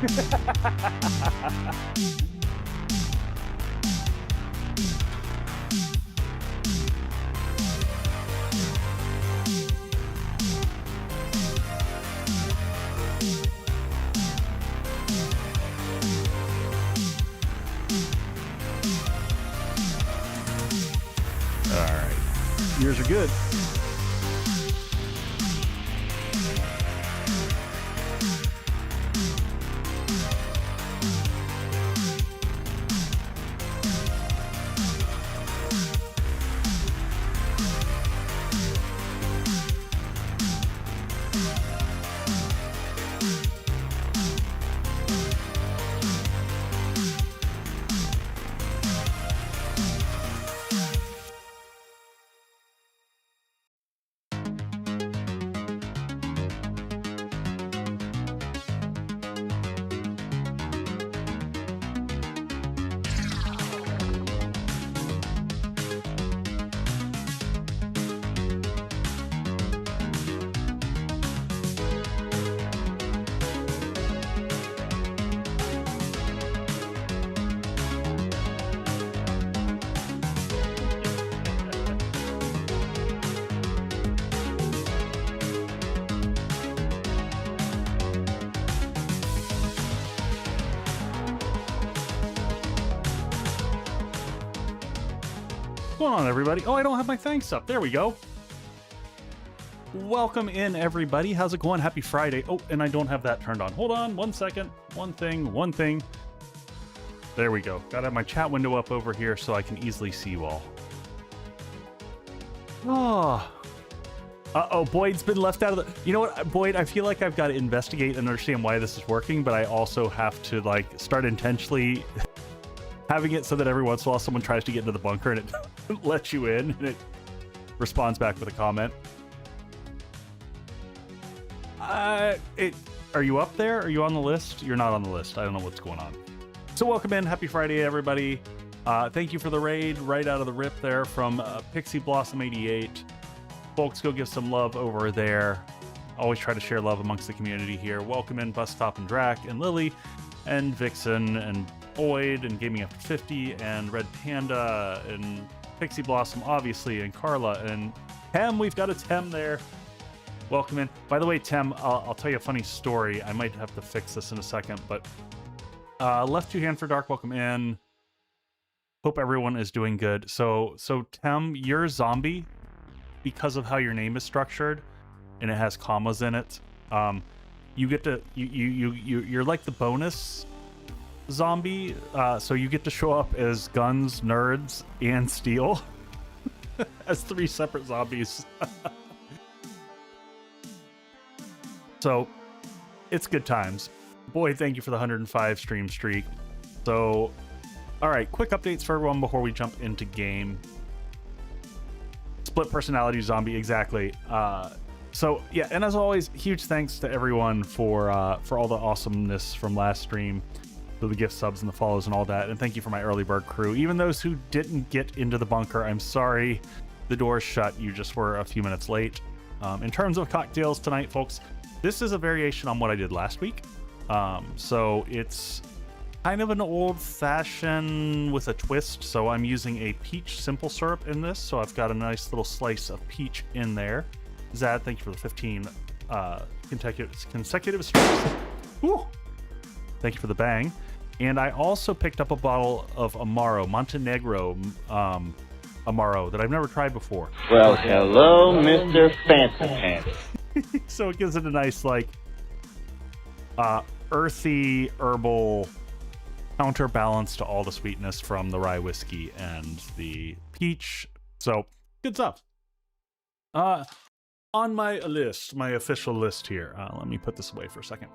Yours are good. What's going on, everybody? Oh, I don't have my thanks up. There we go. Welcome in, everybody. How's it going? Happy Friday. Oh, and I don't have that turned on. Hold on 1 second. One thing. There we go. Gotta have my chat window up over here so I can easily see you all. Oh. Uh-oh, Boyd's been left out of the... You know what, Boyd, I feel like I've got to investigate and understand why this is working, but I also have to, like, start intentionally having it so that every once in a while someone tries to get into the bunker and it lets you in and it responds back with a comment. Are you up there? Are you on the list? You're not on the list. I don't know what's going on. So welcome in. Happy Friday, everybody. Thank you for the raid right out of the rip there from Pixie Blossom 88. Folks, go give some love over there. Always try to share love amongst the community here. Welcome in Bus Stop and Drac and Lily and Vixen and Boyd and Gaming After 50 and Red Panda and Pixie Blossom, obviously, and Carla and Tem. We've got a Tem there. Welcome in. By the way, Tem, I'll tell you a funny story. I might have to fix this in a second, but Left Two Hand for Dark, welcome in. Hope everyone is doing good. So Tem, you're a zombie because of how your name is structured, and it has commas in it. You get to you're like the bonus zombie, so you get to show up as Guns, Nerds, and Steel as 3 separate zombies. So it's good times. Boy, thank you for the 105 stream streak. So, all right, quick updates for everyone before we jump into game. Split personality zombie, exactly. So yeah, and as always, huge thanks to everyone for all the awesomeness from last stream, for the gift subs and the follows and all that, and thank you for my early bird crew. Even those who didn't get into the bunker, I'm sorry, the door's shut. You just were a few minutes late. In terms of cocktails tonight, folks, this is a variation on what I did last week. So it's kind of an old-fashioned with a twist. So I'm using a peach simple syrup in this. So I've got a nice little slice of peach in there. Zad, thank you for the 15 consecutive streams. Woo! Thank you for the bang. And I also picked up a bottle of Amaro, Montenegro Amaro, that I've never tried before. Well, hello, Mr. Fancy Pants. So it gives it a nice, like, earthy, herbal counterbalance to all the sweetness from the rye whiskey and the peach. So, good stuff. On my list, my official list here. Let me put this away for a second.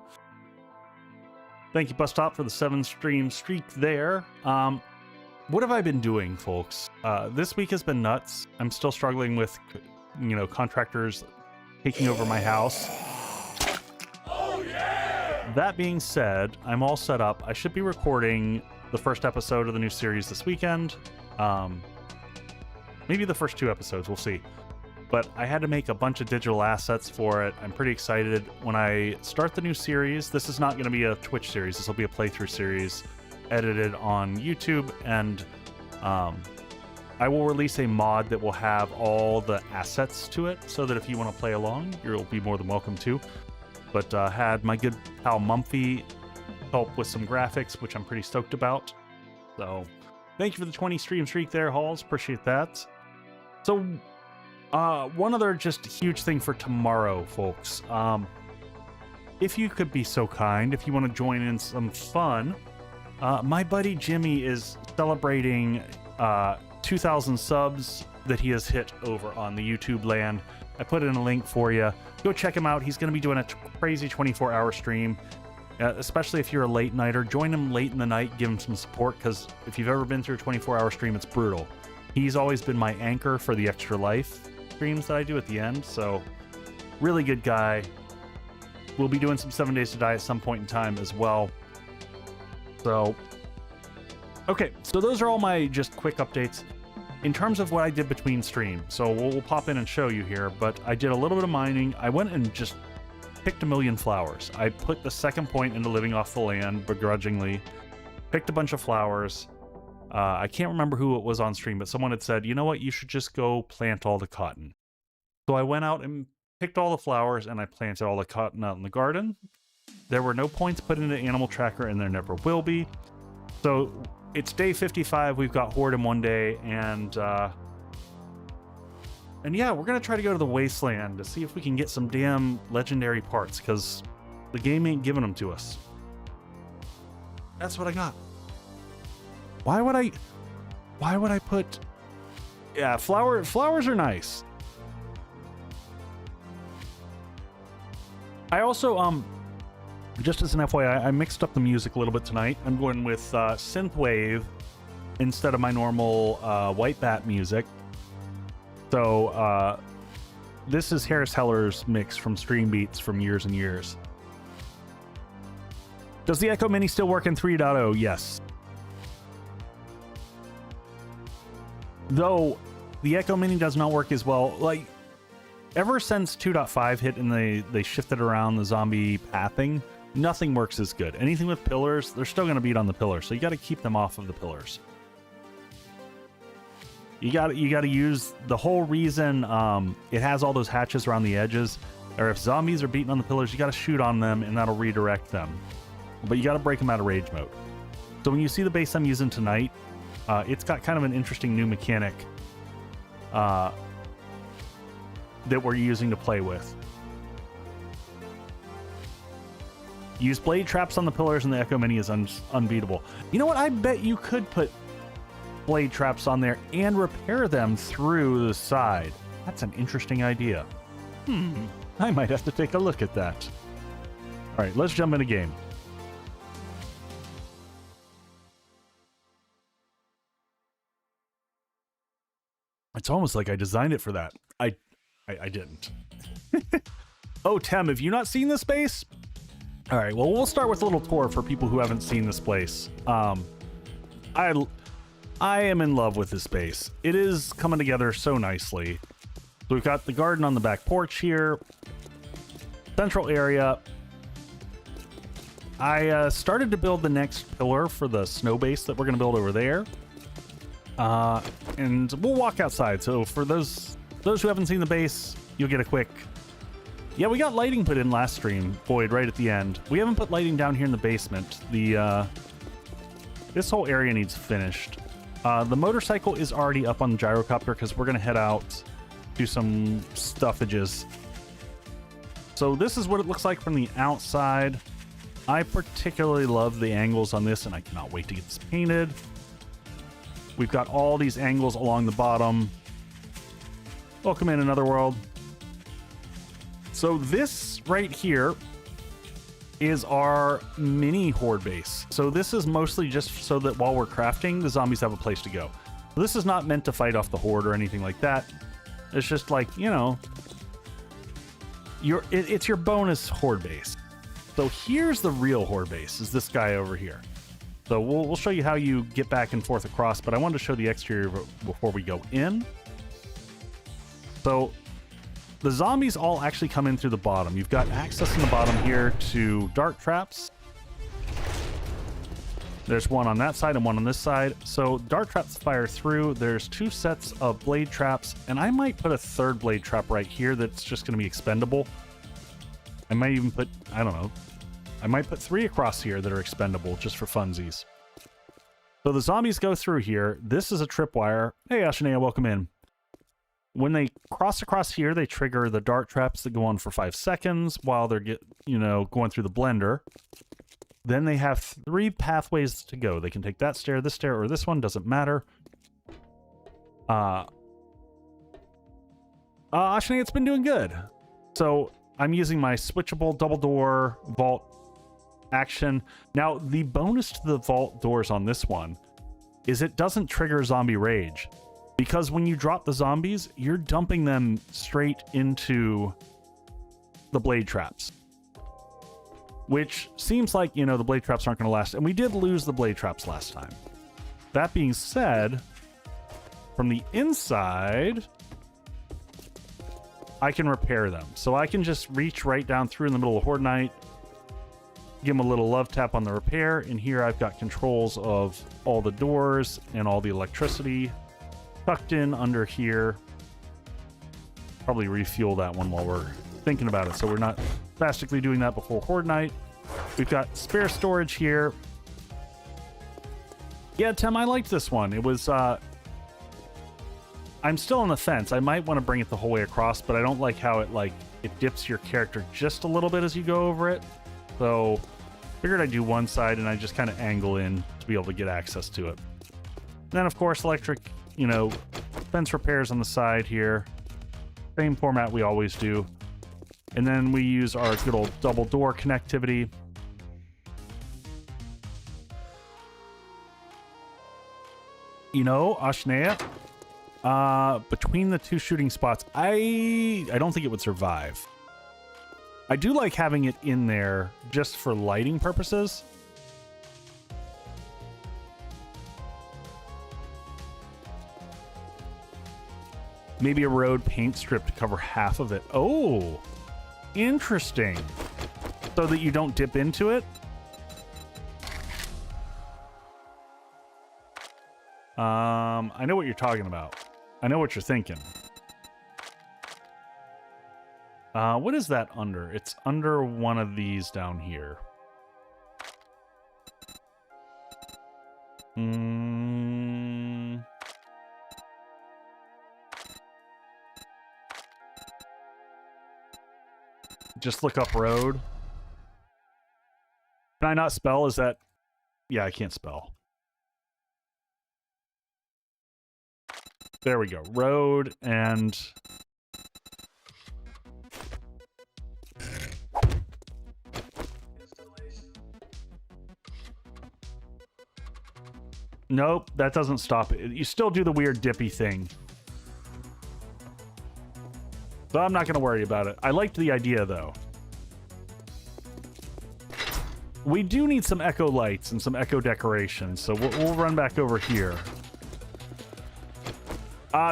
Thank you, Bus Stop, for the 7 stream streak there. What have I been doing, folks? This week has been nuts. I'm still struggling with, contractors taking over my house. Oh, yeah! That being said, I'm all set up. I should be recording the first episode of the new series this weekend. Maybe the first 2 episodes, we'll see. but I had to make a bunch of digital assets for it. I'm pretty excited. When I start the new series, this is not going to be a Twitch series. This will be a playthrough series edited on YouTube, and I will release a mod that will have all the assets to it, so that if you want to play along, you'll be more than welcome to. But had my good pal Mumphy help with some graphics, which I'm pretty stoked about. So thank you for the 20 stream streak there, Halls. Appreciate that. So one other just huge thing for tomorrow, folks. If you could be so kind, if you want to join in some fun, my buddy Jimmy is celebrating 2,000 subs that he has hit over on the YouTube land. I put in a link for you. Go check him out. He's going to be doing a crazy 24-hour stream, especially if you're a late nighter. Join him late in the night, give him some support, because if you've ever been through a 24-hour stream, it's brutal. He's always been my anchor for the Extra Life streams that I do at the end, so really good guy. We'll be doing some 7 Days to Die at some point in time as well. So, okay, so those are all my just quick updates. In terms of what I did between stream, so we'll pop in and show you here, but I did a little bit of mining. I went and just picked 1,000,000 flowers. I put the second point into living off the land begrudgingly, picked a bunch of flowers. I can't remember who it was on stream, but someone had said, you know what, you should just go plant all the cotton. So I went out and picked all the flowers, and I planted all the cotton out in the garden. There were no points put into Animal Tracker, and there never will be. So it's day 55. We've got Horde in one day, and yeah, we're gonna try to go to the Wasteland to see if we can get some damn legendary parts, because the game ain't giving them to us. That's what I got. Why would I put? Yeah, flowers are nice. I also just as an FYI, I mixed up the music a little bit tonight. I'm going with synthwave instead of my normal white bat music. So this is Harris Heller's mix from Stream Beats from years and years. Does the Echo Mini still work in 3.0? Yes. Though the Echo Mini does not work as well. Like, ever since 2.5 hit and they shifted around the zombie pathing, nothing works as good. Anything with pillars, they're still going to beat on the pillars, so you got to keep them off of the pillars. You got to use the whole reason it has all those hatches around the edges, or if zombies are beating on the pillars, you got to shoot on them and that'll redirect them. But you got to break them out of rage mode. So when you see the base I'm using tonight, it's got kind of an interesting new mechanic that we're using to play with. Use blade traps on the pillars, and the Echo Mini is unbeatable. You know what? I bet you could put blade traps on there and repair them through the side. That's an interesting idea. I might have to take a look at that. All right, let's jump in a game. It's almost like I designed it for that. I didn't. Oh, Tem, have you not seen this base? All right, well, we'll start with a little tour for people who haven't seen this base. I am in love with this base. It is coming together so nicely. So we've got the garden on the back porch here. Central area. I started to build the next pillar for the snow base that we're going to build over there. And we'll walk outside. So for those who haven't seen the base, you'll get a quick... Yeah, we got lighting put in last stream, Boyd, right at the end. We haven't put lighting down here in the basement. This whole area needs finished. The motorcycle is already up on the gyrocopter because we're going to head out, do some stuffages. So this is what it looks like from the outside. I particularly love the angles on this, and I cannot wait to get this painted. We've got all these angles along the bottom. Welcome in Another World. So this right here is our mini horde base. So this is mostly just so that while we're crafting, the zombies have a place to go. This is not meant to fight off the horde or anything like that. It's just like, you know, it's your bonus horde base. So here's the real horde base, is this guy over here. So we'll show you how you get back and forth across, but I wanted to show the exterior before we go in. So the zombies all actually come in through the bottom. You've got access in the bottom here to dart traps. There's one on that side and one on this side. So dart traps fire through. There's 2 sets of blade traps, and I might put a 3rd blade trap right here that's just going to be expendable. I might even put, I don't know, I might put 3 across here that are expendable just for funsies. So the zombies go through here. This is a tripwire. Hey, Ashanea, welcome in. When they cross across here, they trigger the dart traps that go on for 5 seconds while they're going through the blender. Then they have 3 pathways to go. They can take that stair, or this one, doesn't matter. Ashanea, it's been doing good. So I'm using my switchable double door vault action. Now, the bonus to the vault doors on this one is it doesn't trigger zombie rage. Because when you drop the zombies, you're dumping them straight into the blade traps. Which seems like, the blade traps aren't going to last. And we did lose the blade traps last time. That being said, from the inside, I can repair them. So I can just reach right down through in the middle of Horde Night, give them a little love tap on the repair. And here I've got controls of all the doors and all the electricity tucked in under here. Probably refuel that one while we're thinking about it, so we're not spastically doing that before Horde Night. We've got spare storage here. Yeah, Tim, I liked this one. It was, I'm still on the fence. I might want to bring it the whole way across, but I don't like how it dips your character just a little bit as you go over it. So, figured I'd do one side and I just kind of angle in to be able to get access to it. And then, of course, electric, fence repairs on the side here. Same format we always do. And then we use our good old double door connectivity. Ashanea, between the 2 shooting spots, I don't think it would survive. I do like having it in there just for lighting purposes. Maybe a road paint strip to cover half of it. Oh, interesting. So that you don't dip into it. I know what you're talking about. I know what you're thinking. What is that under? It's under one of these down here. Just look up road. Can I not spell? Is that... Yeah, I can't spell. There we go. Road and... Nope, that doesn't stop it. You still do the weird dippy thing. So I'm not going to worry about it. I liked the idea, though. We do need some echo lights and some echo decorations, so we'll run back over here.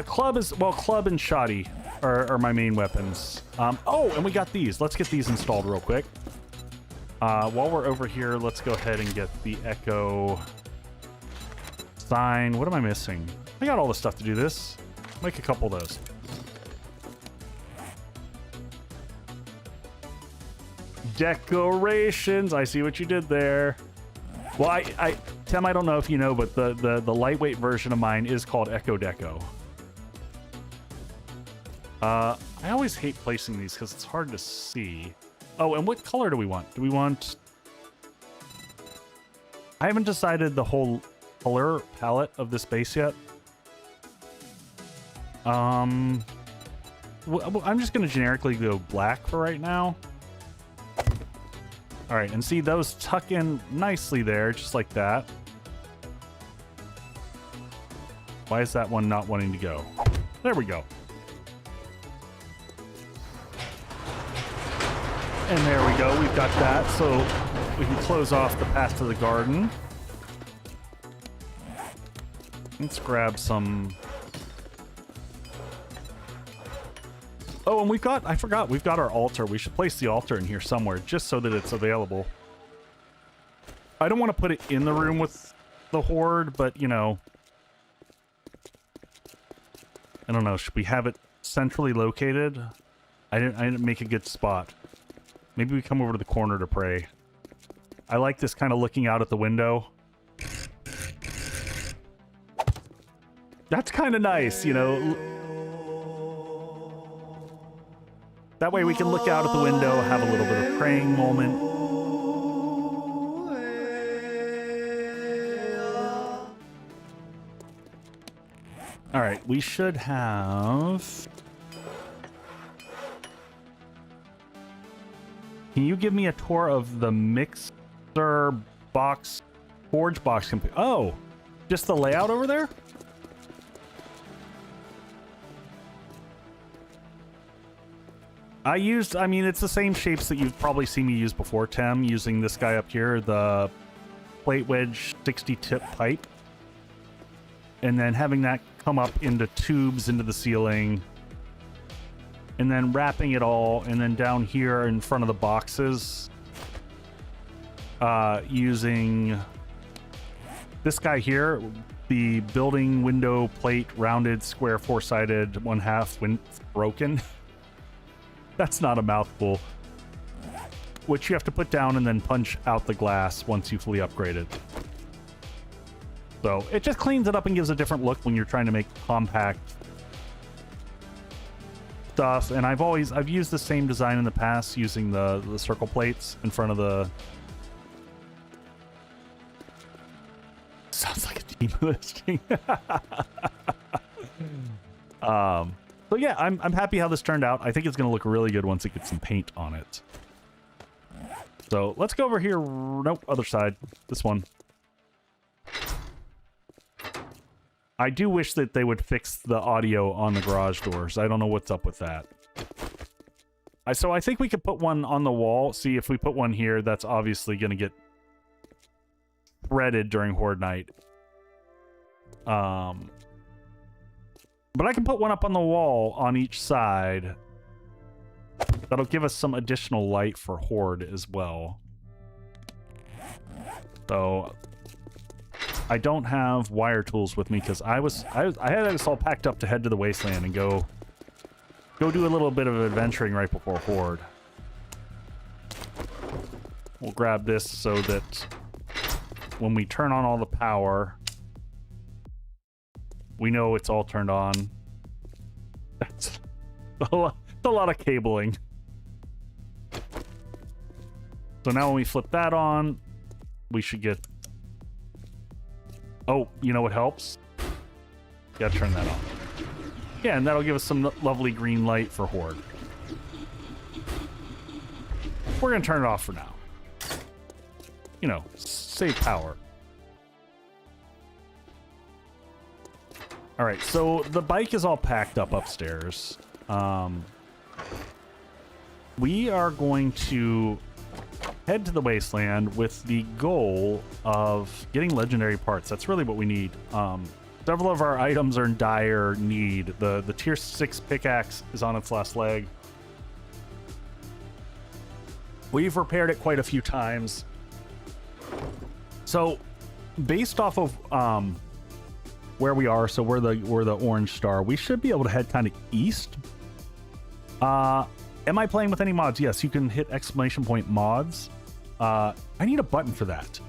Club and shoddy are my main weapons. Oh, and we got these. Let's get these installed real quick. While we're over here, let's go ahead and get the echo sign. What am I missing? I got all the stuff to do this. Make a couple of those. Decorations. I see what you did there. Well, Tim, I don't know if you know, but the lightweight version of mine is called Echo Deco. I always hate placing these because it's hard to see. Oh, and what color do we want? Do we want... I haven't decided the whole color palette of this base yet. I'm just going to generically go black for right now. All right, and see those tuck in nicely there, just like that. Why is that one not wanting to go? There we go. And there we go, we've got that, so we can close off the path to the garden. Let's grab some... Oh, and I forgot, we've got our altar. We should place the altar in here somewhere just so that it's available. I don't want to put it in the room with the Horde, but, you know, I don't know. Should we have it centrally located? I didn't make a good spot. Maybe we come over to the corner to pray. I like this kind of looking out at the window. That's kind of nice, you know. That way we can look out at the window, have a little bit of praying moment. All right, we should have... Can you give me a tour of the mixer box, forge box? Oh, just the layout over there? I mean, it's the same shapes that you've probably seen me use before, Tem, using this guy up here, the plate wedge 60 tip pipe. And then having that come up into tubes into the ceiling. And then wrapping it all, and then down here in front of the boxes, using this guy here, the building window plate, rounded, square, four-sided, 1/2 broken. That's not a mouthful. Which you have to put down and then punch out the glass once you fully upgrade it. So it just cleans it up and gives a different look when you're trying to make compact stuff. And I've used the same design in the past using the circle plates in front of the... Sounds like a team listing. So yeah, I'm happy how this turned out. I think it's going to look really good once it gets some paint on it. So let's go over here. Nope, other side. This one. I do wish that they would fix the audio on the garage doors. I don't know what's up with that. So I think we could put one on the wall. See, if we put one here, that's obviously going to get threaded during Horde night. But I can put one up on the wall on each side. That'll give us some additional light for Horde as well. So I don't have wire tools with me because I had this all packed up to head to the Wasteland and go do a little bit of adventuring right before Horde. We'll grab this so that when we turn on all the power, we know it's all turned on. That's a lot of cabling. So now when we flip that on, we should get... Oh, you know what helps? Gotta turn that on. Yeah, and that'll give us some lovely green light for Horde. We're gonna turn it off for now. You know, save power. All right, so the bike is all packed up upstairs. We are going to head to the Wasteland with the goal of getting legendary parts. That's really what we need. Several of our items are in dire need. The tier 6 pickaxe is on its last leg. We've repaired it quite a few times. So, based off of where we are, so we're the orange star, we should be able to head kind of east. Am I playing with any mods? Yes, you can hit ! mods. I need a button for that.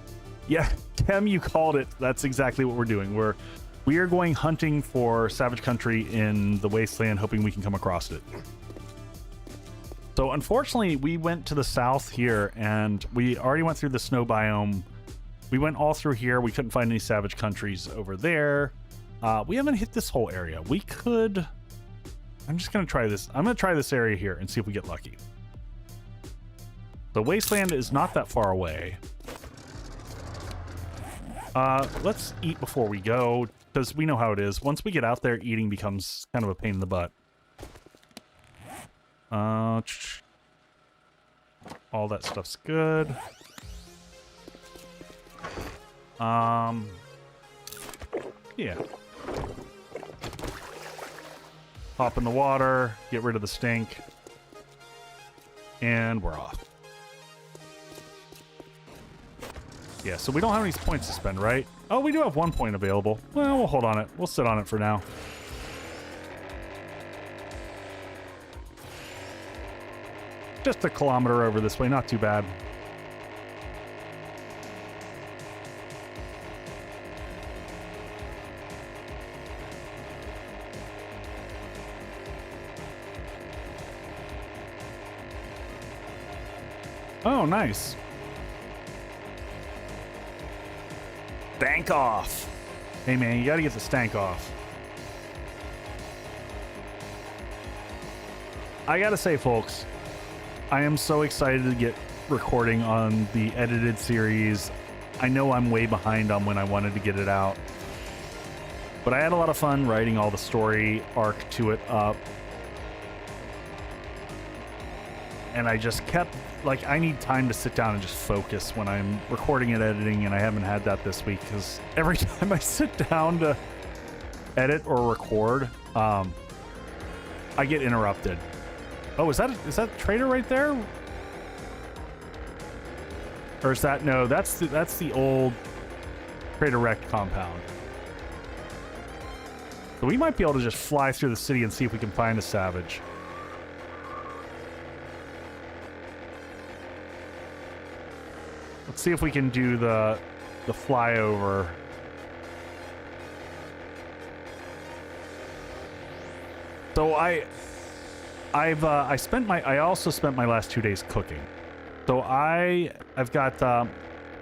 Yeah, Tem, you called it. That's exactly what we're doing. We are going hunting for Savage Country in the Wasteland, hoping we can come across it. So unfortunately, we went to the south here, and we already went through the snow biome. We went all through here. We couldn't find any Savage Countries over there. We haven't hit this whole area. We could... I'm just going to try this. I'm going to try this area here and see if we get lucky. The Wasteland is not that far away. Let's eat before we go, because we know how it is. Once we get out there, eating becomes kind of a pain in the butt. All that stuff's good. Yeah. hop in the water, get rid of the stink, and we're off. Yeah, so we don't have any points to spend, right? Oh, we do have 1 point available. Well, we'll hold on it. We'll sit on it for now. Just a kilometer over this way, not too bad. Oh, nice. Stank off. Hey, man, you gotta get the stank off. I gotta say, folks, I am so excited to get recording on the edited series. I know I'm way behind on when I wanted to get it out, but I had a lot of fun writing all the story arc to it up. And I just kept, like, I need time to sit down and just focus when I'm recording and editing, and I haven't had that this week because every time I sit down to edit or record, I get interrupted. Oh, is that a trader right there? Or is that, no, that's the old Trader Wrecked compound. So we might be able to just fly through the city and see if we can find a savage. Let's see if we can do the flyover. So I also spent my last 2 days cooking. So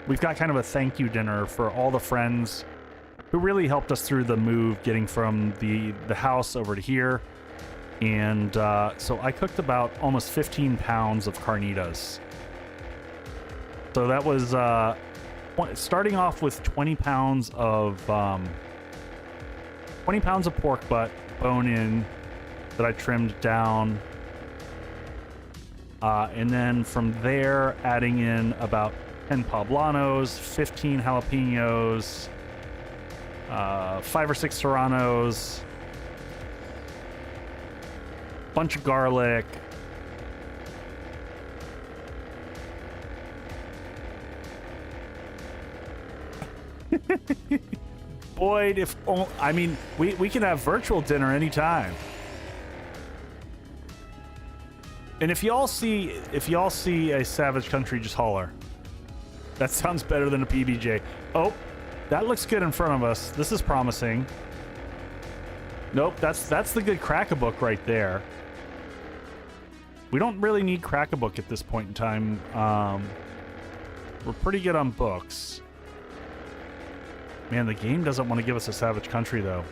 we've got kind of a thank you dinner for all the friends who really helped us through the move, getting from the house over to here. And so I cooked about almost 15 pounds of carnitas. So that was starting off with 20 pounds of pork butt, bone in, that I trimmed down. And then from there, adding in about 10 poblanos, 15 jalapenos, 5 or 6 serranos, bunch of garlic, Boyd, if I mean, we can have virtual dinner anytime. And if y'all see a Savage Country, just holler. That sounds better than a PBJ. Oh, that looks good in front of us. This is promising. Nope, that's the good crack-a-book right there. We don't really need crack-a-book at this point in time. We're pretty good on books. Man, the game doesn't want to give us a Savage Country, though.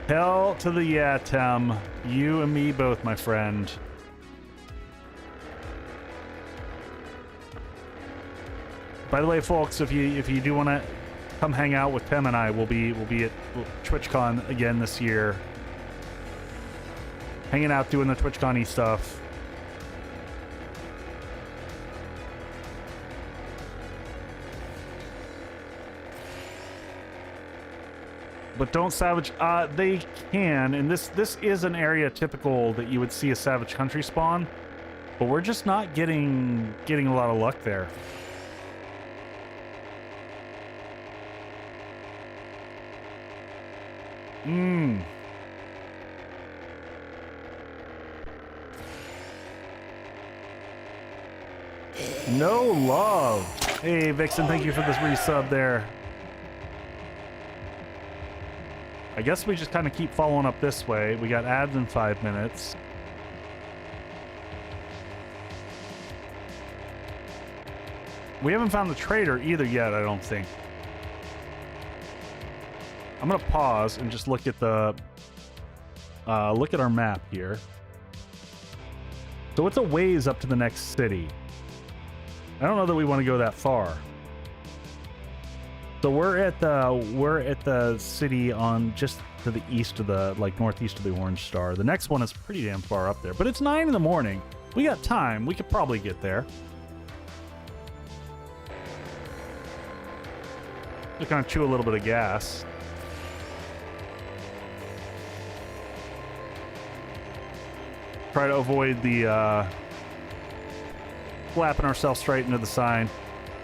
Hell to the yeah, Tem. You and me both, my friend. By the way, folks, if you do want to come hang out with Tem and I, we'll be at TwitchCon again this year. Hanging out, doing the TwitchCon-y stuff. But don't Savage, they can, and this is an area typical that you would see a Savage Country spawn, but we're just not getting a lot of luck there. No love. Hey, Vixen, thank you for this resub there. I guess we just kind of keep following up this way. We got ads in 5 minutes. We haven't found the trader either yet, I don't think. I'm gonna pause and just look at the look at our map here. So it's a ways up to the next city. I don't know that we want to go that far. So we're at the city on just to the east of the, like, northeast of the Orange Star. The next one is pretty damn far up there, but it's 9 in the morning. We got time. We could probably get there. to kind of chew a little bit of gas. Try to avoid the flapping ourselves straight into the sign.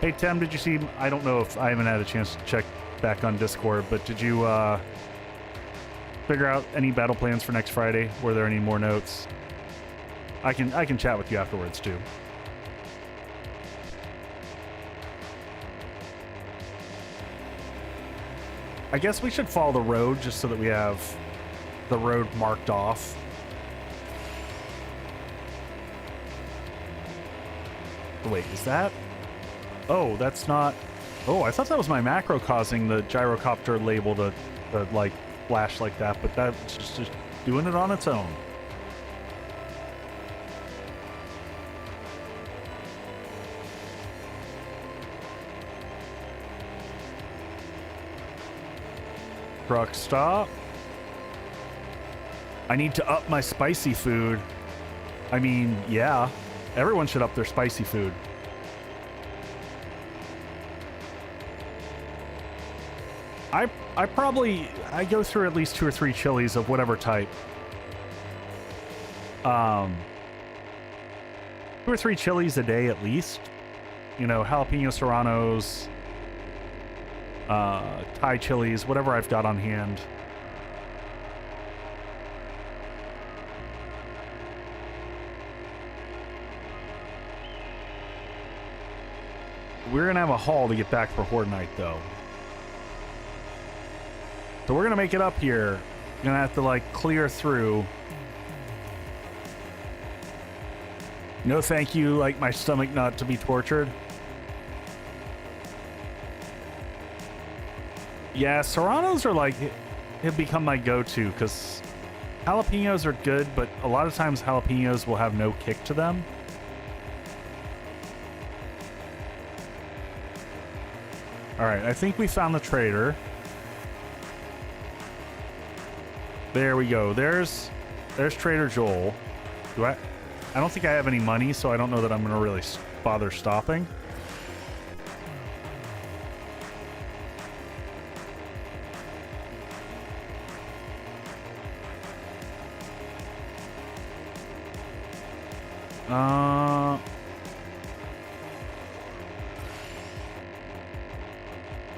Hey, Tim, did you see... I don't know if I haven't had a chance to check back on Discord, but did you figure out any battle plans for next Friday? Were there any more notes? I can chat with you afterwards, too. I guess we should follow the road just so that we have the road marked off. Wait, is that... Oh, that's not... Oh, I thought that was my macro causing the gyrocopter label to like, flash like that, but that's just doing it on its own. Truck stop. I need to up my spicy food. I mean, yeah. Everyone should up their spicy food. I go through at least 2 or 3 chilies of whatever type. 2 or 3 chilies a day at least. You know, jalapeno serranos, Thai chilies, whatever I've got on hand. We're gonna have a haul to get back for Horde Night, though. So we're gonna make it up here. Gonna have to, like, clear through. No thank you, like my stomach not to be tortured. Yeah, serranos are like, have become my go-to, because jalapenos are good, but a lot of times jalapenos will have no kick to them. Alright, I think we found the trader. There we go. There's Trader Joel. I don't think I have any money, so I don't know that I'm going to really bother stopping.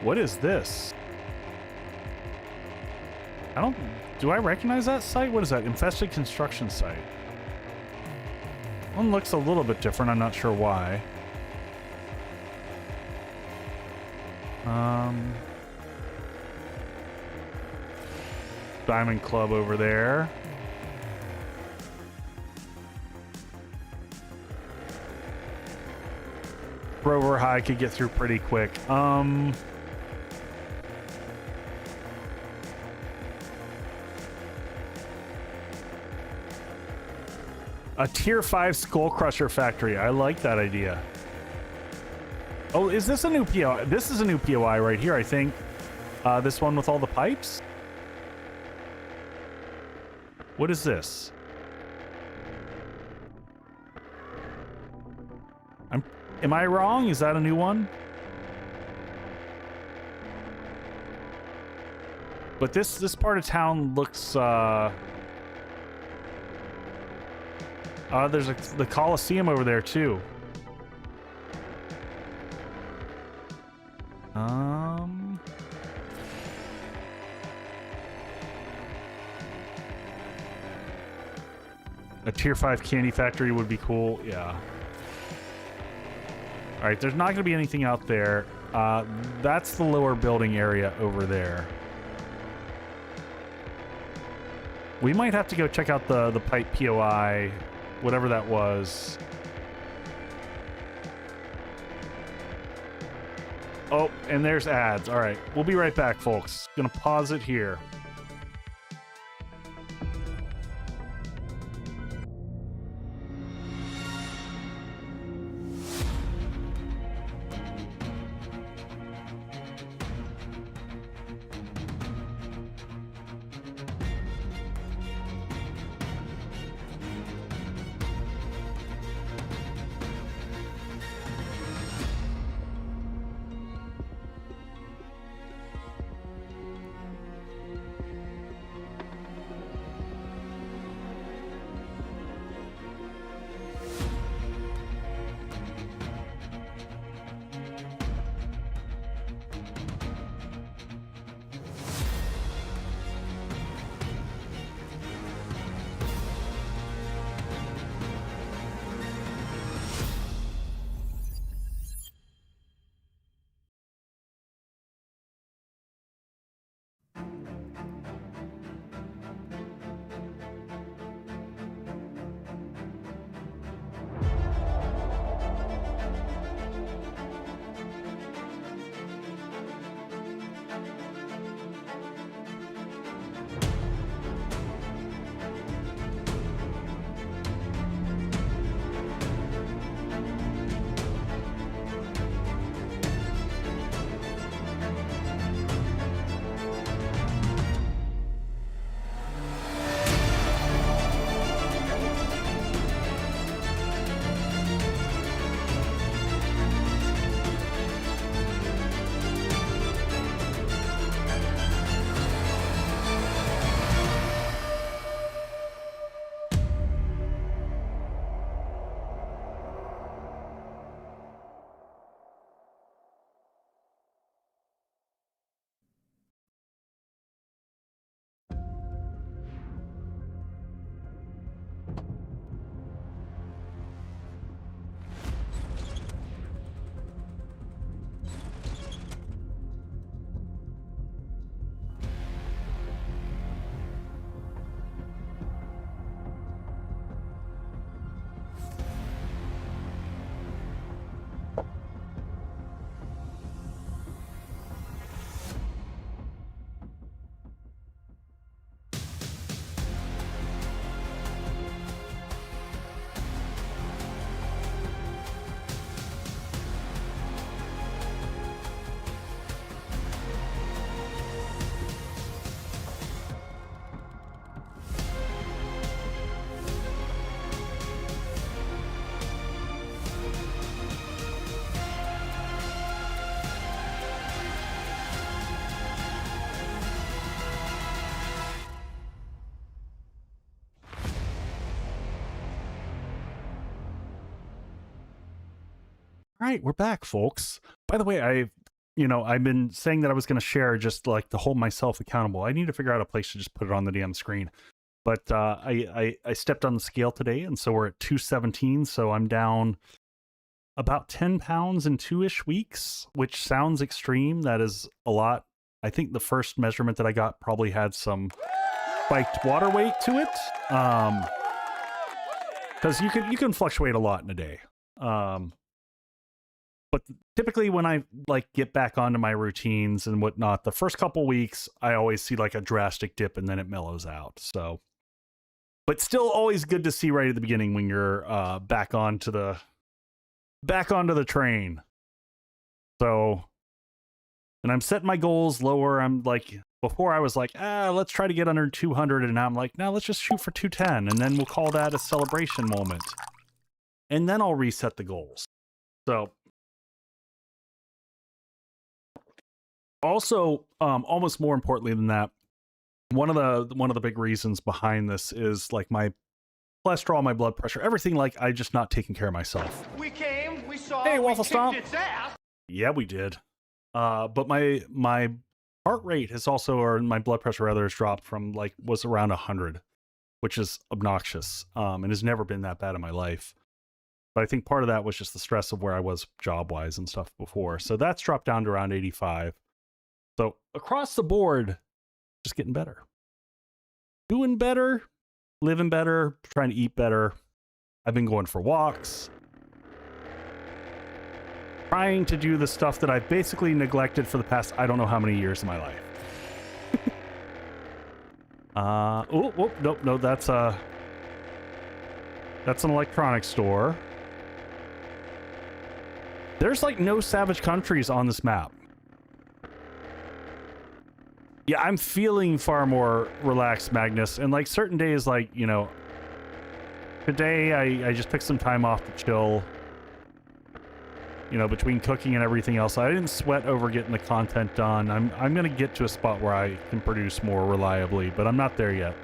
What is this? Do I recognize that site? What is that? Infested construction site. One looks a little bit different. I'm not sure why. Diamond Club over there. Rover High could get through pretty quick. A tier 5 Skull Crusher factory. I like that idea. Oh, is this a new POI? This is a new POI right here, I think. This one with all the pipes? What is this? Am I wrong? Is that a new one? But this part of town looks there's the Coliseum over there too. A tier 5 candy factory would be cool. Yeah. All right, there's not going to be anything out there. That's the lower building area over there. We might have to go check out the pipe POI, whatever that was. Oh, and there's ads. All right, we'll be right back, folks. Gonna pause it here. All right, we're back, folks. By the way, I've been saying that I was going to share just like to hold myself accountable. I need to figure out a place to just put it on the damn screen. But I stepped on the scale today, and so we're at 217. So I'm down about 10 pounds in 2-ish weeks, which sounds extreme. That is a lot. I think the first measurement that I got probably had some spiked water weight to it. Because you can fluctuate a lot in a day. But typically when I like get back onto my routines and whatnot, the first couple weeks I always see like a drastic dip and then it mellows out. So, but still always good to see right at the beginning when you're back onto the train. So, and I'm setting my goals lower. I'm like, before I was like, let's try to get under 200, and now I'm like, no, let's just shoot for 210, and then we'll call that a celebration moment, and then I'll reset the goals. So. Also, almost more importantly than that, one of the big reasons behind this is like my cholesterol, my blood pressure, everything. Like I just not taking care of myself. We came, we saw, hey, we Waffle Stomp. kicked its ass. Yeah, we did. But my heart rate has also, or my blood pressure rather, has dropped from like was around 100, which is obnoxious. And has never been that bad in my life. But I think part of that was just the stress of where I was job wise and stuff before. So that's dropped down to around 85. So across the board, just getting better. Doing better, living better, trying to eat better. I've been going for walks. Trying to do the stuff that I've basically neglected for the past I don't know how many years of my life. No, that's an electronics store. There's like no savage countries on this map. Yeah, I'm feeling far more relaxed, Magnus. And like certain days, like, you know, today I just took some time off to chill. You know, between cooking and everything else. I didn't sweat over getting the content done. I'm going to get to a spot where I can produce more reliably, but I'm not there yet.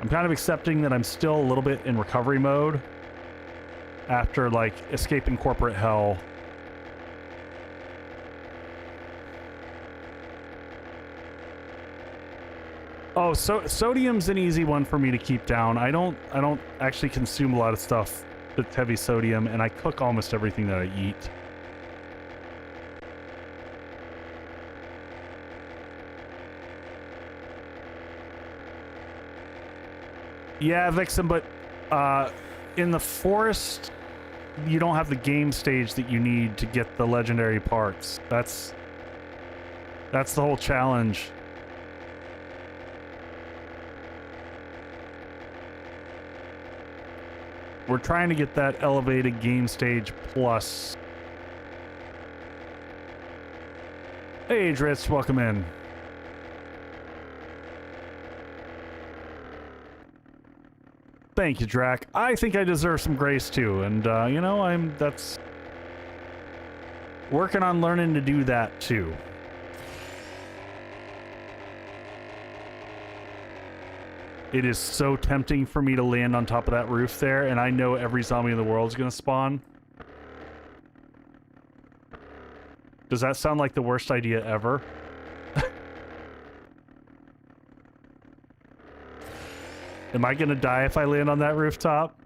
I'm kind of accepting that I'm still a little bit in recovery mode after like escaping corporate hell. Oh, so sodium's an easy one for me to keep down. I don't actually consume a lot of stuff that's heavy sodium, and I cook almost everything that I eat. Yeah, Vixen, but in the forest, you don't have the game stage that you need to get the legendary parts. That's the whole challenge. We're trying to get that elevated game stage plus. Hey, Dritz, welcome in. Thank you, Drac. I think I deserve some grace too, and you know, that's working on learning to do that too. It is so tempting for me to land on top of that roof there, and I know every zombie in the world is going to spawn. Does that sound like the worst idea ever? Am I going to die if I land on that rooftop?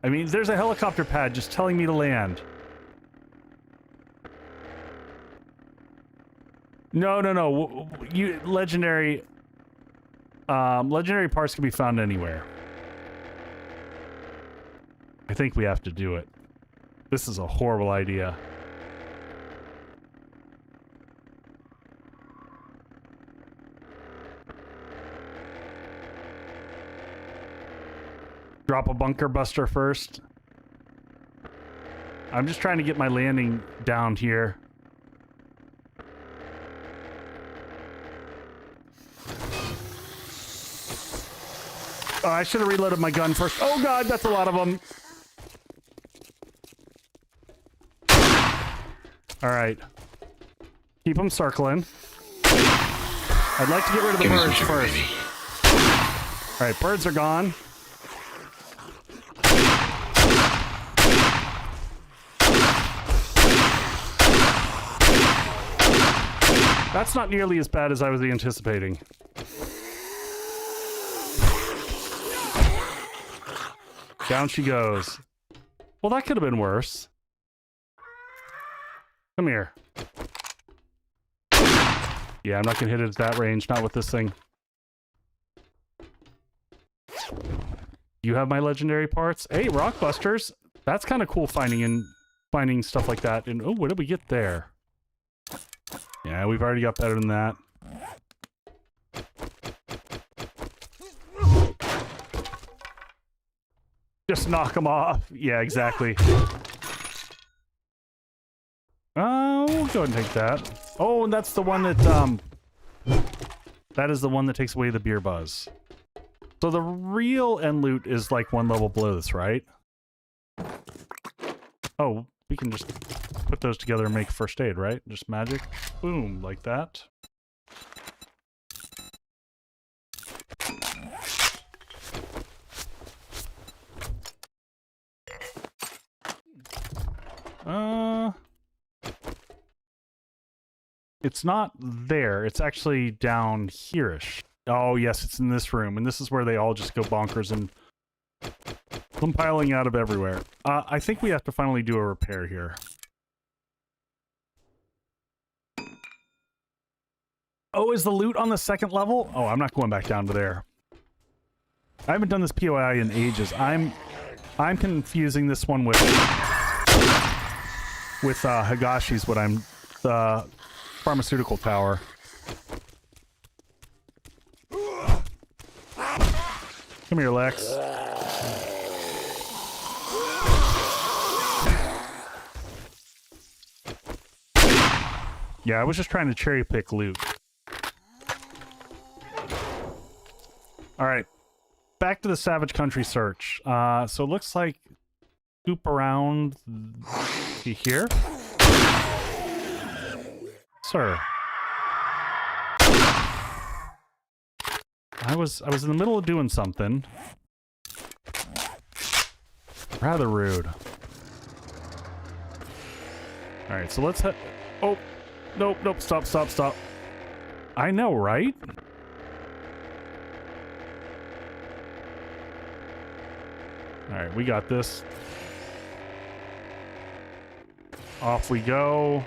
I mean, there's a helicopter pad just telling me to land. No. Legendary parts can be found anywhere. I think we have to do it. This is a horrible idea. Drop a bunker buster first. I'm just trying to get my landing down here. Oh, I should have reloaded my gun first. Oh god, that's a lot of them. Alright. Keep them circling. I'd like to get rid of the birds first. Alright, birds are gone. That's not nearly as bad as I was anticipating. Down she goes. Well, that could have been worse. Come here. Yeah, I'm not gonna hit it at that range, not with this thing. You have my legendary parts? Hey, Rockbusters! That's kind of cool finding stuff like that. And oh, what did we get there? Yeah, we've already got better than that. Just knock them off. Yeah, exactly. Oh, we'll go ahead and take that. Oh, and that's the one that, that is the one that takes away the beer buzz. So the real end loot is like one level below this, right? Oh, we can just put those together and make first aid, right? Just magic. Boom, like that. It's not there. It's actually down here-ish. Oh, yes, it's in this room. And this is where they all just go bonkers and compiling out of everywhere. I think we have to finally do a repair here. Oh, is the loot on the second level? Oh, I'm not going back down to there. I haven't done this POI in ages. I'm confusing this one with Higashi's what I'm the pharmaceutical tower. Come here, Lex. Yeah, I was just trying to cherry pick loot. Alright. Back to the Savage Country search. So it looks like scoop around here. Sir. I was in the middle of doing something. Rather rude. Alright, so let's head. Oh, nope, nope, stop, stop, stop. I know, right? Alright, we got this. Off we go.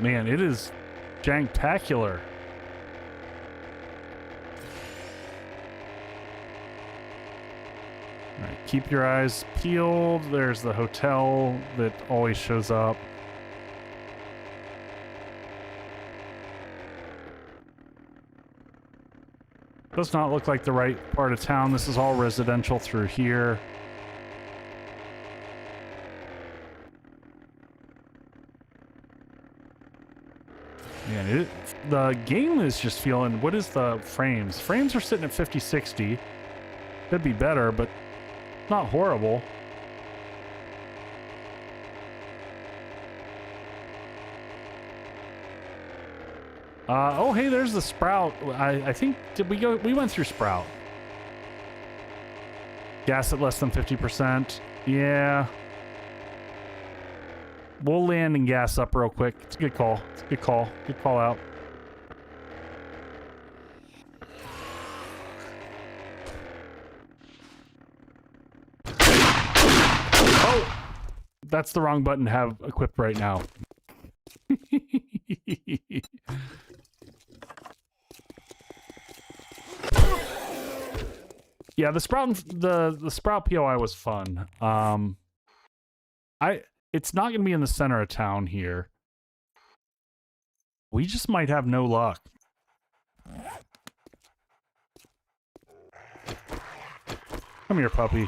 Man, it is janktacular. Alright, keep your eyes peeled. There's the hotel that always shows up. Does not look like the right part of town. This is all residential through here. Man, the game is just feeling... What is the frames? Frames are sitting at 50, 60. Could be better, but not horrible. Oh, hey, there's the Sprout. I think, did we go? We went through Sprout. Gas at less than 50%. Yeah. We'll land and gas up real quick. It's a good call. It's a good call. Good call out. Oh! That's the wrong button to have equipped right now. Yeah, the Sprout POI was fun. It's not going to be in the center of town here. We just might have no luck. Come here, puppy.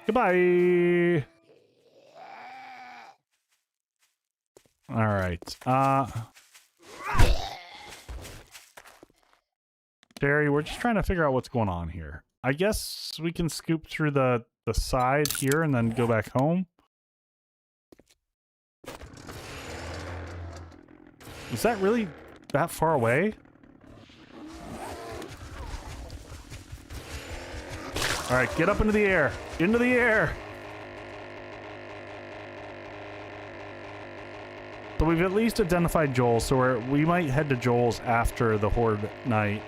Goodbye. All right. Terry, we're just trying to figure out what's going on here. I guess we can scoop through the side here and then go back home. Is that really that far away? All right, get up into the air. Into the air. So we've at least identified Joel, so we might head to Joel's after the Horde night.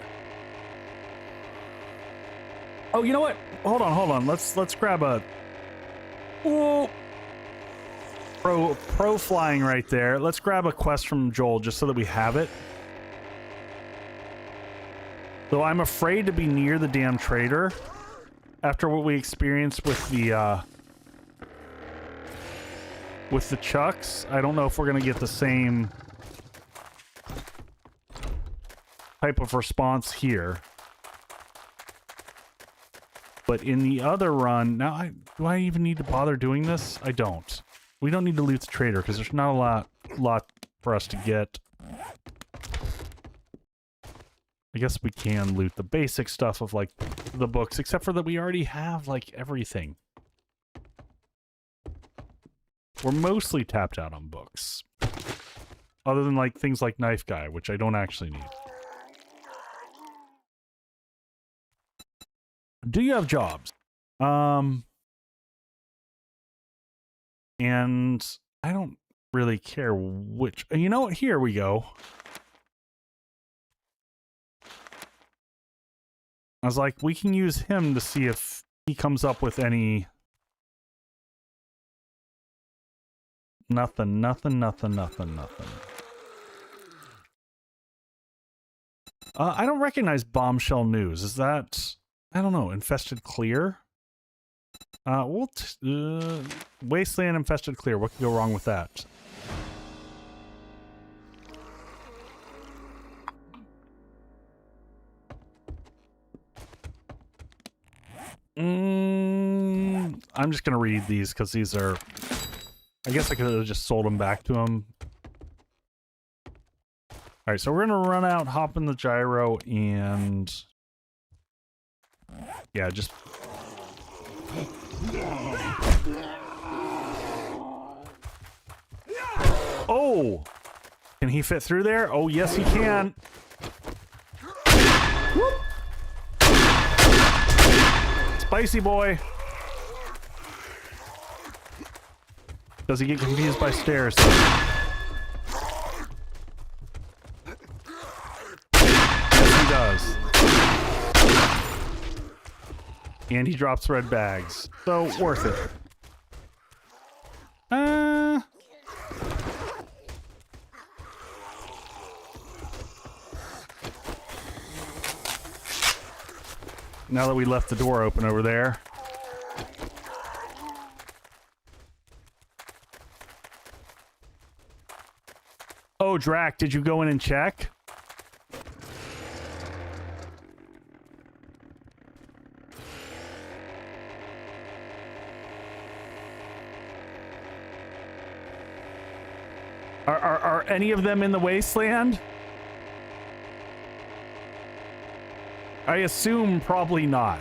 Oh, you know what? Hold on. Let's grab a... Oh! Pro flying right there. Let's grab a quest from Joel just so that we have it. Though I'm afraid to be near the damn trader after what we experienced with the chucks. I don't know if we're gonna get the same type of response here. But in the other run, now do I even need to bother doing this? I don't. We don't need to loot the trader because there's not a lot for us to get. I guess we can loot the basic stuff of like the books, except for that we already have like everything. We're mostly tapped out on books. Other than like things like Knife Guy, which I don't actually need. Do you have jobs? And I don't really care which. You know what? Here we go. I was like, we can use him to see if he comes up with any... Nothing. I don't recognize Bombshell News. Is that... I don't know. Infested Clear? Wasteland Infested Clear. What could go wrong with that? I'm just gonna read these because these are... I guess I could have just sold them back to him. Alright, so we're gonna run out, hop in the gyro, and... yeah, just... Oh! Can he fit through there? Oh, yes, he can. Whoop. Spicy boy. Does he get confused by stairs? Yes, he does. And he drops red bags. So, worth it. Now that we left the door open over there. Oh, Drac, did you go in and check? Are any of them in the Wasteland? I assume probably not.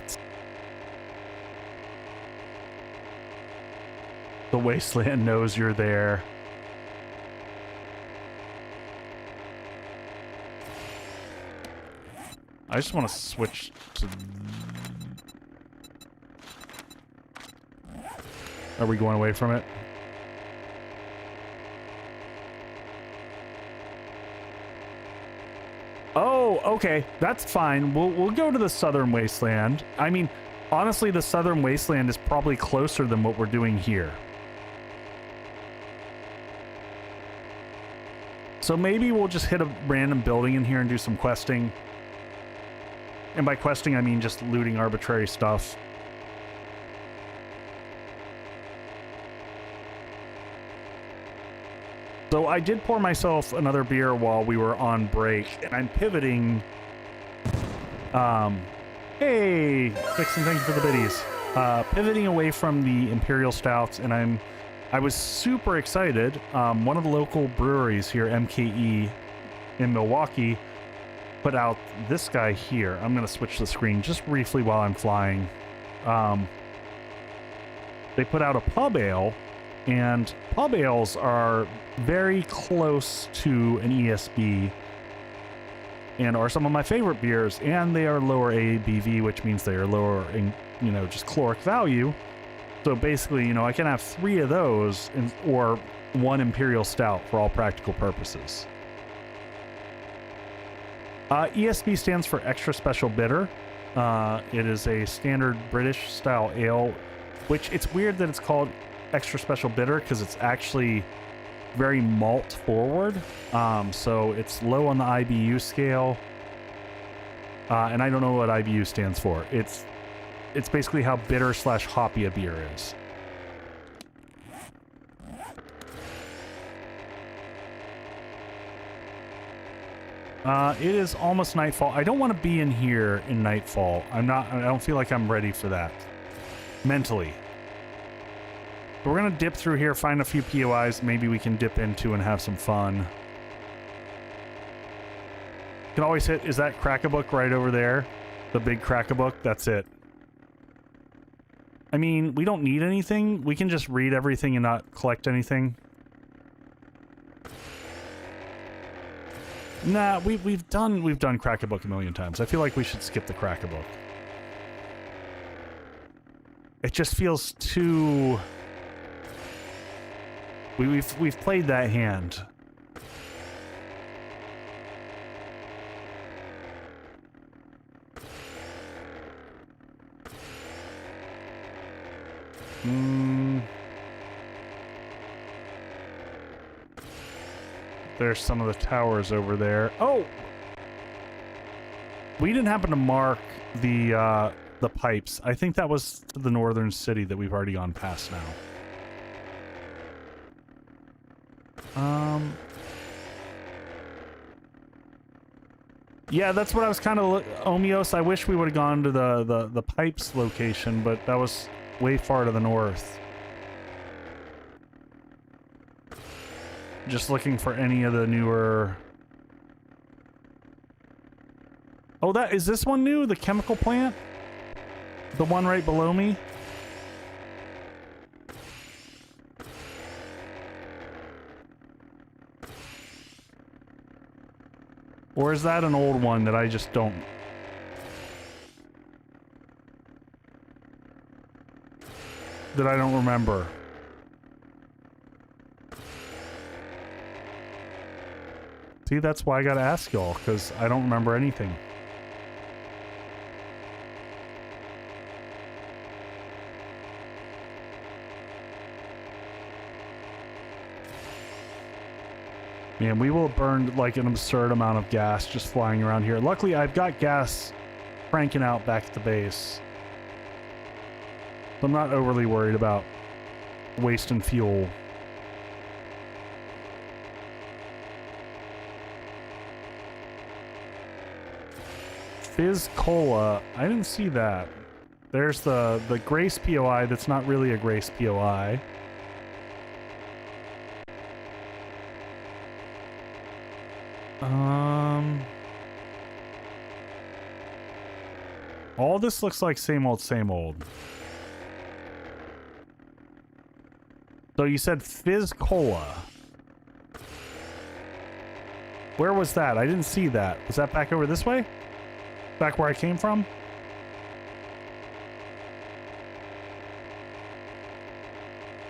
The Wasteland knows you're there. I just want to switch to... Are we going away from it? Oh, okay. That's fine. We'll go to the Southern Wasteland. I mean, honestly, the Southern Wasteland is probably closer than what we're doing here. So maybe we'll just hit a random building in here and do some questing. And by questing, I mean just looting arbitrary stuff. So I did pour myself another beer while we were on break, and I'm pivoting. Hey, Vixen, thank you for the biddies. Pivoting away from the Imperial Stouts, and I was super excited. One of the local breweries here, MKE, in Milwaukee, put out this guy here. I'm gonna switch the screen just briefly while I'm flying. They put out a pub ale. And pub ales are very close to an ESB and are some of my favorite beers, and they are lower ABV, which means they are lower in you know, just caloric value. So basically, you know, I can have 3 of those or 1 Imperial Stout for all practical purposes. ESB stands for Extra Special Bitter. It is a standard British style ale, which it's weird that it's called Extra Special Bitter because it's actually very malt forward. So it's low on the IBU scale. And I don't know what IBU stands for. It's basically how bitter / hoppy a beer is. It is almost nightfall. I don't want to be in here in nightfall. I don't feel like I'm ready for that. Mentally. But we're going to dip through here, find a few POIs maybe we can dip into and have some fun. Can always hit, is that Crack-a-Book right over there? The big Crack-a-Book? That's it. I mean, we don't need anything. We can just read everything and not collect anything. Nah, we've done Crack-a-Book a million times. I feel like we should skip the Crack-a-Book. It just feels too... We've played that hand. There's some of the towers over there. Oh! We didn't happen to mark the pipes. I think that was to the northern city that we've already gone past now. Yeah, that's what I was kind of... Omios, I wish we would have gone to the pipes location, but that was way far to the north. Just looking for any of the newer... Oh, is this one new? The chemical plant? The one right below me? Or is that an old one that I just don't... that I don't remember? See, that's why I gotta ask y'all, because I don't remember anything. Man, we will burn like an absurd amount of gas just flying around here. Luckily, I've got gas cranking out back at the base. So I'm not overly worried about wasting fuel. Fizz Cola. I didn't see that. There's the Grace POI that's not really a Grace POI. All this looks like same old, same old. So you said Fizz Cola. Where was that? I didn't see that. Was that back over this way? Back where I came from?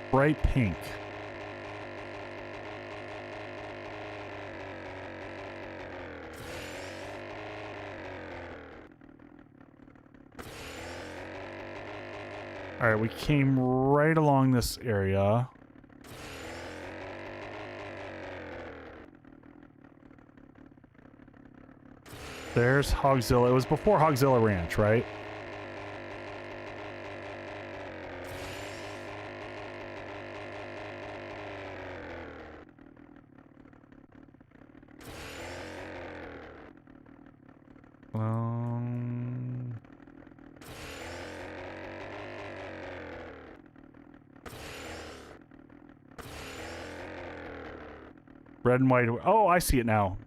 Bright pink. Alright, we came right along this area. There's Hogzilla. It was before Hogzilla Ranch, right? Red and white. Oh, I see it now.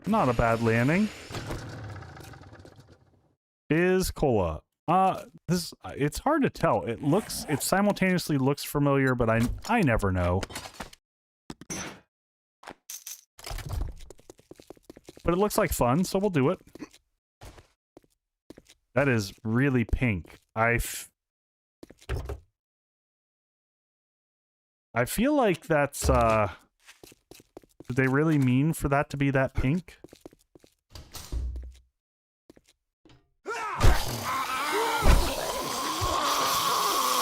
Not a bad landing. Fizz Cola. It's hard to tell. It simultaneously looks familiar, but I never know. But it looks like fun, so we'll do it. That is really pink. I feel like that's, did they really mean for that to be that pink?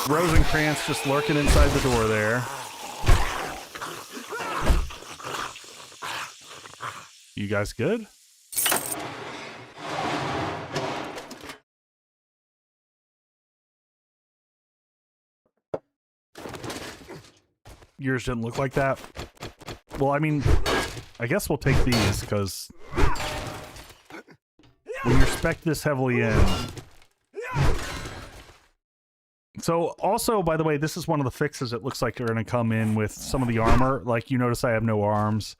Rosencrantz just lurking inside the door there. You guys good? Yours didn't look like that. Well, I mean, I guess we'll take these, because when you're spec this heavily in. So, also, by the way, this is one of the fixes it looks like they're going to come in with some of the armor. Like, you notice I have no arms.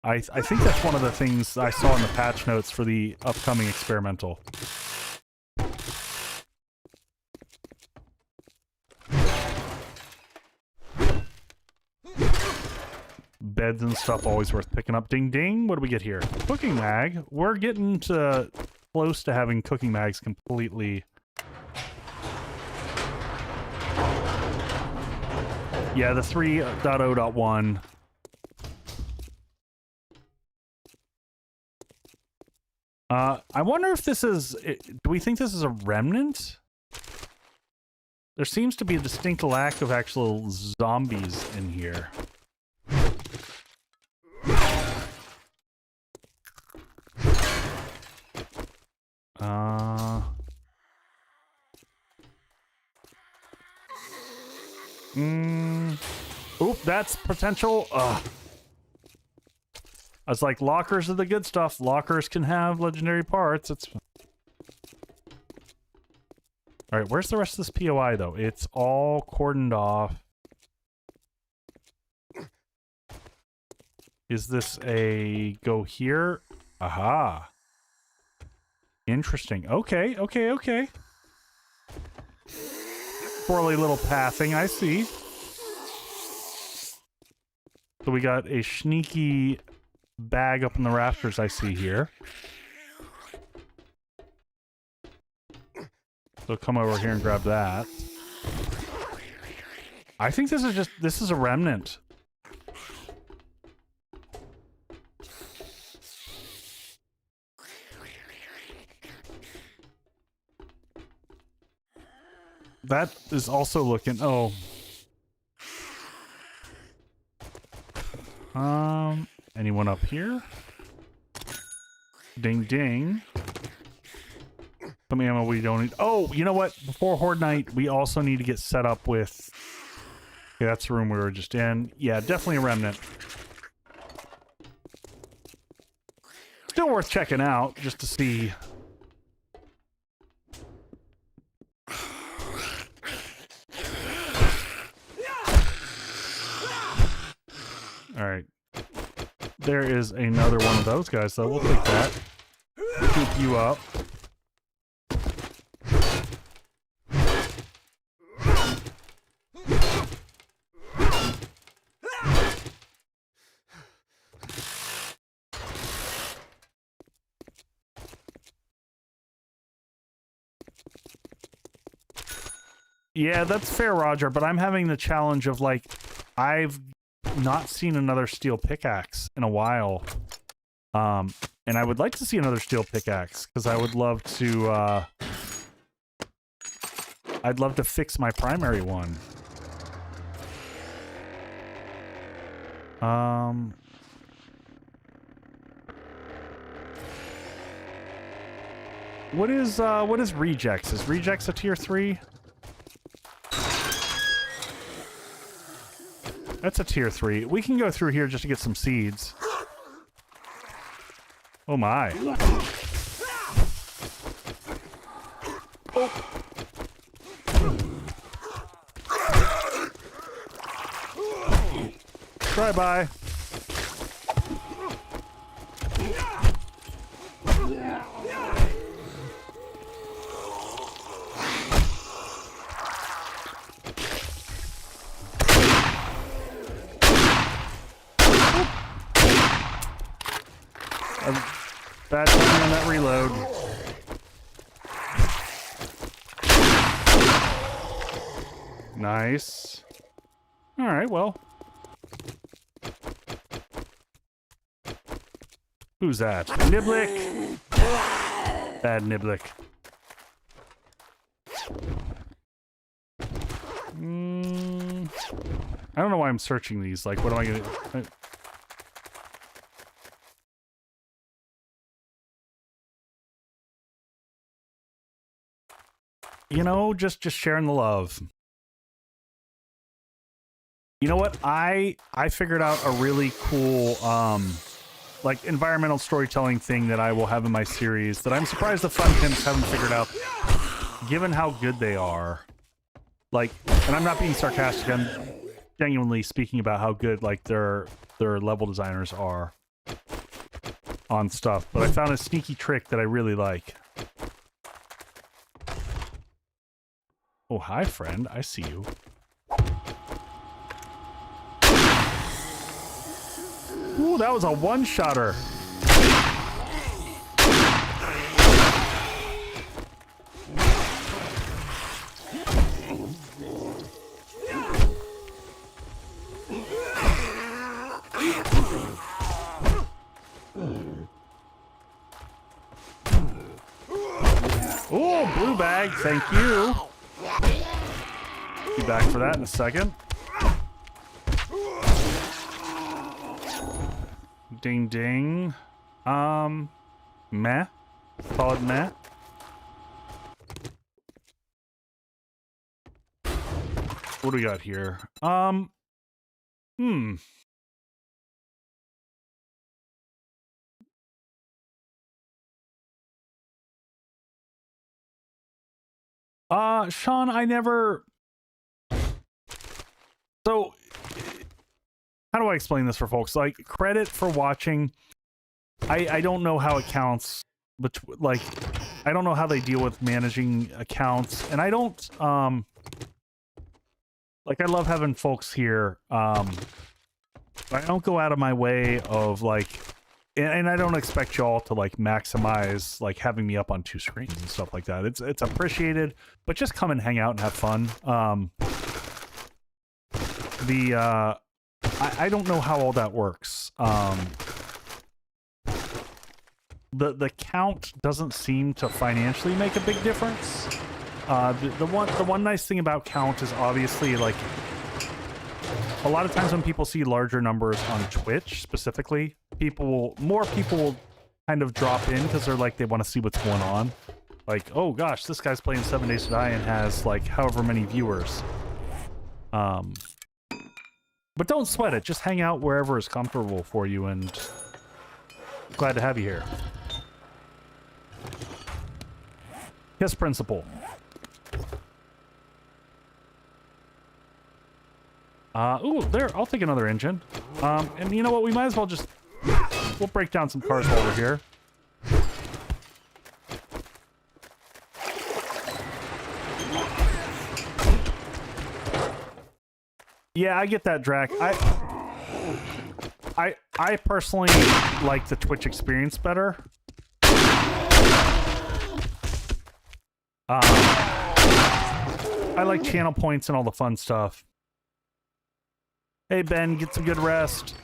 I think that's one of the things I saw in the patch notes for the upcoming experimental. Beds and stuff always worth picking up. Ding ding, what do we get here? Cooking mag. We're getting to close to having cooking mags completely. Yeah, the 3.0.1. I wonder if this is... Do we think this is a remnant? There seems to be a distinct lack of actual zombies in here. Oop, that's potential. I was like, lockers are the good stuff. Lockers can have legendary parts. It's... Alright, where's the rest of this POI, though? It's all cordoned off. Is this a go here? Aha. Interesting. Okay, okay, okay. Poorly little pathing, I see. So we got a sneaky bag up in the rafters I see here. So come over here and grab that. I think this is a remnant. That is also looking... Oh. Anyone up here? Ding ding. Some ammo we don't need. Oh, you know what? Before Horde Night, we also need to get set up with... Okay, that's the room we were just in. Yeah, definitely a remnant. Still worth checking out, just to see... Alright. There is another one of those guys, though. We'll take that. Scoop you up. Yeah, that's fair, Roger, but I'm having the challenge of, like, I've not seen another steel pickaxe in a while. And I would like to see another steel pickaxe, because I would love to, I'd love to fix my primary one. What is rejects? Is rejects a tier 3? That's a tier 3. We can go through here just to get some seeds. Oh my. Oh. Try by. Bad timing on that reload. Nice. Alright, well. Who's that? Niblick! Bad Niblick. I don't know why I'm searching these. Like, what am I gonna... You know, just sharing the love. You know what? I figured out a really cool like environmental storytelling thing that I will have in my series that I'm surprised the Fun Pimps haven't figured out, given how good they are. Like, and I'm not being sarcastic, I'm genuinely speaking about how good like their level designers are on stuff. But I found a sneaky trick that I really like. Oh, hi, friend. I see you. Ooh, that was a one-shotter. Oh, blue bag. Thank you. Be back for that in a second. Ding ding. Meh. Solid meh. What do we got here? Sean, I never... So, how do I explain this for folks? Like, credit for watching. I don't know how it counts, but like, I don't know how they deal with managing accounts, and I don't, like, I love having folks here, I don't go out of my way of, like, and I don't expect y'all to, like, maximize, like, having me up on 2 screens and stuff like that. It's appreciated, but just come and hang out and have fun. I don't know how all that works. The count doesn't seem to financially make a big difference. The one nice thing about count is obviously, like, a lot of times when people see larger numbers on Twitch specifically, more people will kind of drop in because they're like, they want to see what's going on. Like, oh gosh, this guy's playing 7 Days to Die and has like however many viewers. But don't sweat it. Just hang out wherever is comfortable for you, and glad to have you here. Yes, principal. Ooh, there. I'll take another engine. And you know what? We might as well just... We'll break down some cars while we're here. Yeah, I get that, Drac. I personally like the Twitch experience better. I like channel points and all the fun stuff. Hey, Ben, get some good rest.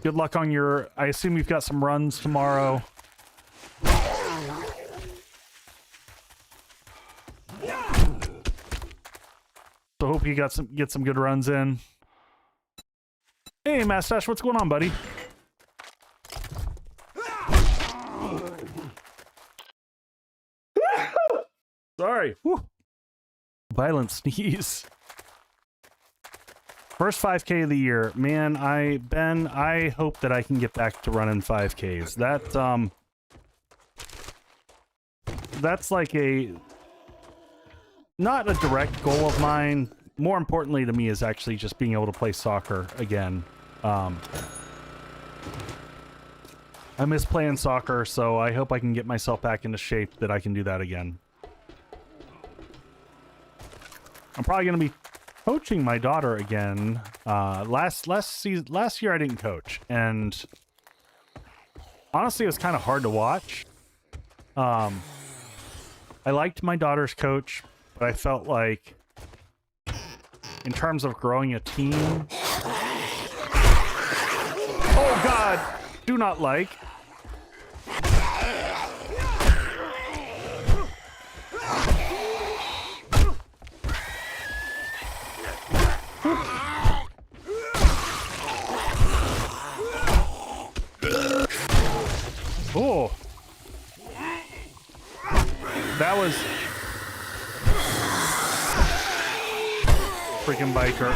Good luck on your... I assume you've got some runs tomorrow. So hope you get some good runs in. Hey, Mustache, what's going on, buddy? Sorry. Whew. Violent sneeze. First 5K of the year. Man, Ben, I hope that I can get back to running 5Ks. That's like not a direct goal of mine. More importantly to me is actually just being able to play soccer again. I miss playing soccer, so I hope I can get myself back into shape that I can do that again. I'm probably going to be coaching my daughter again. Last year I didn't coach, and honestly, it was kind of hard to watch. I liked my daughter's coach, but I felt like in terms of growing a team... Oh, God! Do not like. Oh. That was... freaking biker.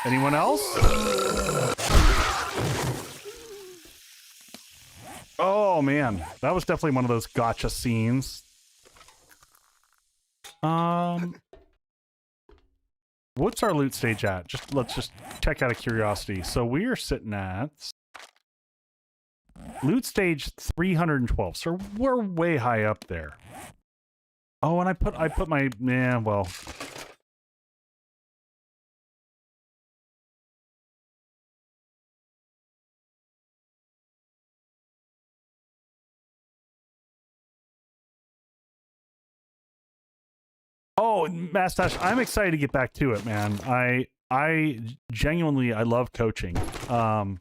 Anyone else? Oh man, that was definitely one of those gotcha scenes. What's our loot stage at? Let's just check out of curiosity. So we are sitting at loot stage 312. So we're way high up there. Oh, and I put my, yeah, well. Oh, Mastache, I'm excited to get back to it, man. I genuinely, I love coaching. But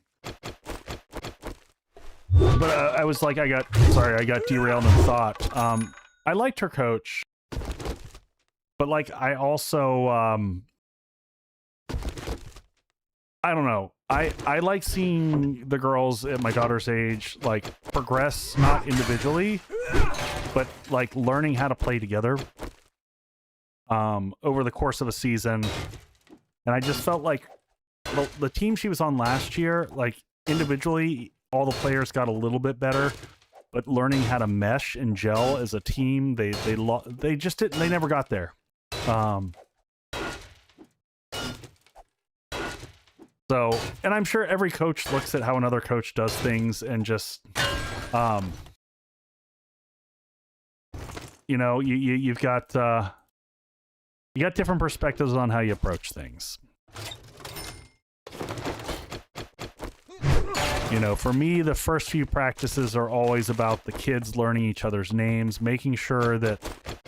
I was like, I got derailed in thought. I liked her coach, but like, I also, I don't know. I like seeing the girls at my daughter's age, like, progress, not individually, but like learning how to play together. Over the course of a season, and I just felt like the team she was on last year, like individually, all the players got a little bit better, but learning how to mesh and gel as a team, they just didn't. They never got there. So, and I'm sure every coach looks at how another coach does things and just, you know, you've got. You got different perspectives on how you approach things. You know, for me, the first few practices are always about the kids learning each other's names, making sure that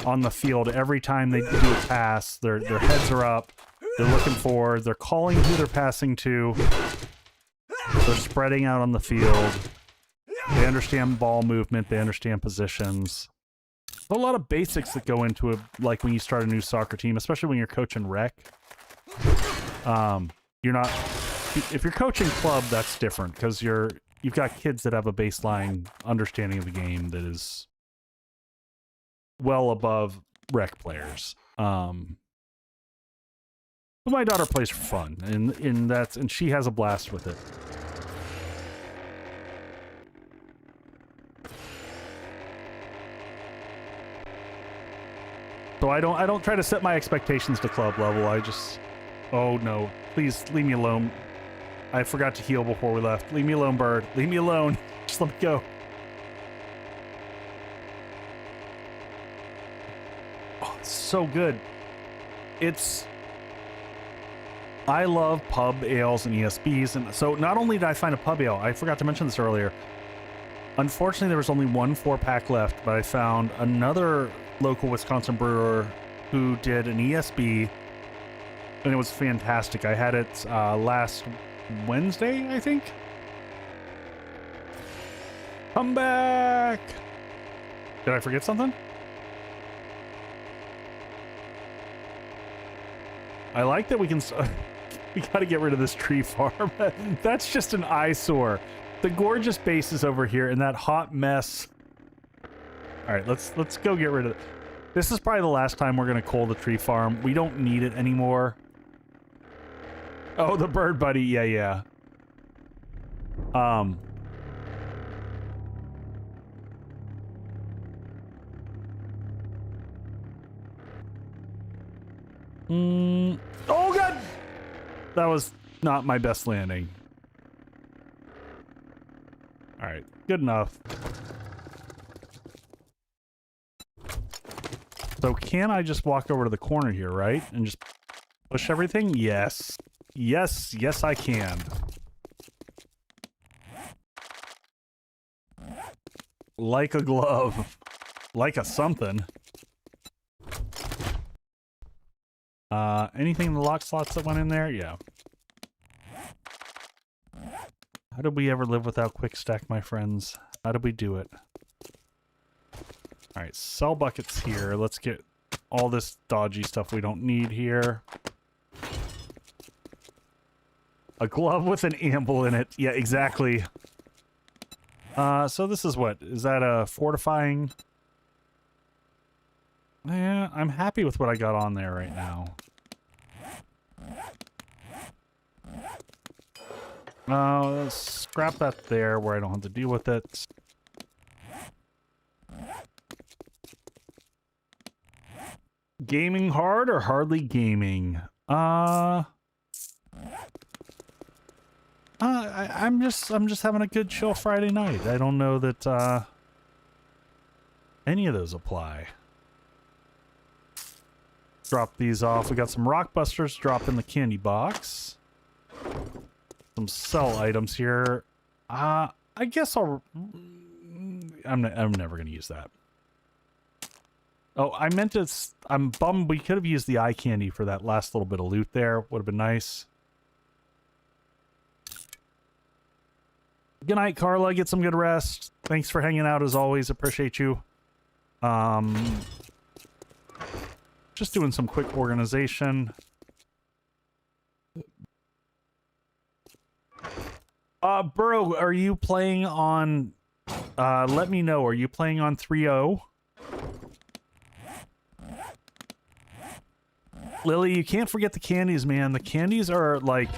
on the field, every time they do a pass, their heads are up, they're looking forward, they're calling who they're passing to, they're spreading out on the field, they understand ball movement, they understand positions. There's a lot of basics that go into it, like when you start a new soccer team, especially when you're coaching rec. You're not, if you're coaching club, that's different because you've got kids that have a baseline understanding of the game that is well above rec players. But my daughter plays for fun, and she has a blast with it. So I don't try to set my expectations to club level. I just, oh no, please leave me alone. I forgot to heal before we left. Leave me alone, bird. Leave me alone. Just let me go. Oh, it's so good. I love pub ales and ESBs, and so not only did I find a pub ale, I forgot to mention this earlier. Unfortunately, there was only one 4-pack left, but I found another local Wisconsin brewer who did an ESB, and it was fantastic. I had it last Wednesday, I think. Come back! Did I forget something? I like that we can... we gotta get rid of this tree farm. That's just an eyesore. The gorgeous base is over here, and that hot mess... Alright, let's go get rid of it. This is probably the last time we're gonna coal the tree farm. We don't need it anymore. Oh, the bird buddy. Yeah. Oh god! That was not my best landing. Alright, good enough. So can I just walk over to the corner here, right? And just Push everything? Yes. Yes, yes I can. Like a glove. Like a something. Anything in the lock slots that went in there? Yeah. How did we ever live without quick stack, my friends? How did we do it? Alright, sell buckets here. Let's get all this dodgy stuff we don't need here. A glove with an amble in it. Yeah, exactly. So this is what? Is that a fortifying? Yeah, I'm happy with what I got on there right now. Let's scrap that there where I don't have to deal with it. Gaming hard or hardly gaming? I'm just having a good chill Friday night. I don't know that any of those apply. Drop these off. We got some rock busters drop in the candy box. Some sell items here. I guess I'm never gonna use that. Oh, I meant to. I'm bummed we could have used the eye candy for that last little bit of loot there. Would have been nice. Good night, Carla. Get some good rest. Thanks for hanging out as always. Appreciate you. Just doing some quick organization. Burrow, are you playing on... let me know. Are you playing on 3.0? Lily, you can't forget the candies, man. The candies are, like,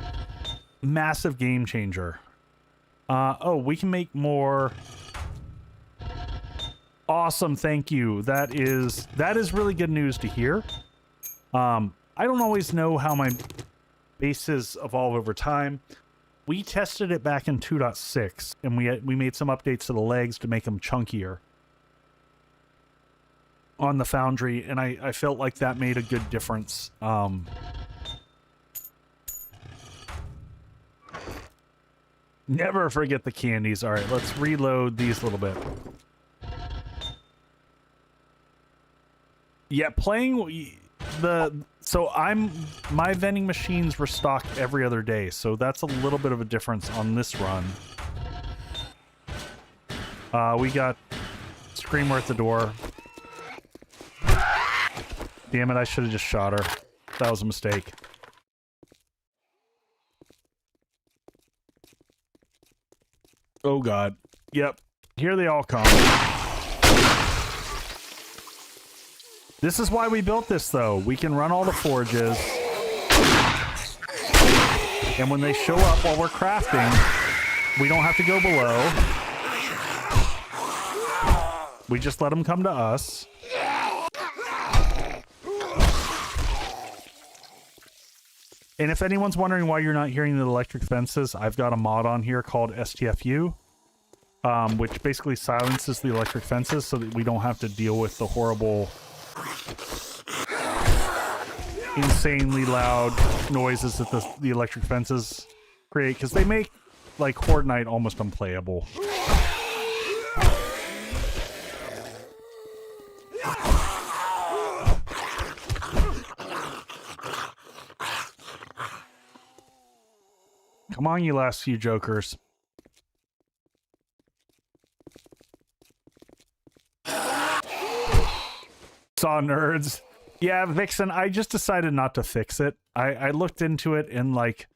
massive game changer. Oh, we can make more... Awesome, thank you. That is really good news to hear. I don't always know how my bases evolve over time. We tested it back in 2.6, and we made some updates to the legs to make them chunkier on the Foundry, and I felt like that made a good difference. Never forget the candies. All right, let's reload these a little bit. Yeah, playing so my vending machines restock every other day, so that's a little bit of a difference on this run. We got Screamer at the door. Damn it, I should have just shot her. That was a mistake. Oh god. Yep. Here they all come. This is why we built this, though. We can run all the forges. And when they show up while we're crafting, we don't have to go below. We just let them come to us. And if anyone's wondering why you're not hearing the electric fences, I've got a mod on here called STFU, which basically silences the electric fences so that we don't have to deal with the horrible, insanely loud noises that the electric fences create, because they make, like, Horde Night almost unplayable. Come on, you last few jokers. Saw nerds. Yeah, Vixen, I just decided not to fix it. I looked into it and, like,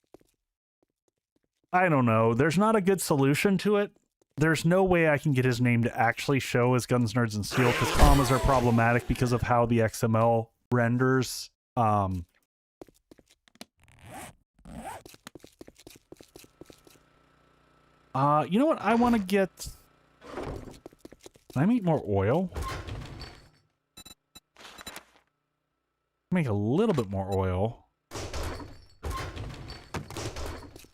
I don't know. There's not a good solution to it. There's no way I can get his name to actually show as Guns, Nerds, and Steel, because commas are problematic because of how the XML renders. You know what? I want to get... Can I make more oil? Make a little bit more oil.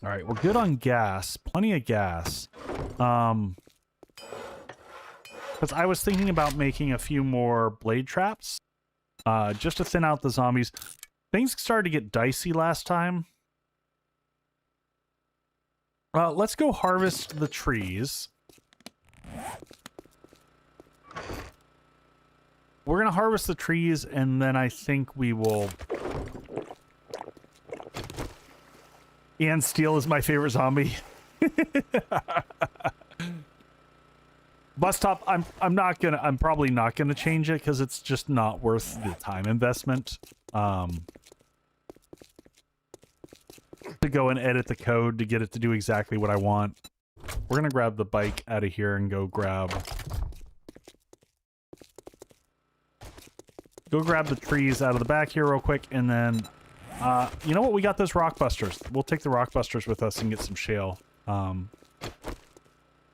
Alright, we're good on gas. Plenty of gas. Because I was thinking about making a few more blade traps. Just to thin out the zombies. Things started to get dicey last time. Let's go harvest the trees. We're going to harvest the trees, and then I think we will... And steel is my favorite zombie. Bus stop, I'm probably not gonna change it because it's just not worth the time investment. To go and edit the code to get it to do exactly what I want. We're gonna grab the bike out of here and go grab the trees out of the back here real quick, and then you know what? We got those rock busters. We'll take the rock busters with us and get some shale. As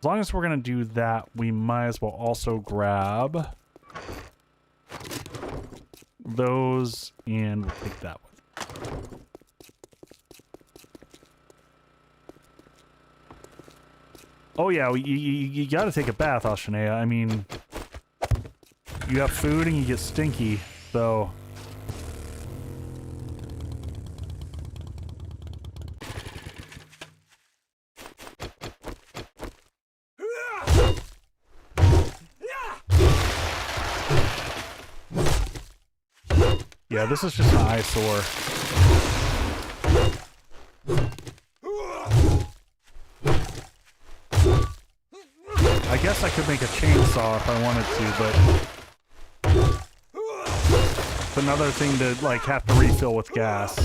long as we're gonna do that, we might as well also grab those, and we'll take that with. Oh yeah, you gotta take a bath, Ashanea. I mean, you have food and you get stinky, so... Yeah, this is just an eyesore. I guess I could make a chainsaw if I wanted to, but it's another thing to, like, have to refill with gas.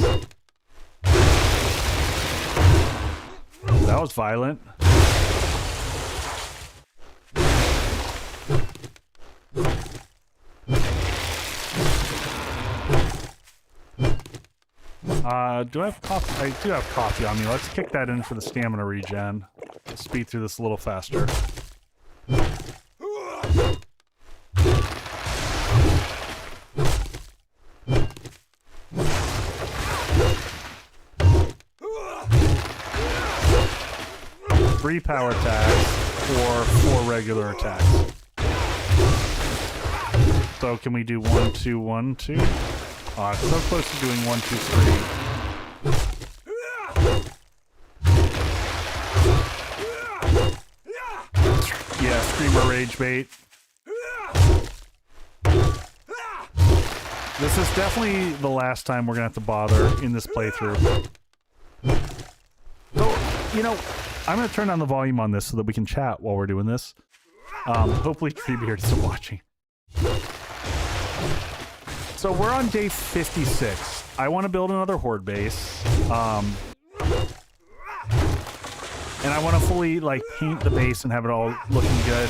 That was violent. Do I have coffee? I do have coffee on me. Let's kick that in for the stamina regen. Speed through this a little faster. Three power attacks or 4 regular attacks. So can we do 1, 2, 1, 2? Oh, it's so close to doing 1, 2, 3. Yeah, Screamer Rage Bait. This is definitely the last time we're gonna have to bother in this playthrough. So, you know, I'm gonna turn down the volume on this so that we can chat while we're doing this. Hopefully Treebeard is still watching. So we're on day 56. I want to build another Horde base. And I want to fully, like, paint the base and have it all looking good.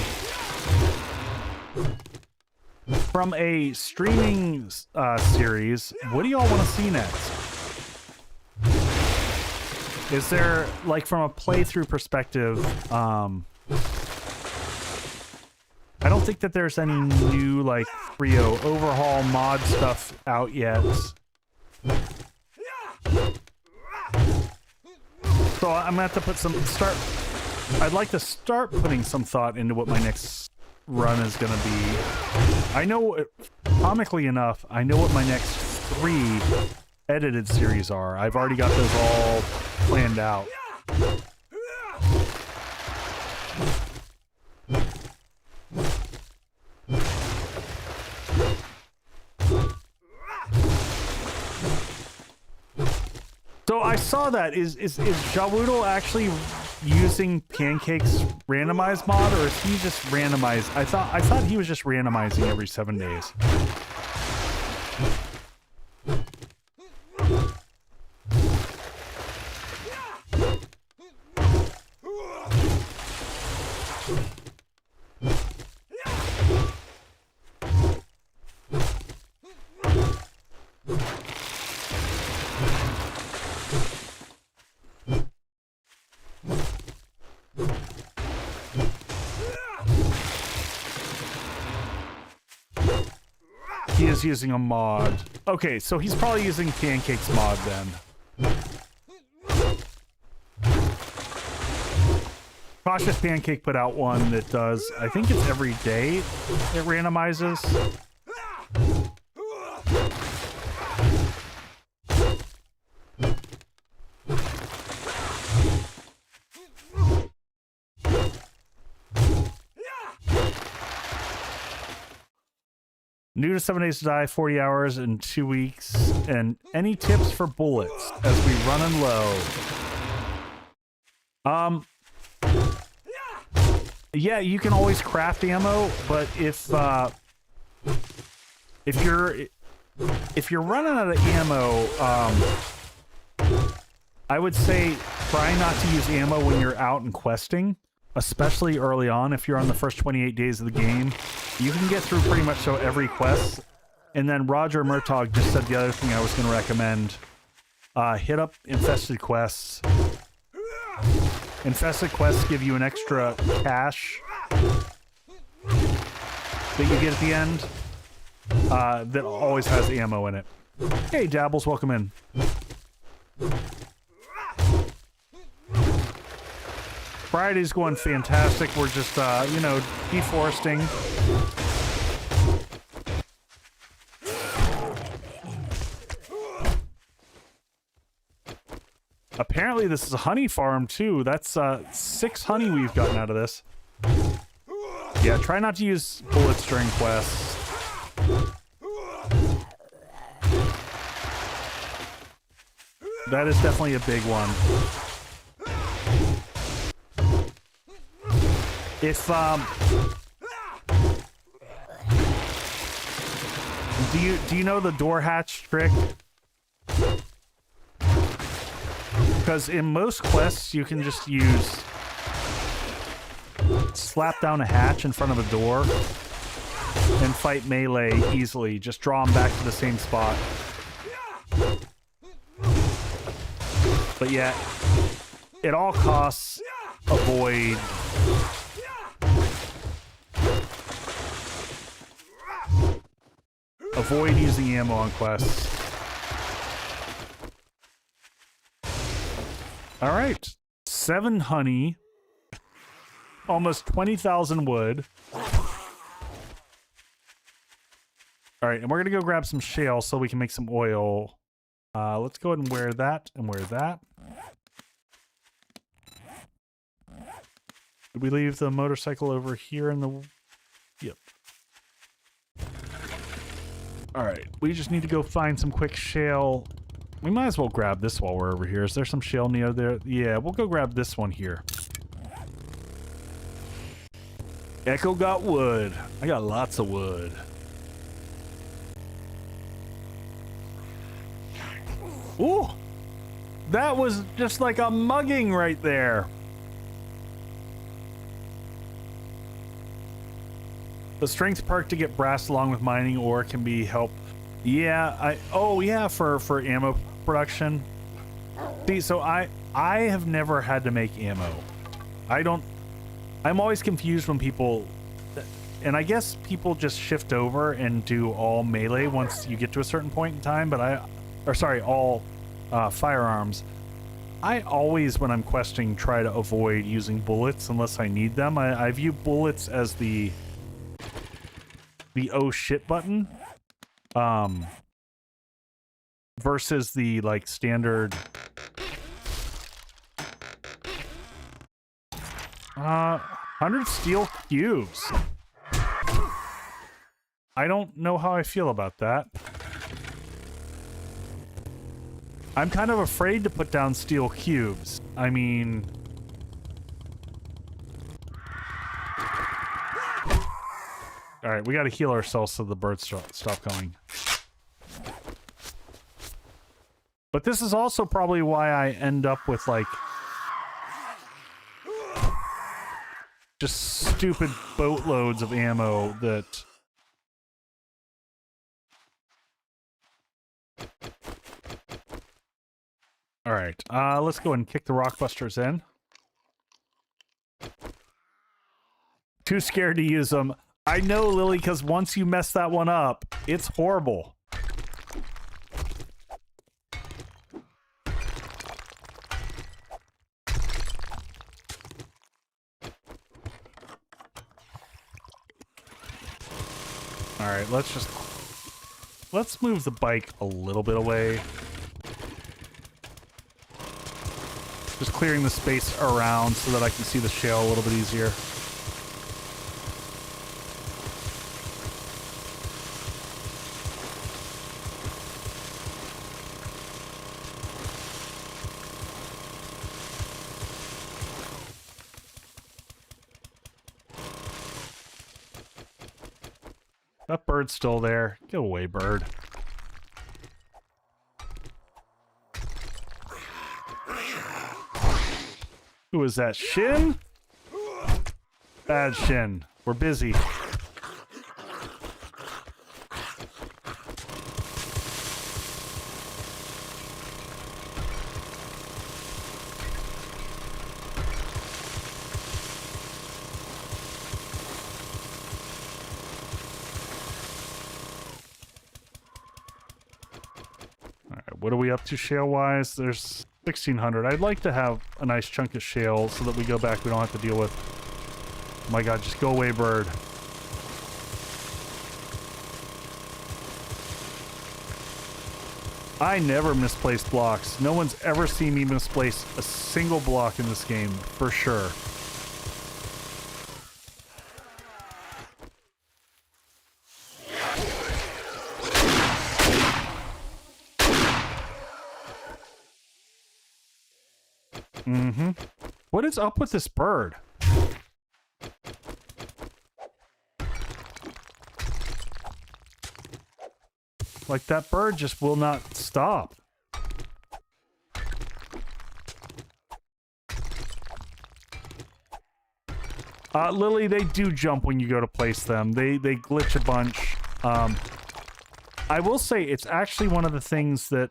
From a streaming series, what do y'all want to see next? Is there, like, from a playthrough perspective, I don't think that there's any new, like, 3.0 overhaul mod stuff out yet. So I'm gonna have to put I'd like to start putting some thought into what my next run is gonna be. I know, comically enough, I know what my next 3 edited series are. I've already got those all planned out. So I saw that. Is Jawoodle actually using Pancake's randomized mod, or is he just randomized? I thought he was just randomizing every 7 days. He is using a mod. Okay, so he's probably using Pancake's mod then. Cautious Pancake put out one that does, I think it's every day it randomizes. New to 7 Days to Die, 40 hours in 2 weeks. And any tips for bullets as we running low? Yeah, you can always craft ammo, but if you're running out of ammo, I would say try not to use ammo when you're out and questing, especially early on. If you're on the first 28 days of the game, you can get through pretty much every quest. And then Roger Murtaugh just said the other thing I was going to recommend. Hit up infested quests. Infested quests give you an extra cache that you get at the end that always has ammo in it. Hey, Dabbles, welcome in. Friday's going fantastic. We're just, you know, deforesting. Apparently this is a honey farm too. That's 6 honey we've gotten out of this. Yeah, try not to use bullets during quests. That is definitely a big one. If do you know the door hatch trick? Because in most quests, you can just slap down a hatch in front of a door and fight melee easily. Just draw them back to the same spot. But yeah, at all costs, avoid using ammo on quests. All right, 7 honey, almost 20,000 wood. All right, and we're gonna go grab some shale so we can make some oil. Let's go ahead and wear that and wear that. Did we leave the motorcycle over here in the... Yep. All right, we just need to go find some quick shale. We might as well grab this while we're over here. Is there some shale near there? Yeah, we'll go grab this one here. Echo got wood. I got lots of wood. Ooh! That was just like a mugging right there. The strength perk to get brass along with mining ore can be help. Yeah, oh yeah, for ammo production. See, so I have never had to make ammo. I'm always confused when people, and I guess people just shift over and do all melee once you get to a certain point in time, but all firearms. I always, when I'm questing, try to avoid using bullets unless I need them. I view bullets as the oh shit button. Versus the like standard 100 steel cubes. I don't know how I feel about that. I'm kind of afraid to put down steel cubes. I mean, all right, we got to heal ourselves so the birds stop coming. But this is also probably why I end up with, like, just stupid boatloads of ammo that... Alright, let's go and kick the rockbusters in. Too scared to use them. I know, Lily, because once you mess that one up, it's horrible. Alright, let's move the bike a little bit away. Just clearing the space around so that I can see the shale a little bit easier. That bird's still there. Get away, bird. Who is that? Shin? Bad Shin. We're busy. What are we up to shale-wise? There's 1,600. I'd like to have a nice chunk of shale so that we go back, we don't have to deal with... Oh my god, just go away, bird. I never misplace blocks. No one's ever seen me misplace a single block in this game, for sure. What is up with this bird? Like, that bird just will not stop. Lily, they do jump when you go to place them. They glitch a bunch. I will say it's actually one of the things that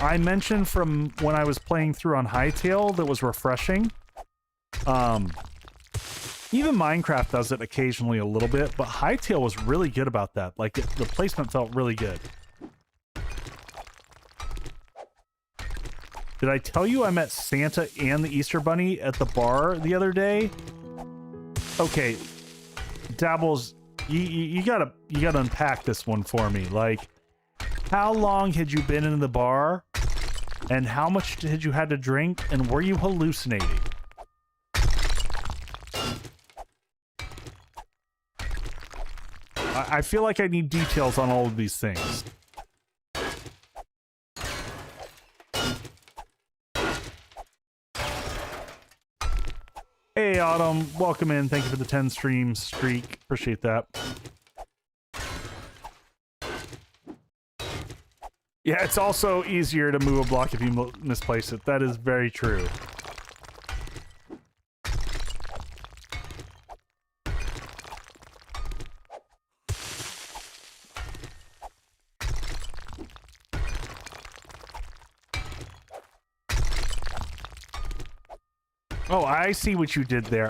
I mentioned from when I was playing through on Hightail that was refreshing. Even Minecraft does it occasionally a little bit, but Hightail was really good about that. Like, the placement felt really good. Did I tell you I met Santa and the Easter Bunny at the bar the other day? Okay, Dabbles, you gotta unpack this one for me. Like, how long had you been in the bar? And how much had you had to drink? And were you hallucinating? I feel like I need details on all of these things. Hey, Autumn. Welcome in. Thank you for the 10 stream streak. Appreciate that. Yeah, it's also easier to move a block if you misplace it. That is very true. Oh, I see what you did there.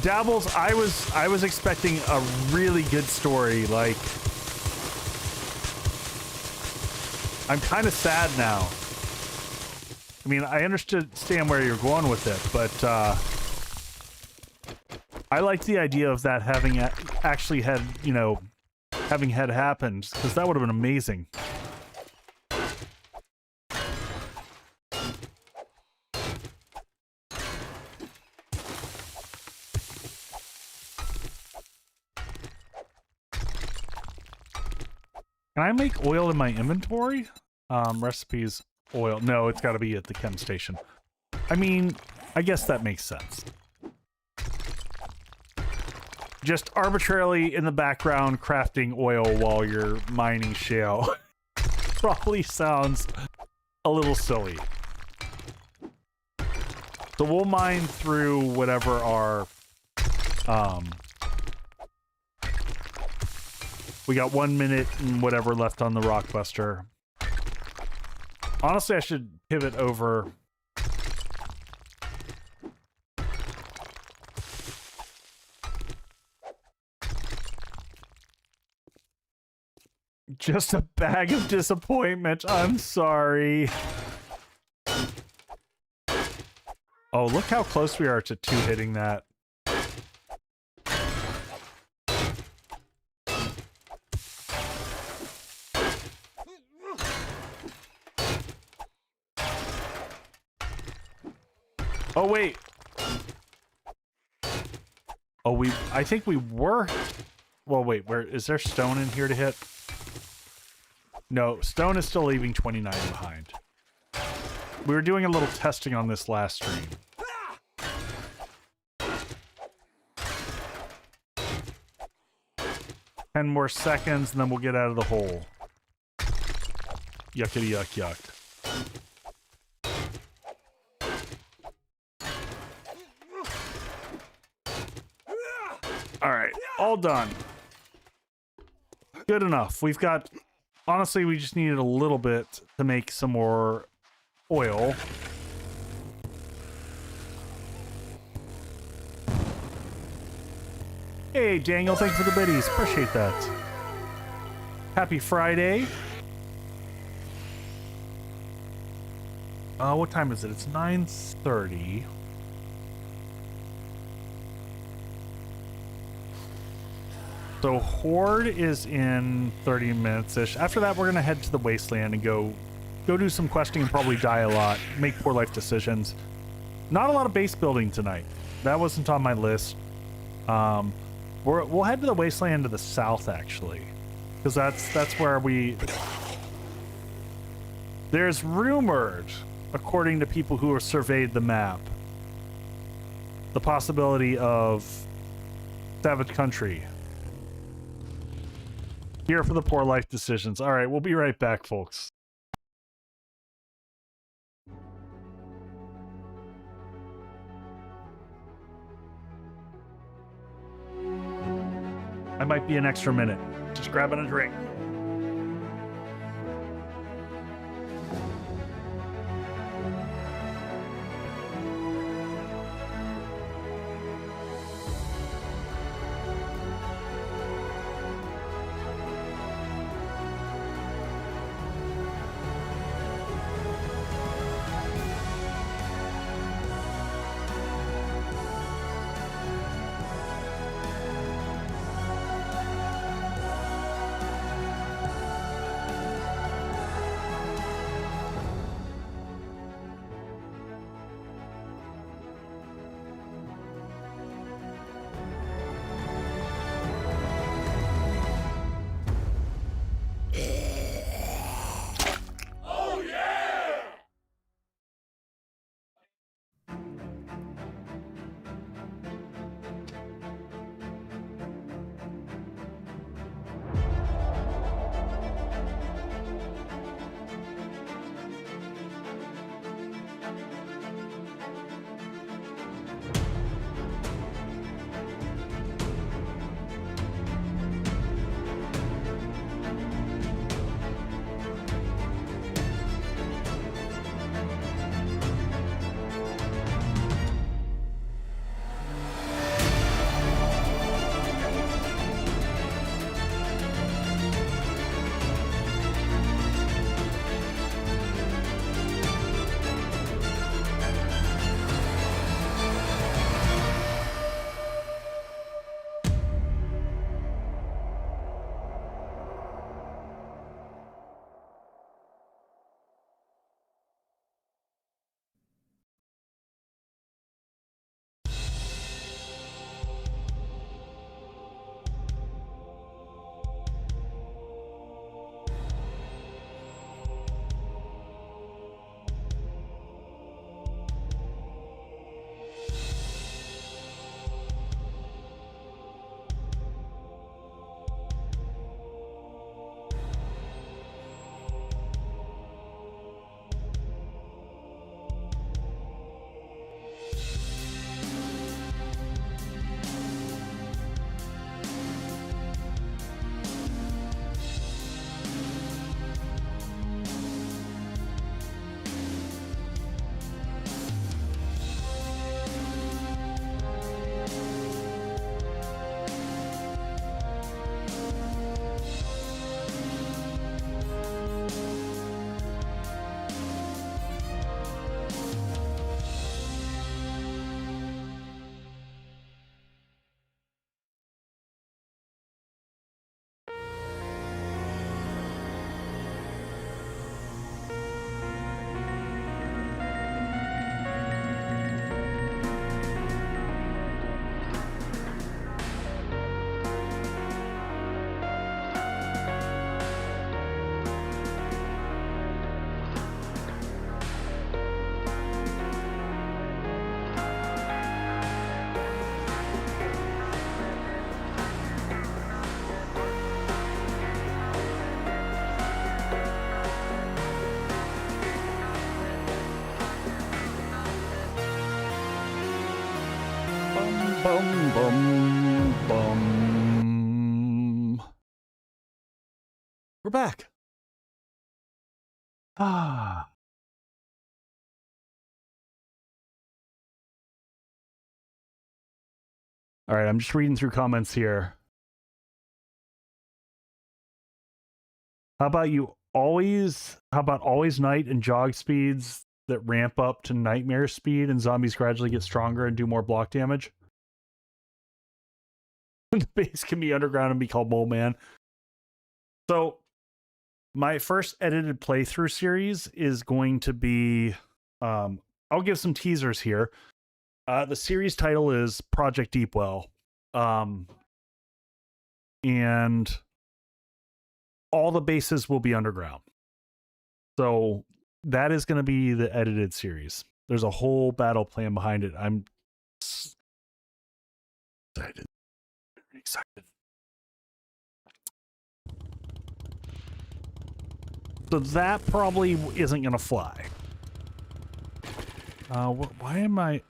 Dabbles, I was expecting a really good story. Like, I'm kind of sad now. I mean, I understand where you're going with it, but I like the idea of that having actually had, you know, having had happened, because that would have been amazing. Can I make oil in my inventory? Recipes, oil. No, it's got to be at the chem station. I mean, I guess that makes sense. Just arbitrarily in the background crafting oil while you're mining shale probably sounds a little silly. So we'll mine through whatever our... we got 1 minute and whatever left on the Rockbuster. Honestly, I should pivot over. Just a bag of disappointment. I'm sorry. Oh, look how close we are to 2 hitting that. Oh, wait. Oh, I think we were... Well, wait, is there stone in here to hit? No, stone is still leaving 29 behind. We were doing a little testing on this last stream. 10 more seconds, and then we'll get out of the hole. Yuckity yuck yuck. All right, all done. Good enough. We've got... Honestly, we just needed a little bit to make some more oil. Hey, Daniel, thank you for the biddies. Appreciate that. Happy Friday. What time is it? It's 9:30. So Horde is in 30 minutes-ish. After that, we're going to head to the Wasteland and go do some questing and probably die a lot. Make poor life decisions. Not a lot of base building tonight. That wasn't on my list. We'll head to the Wasteland to the south, actually. Because that's where we... There's rumored, according to people who have surveyed the map, the possibility of Savage Country. Here for the poor life decisions. All right, we'll be right back, folks. I might be an extra minute. Just grabbing a drink. Bum, bum, bum. We're back. Ah. All right, I'm just reading through comments here. How about always night and jog speeds that ramp up to nightmare speed and zombies gradually get stronger and do more block damage? The base can be underground and be called Mole Man. So my first edited playthrough series is going to be, I'll give some teasers here. The series title is Project Deepwell. And all the bases will be underground. So that is going to be the edited series. There's a whole battle plan behind it. I'm excited. Very excited. So that probably isn't going to fly. Why am I...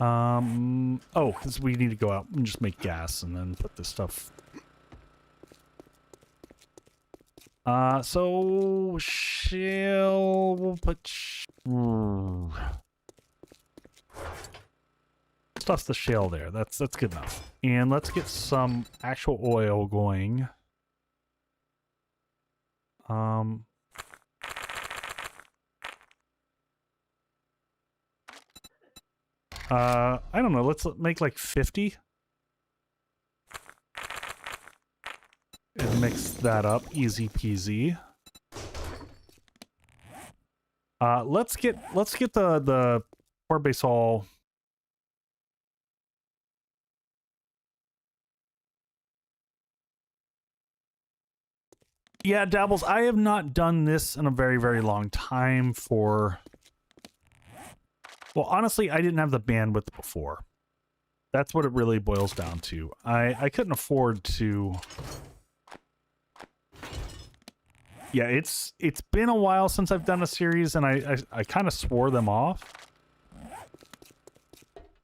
oh, because we need to go out and just make gas and then put this stuff... so we'll put stuff the shale there. That's good enough. And let's get some actual oil going. I don't know. Let's make like 50. And mix that up, easy peasy. Let's get the Horde base all. Yeah, Dabbles, I have not done this in a very, very long time for... Well, honestly, I didn't have the bandwidth before. That's what it really boils down to. I couldn't afford to... Yeah, it's been a while since I've done a series, and I kind of swore them off.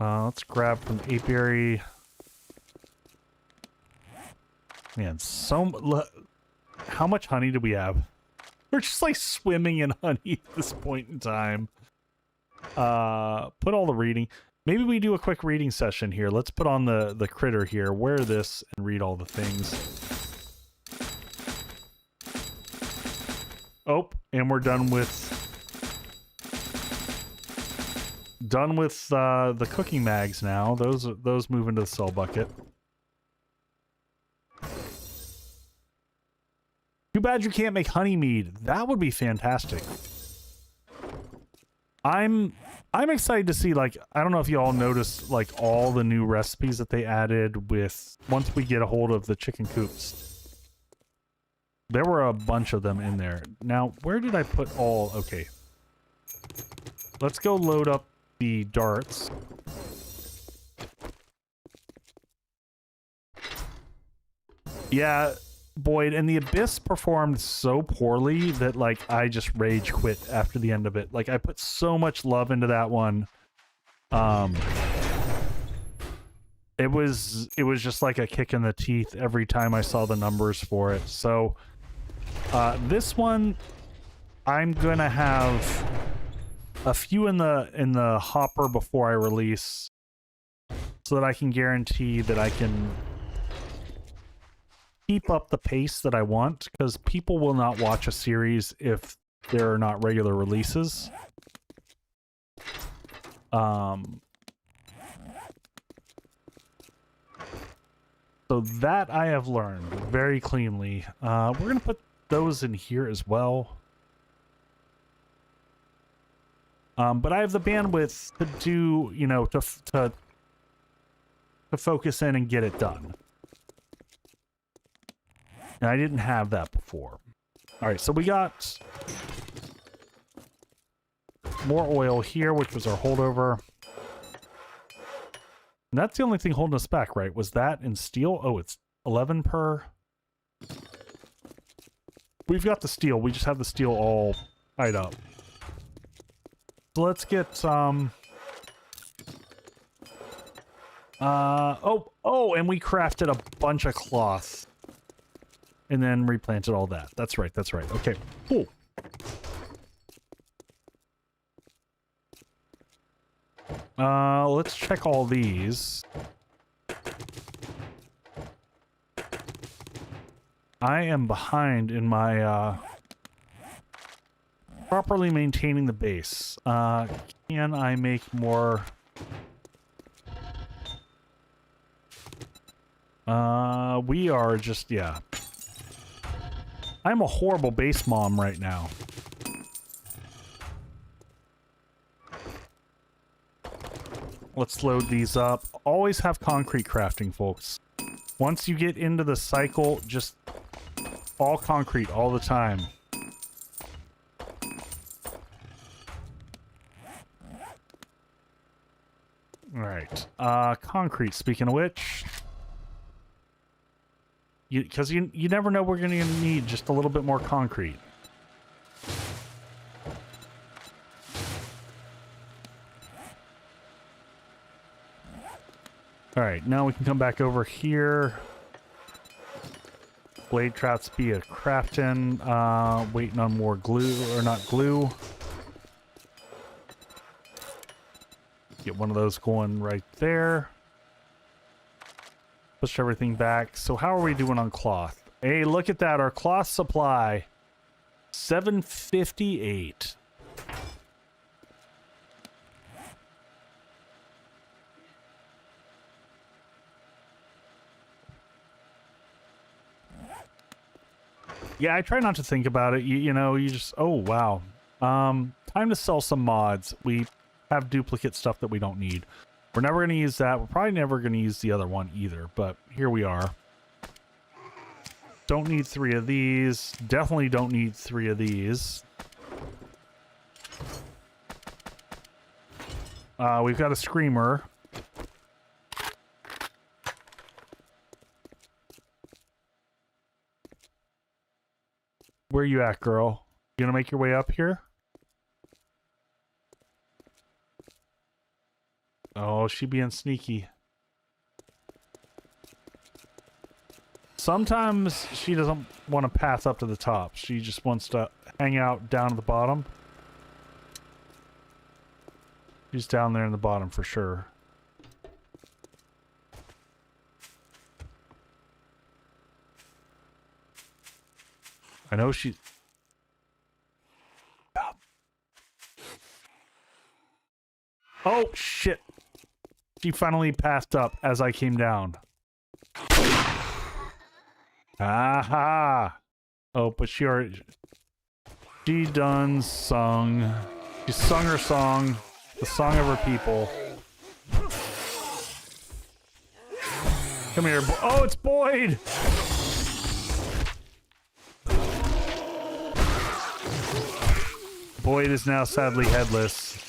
Let's grab from apiary. Man, how much honey do we have? We're just like swimming in honey at this point in time. Put all the reading. Maybe we do a quick reading session here. Let's put on the critter here, wear this, and read all the things. Oh, and we're done with the cooking mags now. Those move into the sell bucket. Too bad you can't make honey mead. That would be fantastic. I'm excited to see, like, I don't know if you all noticed, like, all the new recipes that they added with once we get a hold of the chicken coops. There were a bunch of them in there. Now, where did I put all... Okay. Let's go load up the darts. Yeah, Boyd, and the Abyss performed so poorly that, like, I just rage quit after the end of it. Like, I put so much love into that one. It was just like a kick in the teeth every time I saw the numbers for it. So... this one, I'm gonna have a few in the hopper before I release, so that I can guarantee that I can keep up the pace that I want, because people will not watch a series if there are not regular releases. So that I have learned very cleanly. We're gonna put those in here as well. But I have the bandwidth to do, you know, to focus in and get it done. And I didn't have that before. All right, so we got more oil here, which was our holdover. And that's the only thing holding us back, right? Was that in steel? Oh, it's 11 per. We've got the steel. We just have the steel all tied up. So let's get Oh, and we crafted a bunch of cloth. And then replanted all that. That's right, that's right. Okay, cool. Let's check all these. I am behind in my, properly maintaining the base. Can I make more... we are just, yeah. I'm a horrible base mom right now. Let's load these up. Always have concrete crafting, folks. Once you get into the cycle, just all concrete all the time. Alright. Concrete, speaking of which. Because you never know we're going to need just a little bit more concrete. Alright, now we can come back over here. Blade traps be a crafting. Waiting on more glue, or not glue. Get one of those going right there. Push everything back. So how are we doing on cloth? Hey, look at that. Our cloth supply. 758. Yeah, I try not to think about it. You know, you just... Oh, wow. Time to sell some mods. We have duplicate stuff that we don't need. We're never going to use that. We're probably never going to use the other one either, but here we are. Don't need 3 of these. Definitely don't need 3 of these. We've got a screamer. Where you at, girl? You gonna make your way up here? Oh, she being sneaky. Sometimes she doesn't want to pass up to the top. She just wants to hang out down at the bottom. She's down there in the bottom for sure. I know she... Oh, shit. She finally passed up as I came down. Aha! Oh, but she already... She done sung. She sung her song. The song of her people. Come here. Oh, it's Boyd! Boyd is now sadly headless.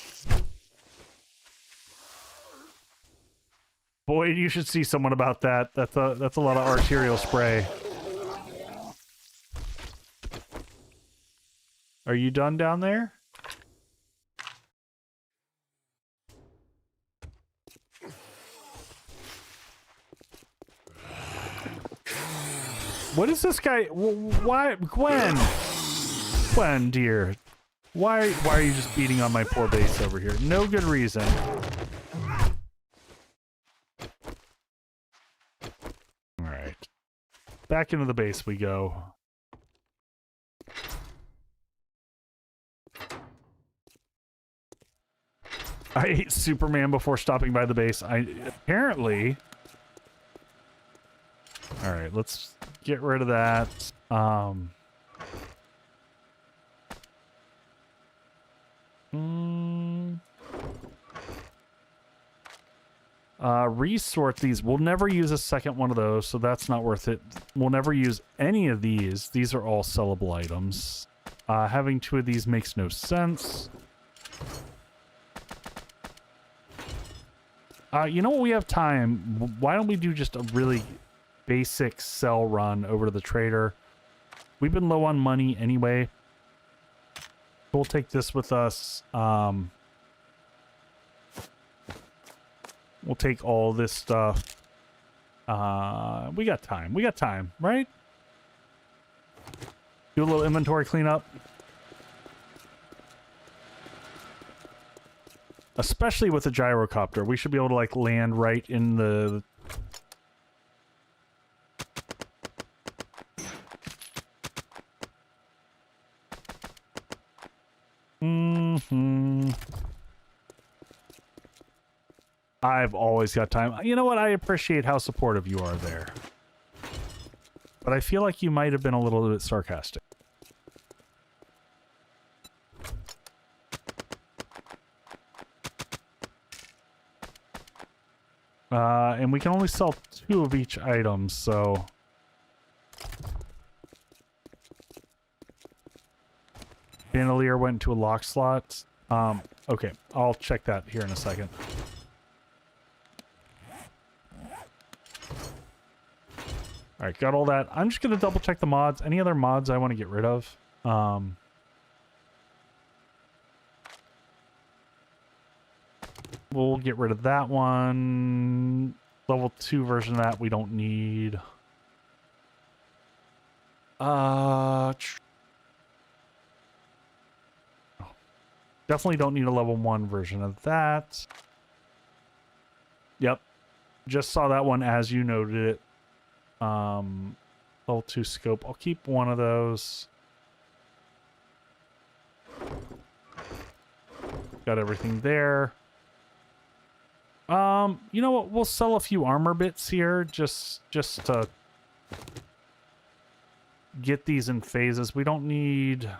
Boyd, you should see someone about that. That's a lot of arterial spray. Are you done down there? What is this guy? Why, Gwen? Gwen, dear. Why are you just beating on my poor base over here? No good reason. Alright. Back into the base we go. I ate Superman before stopping by the base. Apparently... Alright, let's get rid of that. Resort these. We'll never use a second one of those, so that's not worth it. We'll never use any of these. These are all sellable items. Having 2 of these makes no sense. You know what? We have time. Why don't we do just a really basic sell run over to the trader? We've been low on money anyway. We'll take this with us. We'll take all this stuff. We got time. We got time, right? Do a little inventory cleanup. Especially with the gyrocopter. We should be able to, like, land right in the... I've always got time. You know what? I appreciate how supportive you are there. But I feel like you might have been a little bit sarcastic. And we can only sell 2 of each item, so... Bandolier went into a lock slot. Okay, I'll check that here in a second. Alright, got all that. I'm just going to double check the mods. Any other mods I want to get rid of? We'll get rid of that one. Level 2 version of that we don't need. Definitely don't need a level 1 version of that. Yep. Just saw that one as you noted it. Level 2 scope. I'll keep one of those. Got everything there. You know what? We'll sell a few armor bits here just to get these in phases. We don't need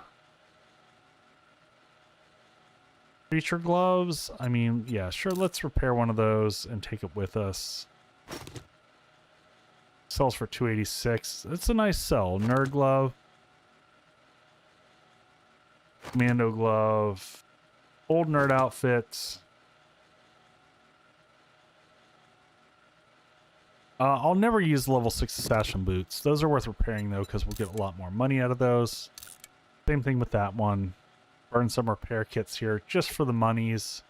creature gloves. I mean, yeah, sure. Let's repair one of those and take it with us. Sells for 286. It's a nice sell. Nerd glove. Commando glove. Old nerd outfits. I'll never use level 6 assassin boots. Those are worth repairing, though, because we'll get a lot more money out of those. Same thing with that one. Burn some repair kits here, just for the monies.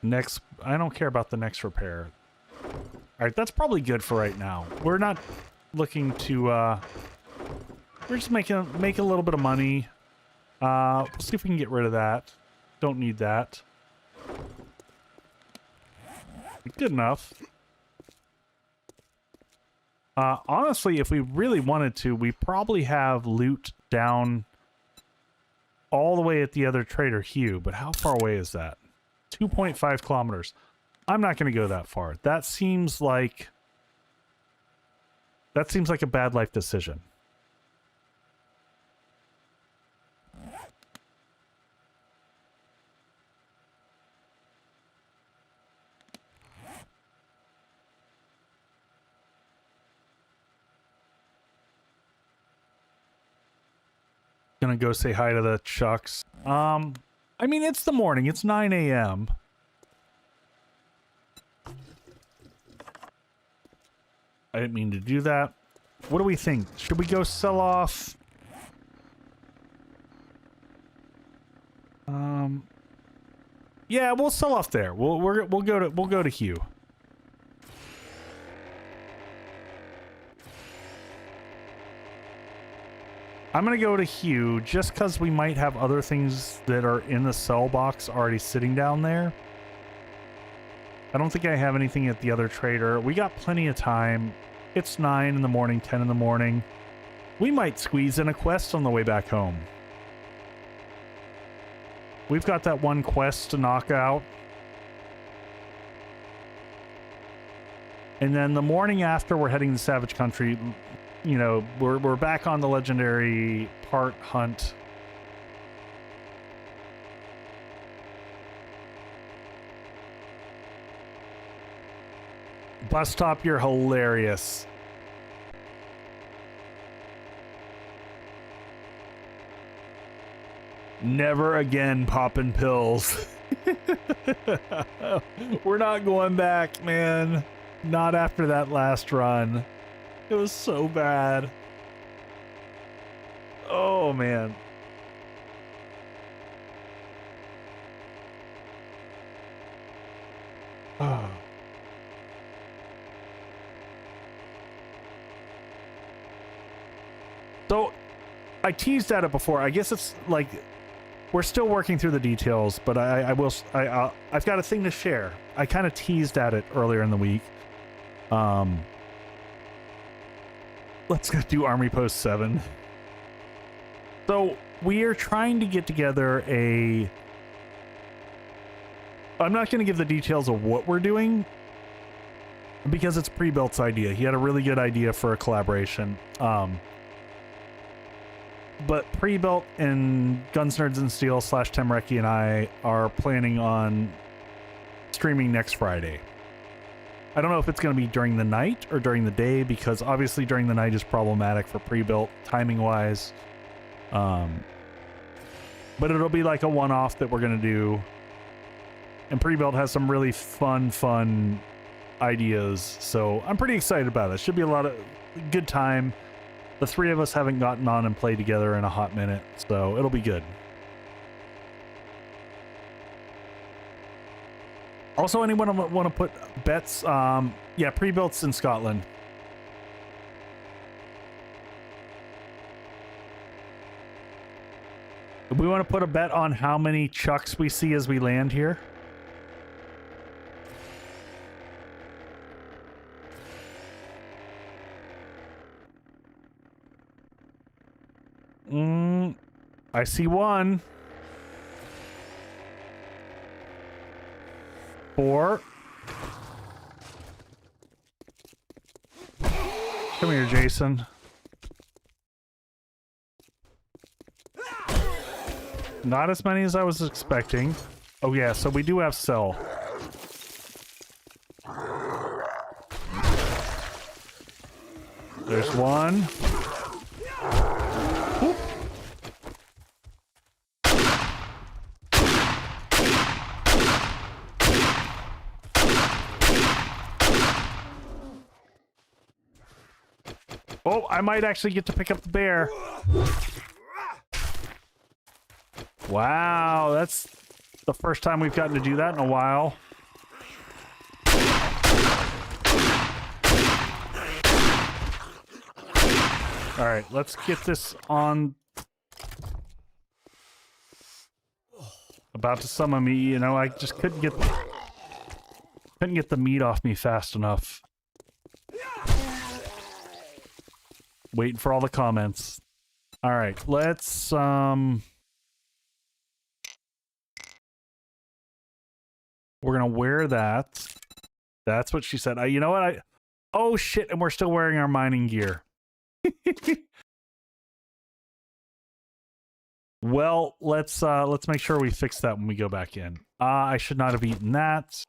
Next, I don't care about the next repair. Alright, that's probably good for right now. We're not looking to, we're just make a little bit of money. See if we can get rid of that. Don't need that. Good enough. Honestly, if we really wanted to, we probably have loot down all the way at the other Trader Hugh, but how far away is that? 2.5 kilometers. I'm not going to go that far. That seems like a bad life decision. Gonna go say hi to the Chucks. I mean, it's the morning. It's 9 a.m. I didn't mean to do that. What do we think? Should we go sell off? Yeah, we'll sell off there. We'll go to Hugh. I'm going to go to Hugh just because we might have other things that are in the sell box already sitting down there. I don't think I have anything at the other trader. We got plenty of time. It's 9 in the morning, 10 in the morning. We might squeeze in a quest on the way back home. We've got that one quest to knock out. And then the morning after, we're heading to Savage Country. You know, we're back on the legendary part hunt. Bus stop, you're hilarious. Never again popping pills. We're not going back, man. Not after that last run. It was so bad. Oh, man. Oh. So, I teased at it before. I guess it's like we're still working through the details, but I've got a thing to share. I kind of teased at it earlier in the week. Let's go do Army Post 7. So we are trying to get together a... I'm not going to give the details of what we're doing because it's Pre-Built's idea. He had a really good idea for a collaboration. But Pre-Built and Guns, Nerds, and Steel / Temreki and I are planning on streaming next Friday. I don't know if it's going to be during the night or during the day, because obviously during the night is problematic for Pre-Built timing-wise. But it'll be like a one-off that we're going to do. And Pre-Built has some really fun ideas, so I'm pretty excited about it. Should be a lot of good time. The three of us haven't gotten on and played together in a hot minute, so it'll be good. Also, anyone want to put bets? Yeah, Pre-Built's in Scotland. We want to put a bet on how many chucks we see as we land here. I see one. 4. Come here, Jason. Not as many as I was expecting. Oh yeah, so we do have cell. There's one. Whoop. Oh, I might actually get to pick up the bear. Wow, that's the first time we've gotten to do that in a while. All right, let's get this on. About to summon me, you know, I just couldn't get the meat off me fast enough. Waiting for all the comments. All right, let's we're gonna wear that. That's what she said. You know what? Oh shit! And we're still wearing our mining gear. Well, let's make sure we fix that when we go back in. I should not have eaten that.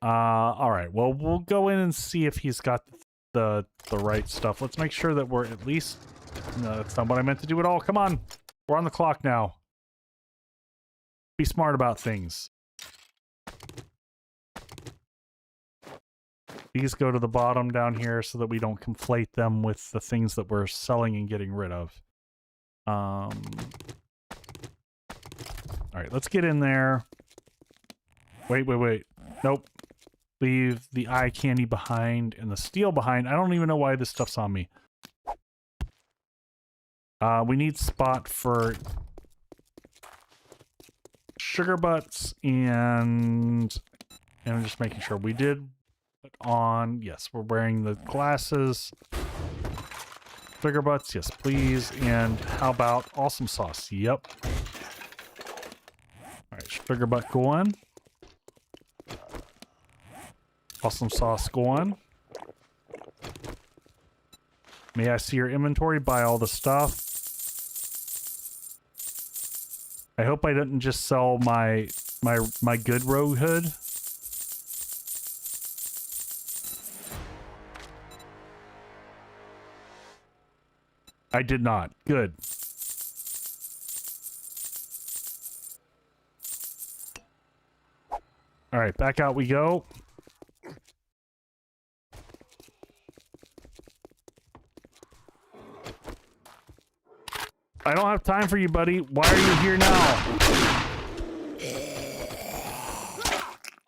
All right. Well, we'll go in and see if he's got the right stuff. Let's make sure that we're at least. No, that's not what I meant to do at all. Come on, we're on the clock now. Be smart about things. These go to the bottom down here so that we don't conflate them with the things that we're selling and getting rid of. All right, let's get in there. Wait. Nope. Leave the eye candy behind and the steel behind. I don't even know why this stuff's on me. We need spot for sugar butts and I'm just making sure we did put on. Yes, we're wearing the glasses. Sugar butts, yes, please. And how about awesome sauce? Yep. All right, sugar butt going. Awesome sauce going. May I see your inventory? Buy all the stuff. I hope I didn't just sell my good rogue hood. I did not. Good. All right, back out we go. I don't have time for you, buddy. Why are you here now?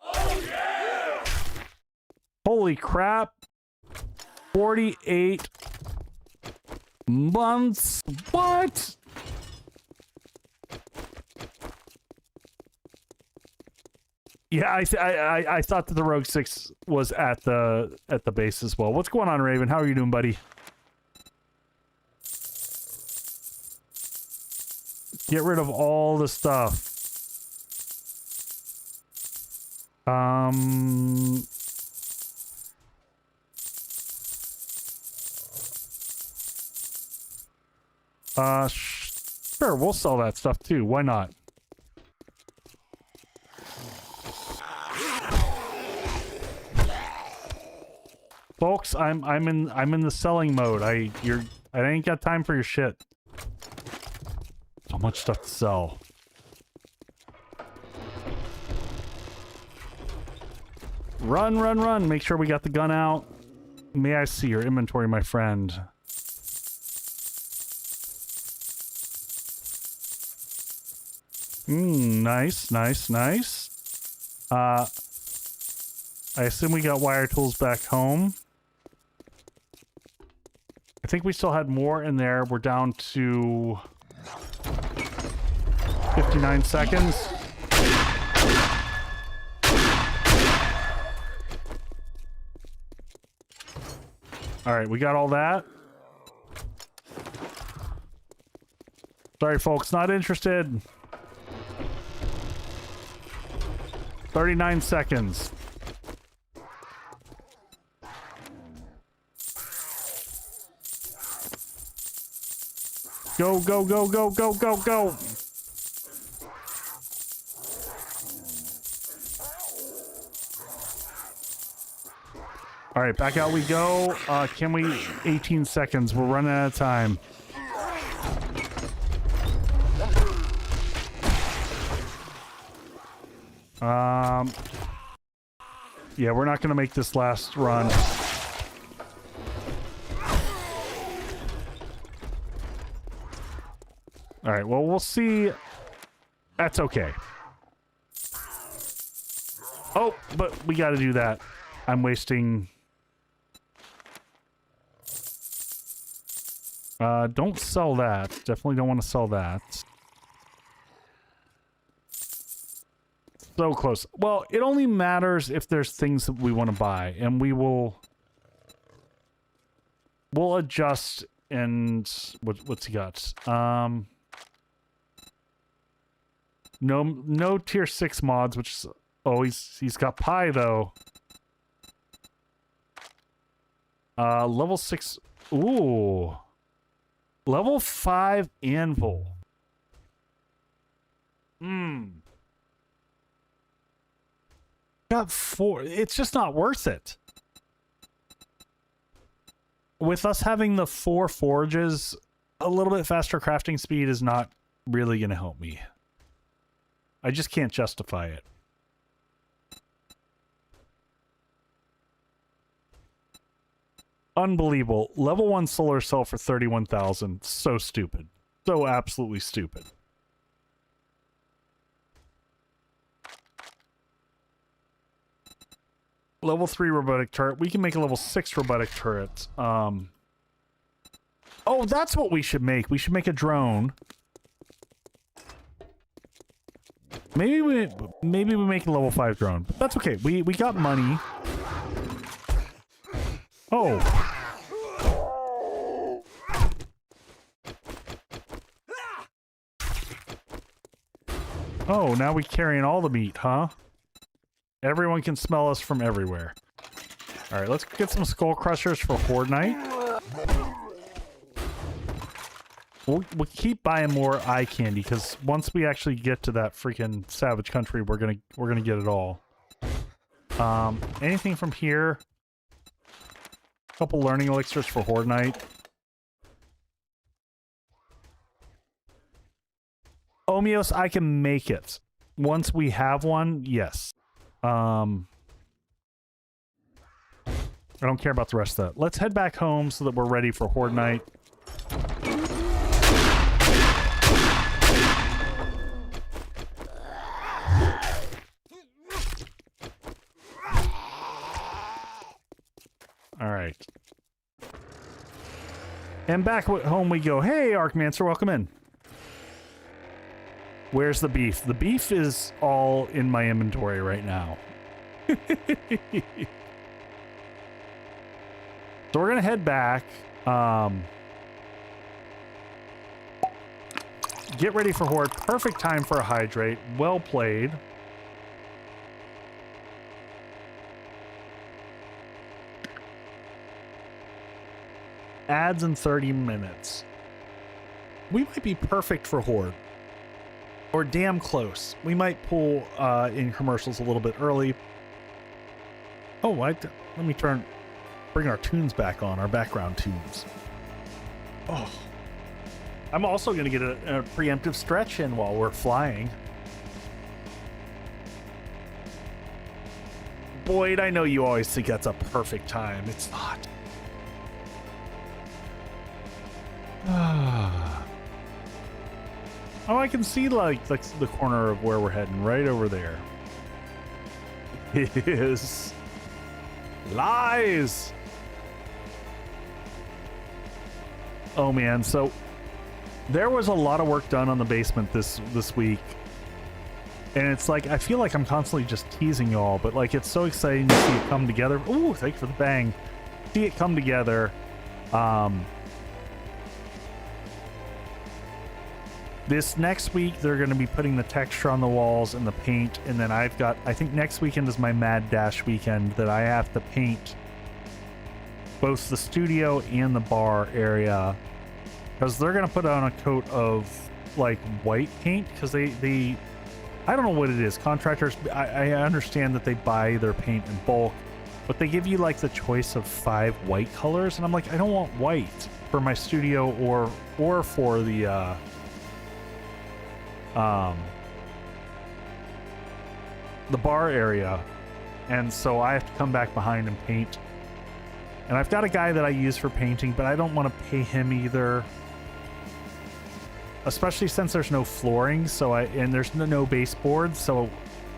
Oh yeah! Holy crap. 48 months. What? Yeah, I thought that the Rogue 6 was at the base as well. What's going on, Raven? How are you doing, buddy? Get rid of all the stuff. Sure, we'll sell that stuff too. Why not? Folks, I'm in the selling mode. I ain't got time for your shit. So much stuff to sell. Run, run, run. Make sure we got the gun out. May I see your inventory, my friend? Nice, nice, nice. I assume we got wire tools back home. I think we still had more in there. We're down to 59 seconds. All right, we got all that. Sorry, folks, not interested. 39 seconds. Go, go, go, go, go, go, go. All right, back out we go. Can we? 18 seconds. We're running out of time. Yeah, we're not going to make this last run. All right, well, we'll see. That's okay. Oh, but we got to do that. I'm wasting... don't sell that. Definitely don't want to sell that. So close. Well, it only matters if there's things that we want to buy, and we'll adjust. And what's he got? No tier 6 mods, which is, oh, he's got pie though. Level 6. Ooh. Level 5 anvil. Got 4. It's just not worth it. With us having the 4 forges, a little bit faster crafting speed is not really going to help me. I just can't justify it. Unbelievable. Level 1 solar cell for 31,000. So stupid. So absolutely stupid. Level 3 robotic turret. We can make a level 6 robotic turret. Oh, that's what we should make. We should make a drone. Maybe we make a level 5 drone. But that's okay. We got money. Oh. Oh, now we carrying all the meat, huh? Everyone can smell us from everywhere. All right, let's get some skull crushers for Horde night. We'll keep buying more eye candy because once we actually get to that freaking savage country, we're gonna get it all. Anything from here? A couple learning elixirs for Horde night. Omios, I can make it. Once we have one, yes. I don't care about the rest of that. Let's head back home so that we're ready for Horde night. All right. And back home we go. Hey, Archmancer, welcome in. Where's the beef? The beef is all in my inventory right now. So we're gonna head back. Get ready for Horde. Perfect time for a hydrate. Well played. Ads in 30 minutes. We might be perfect for Horde. Or damn close. We might pull in commercials a little bit early. Oh, let me bring our tunes back on, our background tunes. Oh. I'm also going to get a preemptive stretch in while we're flying. Boyd, I know you always think that's a perfect time. It's not. Oh, I can see like the corner of where we're heading right over there. It is lies. Oh man, so there was a lot of work done on the basement this week. And it's like I feel like I'm constantly just teasing y'all, but like it's so exciting to see it come together. Ooh, thank you for the bang. See it come together. This next week, they're going to be putting the texture on the walls and the paint. And then I think next weekend is my Mad Dash weekend that I have to paint both the studio and the bar area. Because they're going to put on a coat of like white paint. Because they I don't know what it is. Contractors, I understand that they buy their paint in bulk. But they give you like the choice of 5 white colors. And I'm like, I don't want white for my studio or for the... the bar area, and so I have to come back behind and paint. And I've got a guy that I use for painting, but I don't want to pay him either, especially since there's no flooring, and there's no baseboards, so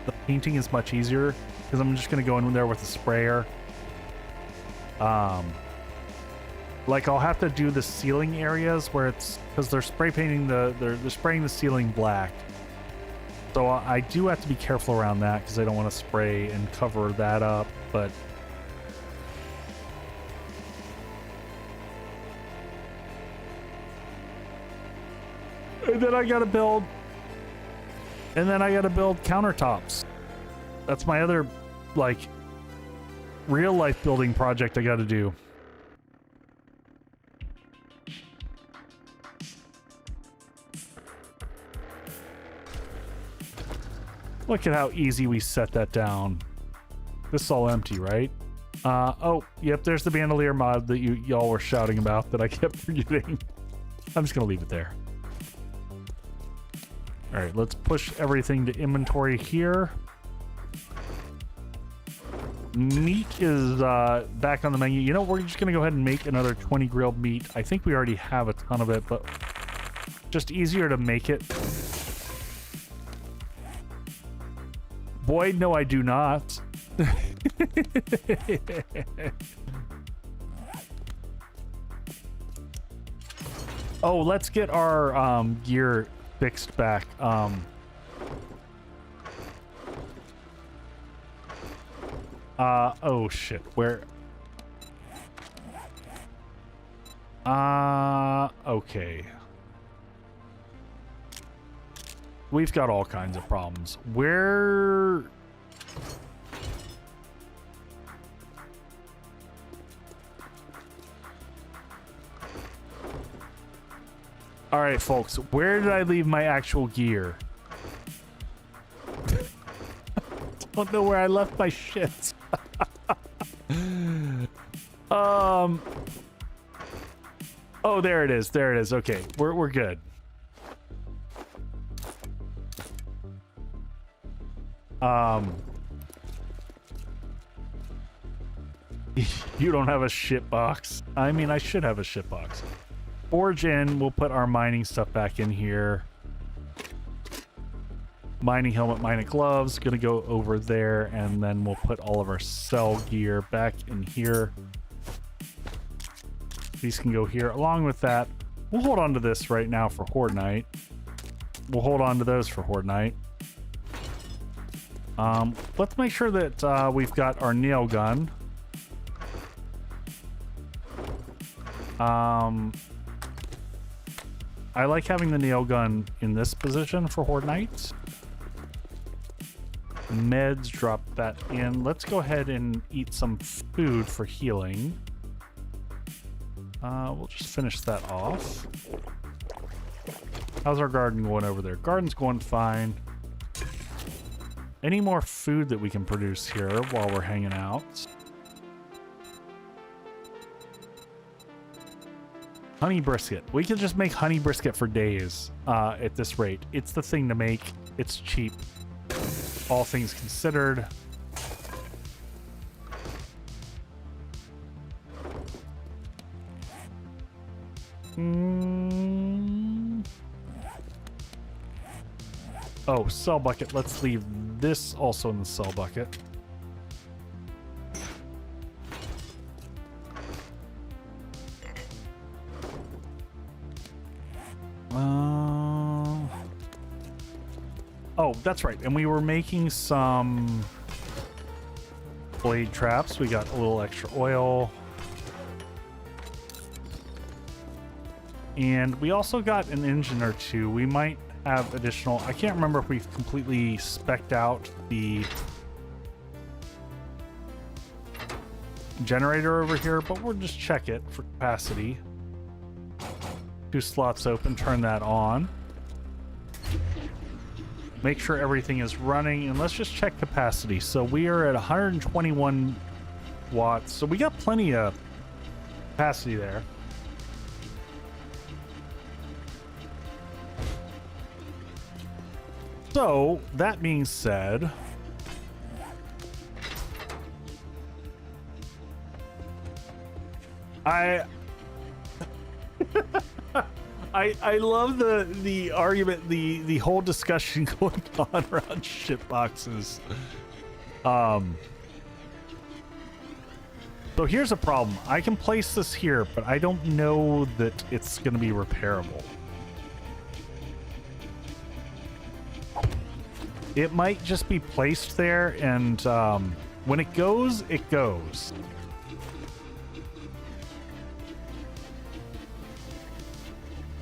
the painting is much easier because I'm just going to go in there with a sprayer. Like I'll have to do the ceiling areas where it's because they're spray painting they're spraying the ceiling black. So I do have to be careful around that because I don't want to spray and cover that up, but and then I gotta build countertops. That's my other like real life building project I gotta do. Look at how easy we set that down. This is all empty, right? Oh, yep, there's the bandolier mod that y'all were shouting about that I kept forgetting. I'm just gonna leave it there. All right, let's push everything to inventory here. Meat is back on the menu. You know, we're just gonna go ahead and make another 20 grilled meat. I think we already have a ton of it, but just easier to make it. Boyd, no, I do not. Oh, let's get our gear fixed back. Oh shit, where? Okay. We've got all kinds of problems. Where... All right, folks, where did I leave my actual gear? Don't know where I left my shit. Oh, there it is. There it is. Okay, we're good. You don't have a shit box. I mean, I should have a shit box. Forge in, we'll put our mining stuff back in here. Mining helmet, mining gloves, gonna go over there, and then we'll put all of our cell gear back in here. These can go here. Along with that, we'll hold on to this right now for Horde Night. We'll hold on to those for Horde Night. Let's make sure that we've got our nail gun. I like having the nail gun in this position for Horde Night. Meds, drop that in. Let's go ahead and eat some food for healing. We'll just finish that off. How's our garden going over there? Garden's going fine. Any more food that we can produce here while we're hanging out? Honey brisket. We could just make honey brisket for days at this rate. It's the thing to make. It's cheap. All things considered. Oh, cell bucket. Let's leave this also in the cell bucket. Oh, that's right. And we were making some blade traps. We got a little extra oil. And we also got an engine or two. We might have additional... I can't remember if we've completely spec'd out the generator over here, but we'll just check it for capacity. 2 slots open, turn that on. Make sure everything is running, and let's just check capacity. So we are at 121 watts, so we got plenty of capacity there. So, that being said, I love the argument, the whole discussion going on around ship boxes. So here's a problem. I can place this here, but I don't know that it's going to be repairable. It might just be placed there, and when it goes, it goes.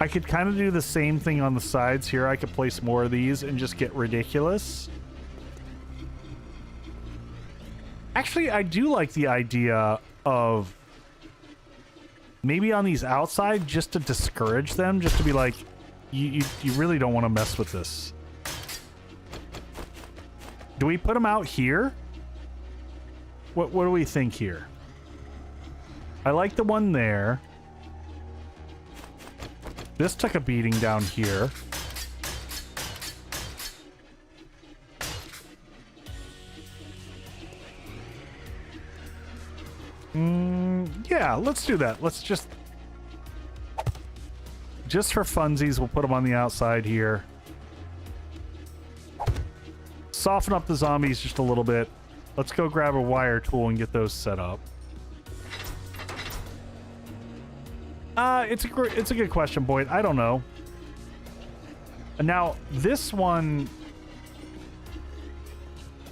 I could kind of do the same thing on the sides here. I could place more of these and just get ridiculous. Actually, I do like the idea of maybe on these outside just to discourage them, just to be like, you really don't want to mess with this. Do we put them out here? What do we think here? I like the one there. This took a beating down here. Yeah, let's do that. Let's just for funsies, we'll put them on the outside here. Soften up the zombies just a little bit. Let's go grab a wire tool and get those set up. It's a good question, Boyd. I don't know. And now this one,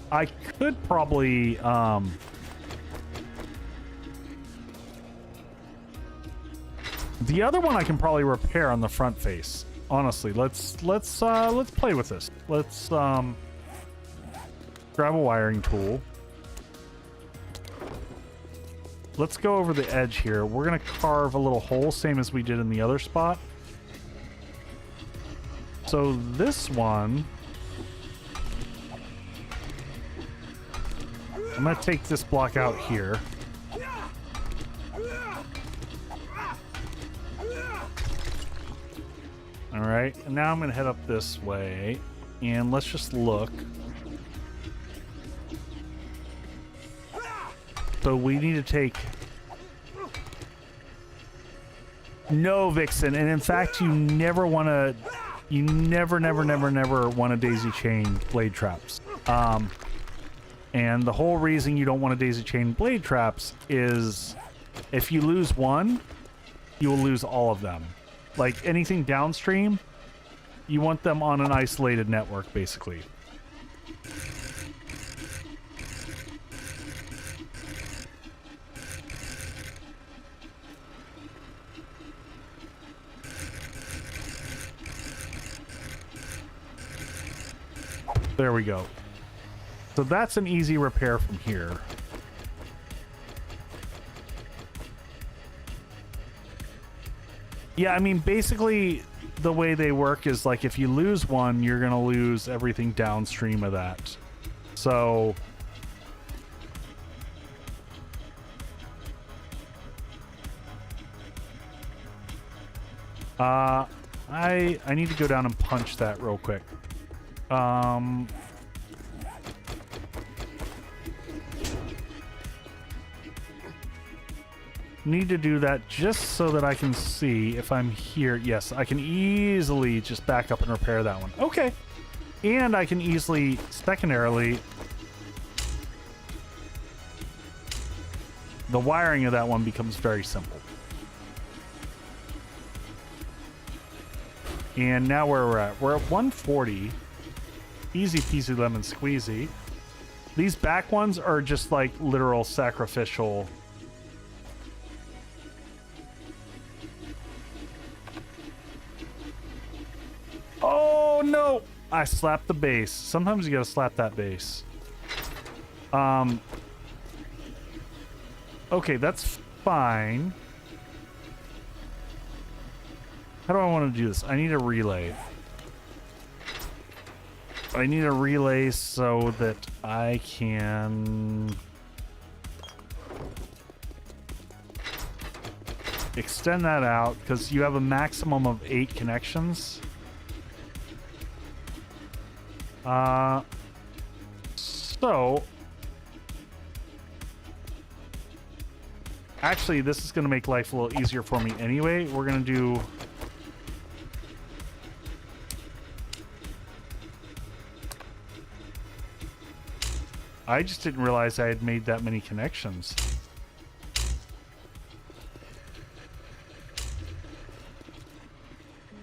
I could probably the other one I can probably repair on the front face. Honestly, let's play with this. Let's grab a wiring tool. Let's go over the edge here. We're going to carve a little hole, same as we did in the other spot. So this one, I'm going to take this block out here. All right, and now I'm going to head up this way, and let's just look. So we need to take... No, Vixen. And in fact, you never want to... You never want to daisy chain blade traps. And the whole reason you don't want to daisy chain blade traps is if you lose one, you will lose all of them. Like anything downstream, you want them on an isolated network, basically. There we go. So that's an easy repair from here. Yeah, I mean, basically, the way they work is like if you lose one, you're going to lose everything downstream of that. So... I need to go down and punch that real quick. Need to do that just so that I can see if I'm here. Yes, I can easily just back up and repair that one. Okay. And I can easily, secondarily, the wiring of that one becomes very simple. And now where we're at 140. Easy peasy lemon squeezy. These back ones are just like literal sacrificial. Oh no! I slapped the base. Sometimes you gotta slap that base. Okay, that's fine. How do I want to do this? I need a relay. I need a relay so that I can extend that out, because you have a maximum of 8 connections. So actually, this is going to make life a little easier for me anyway. We're going to do... I just didn't realize I had made that many connections.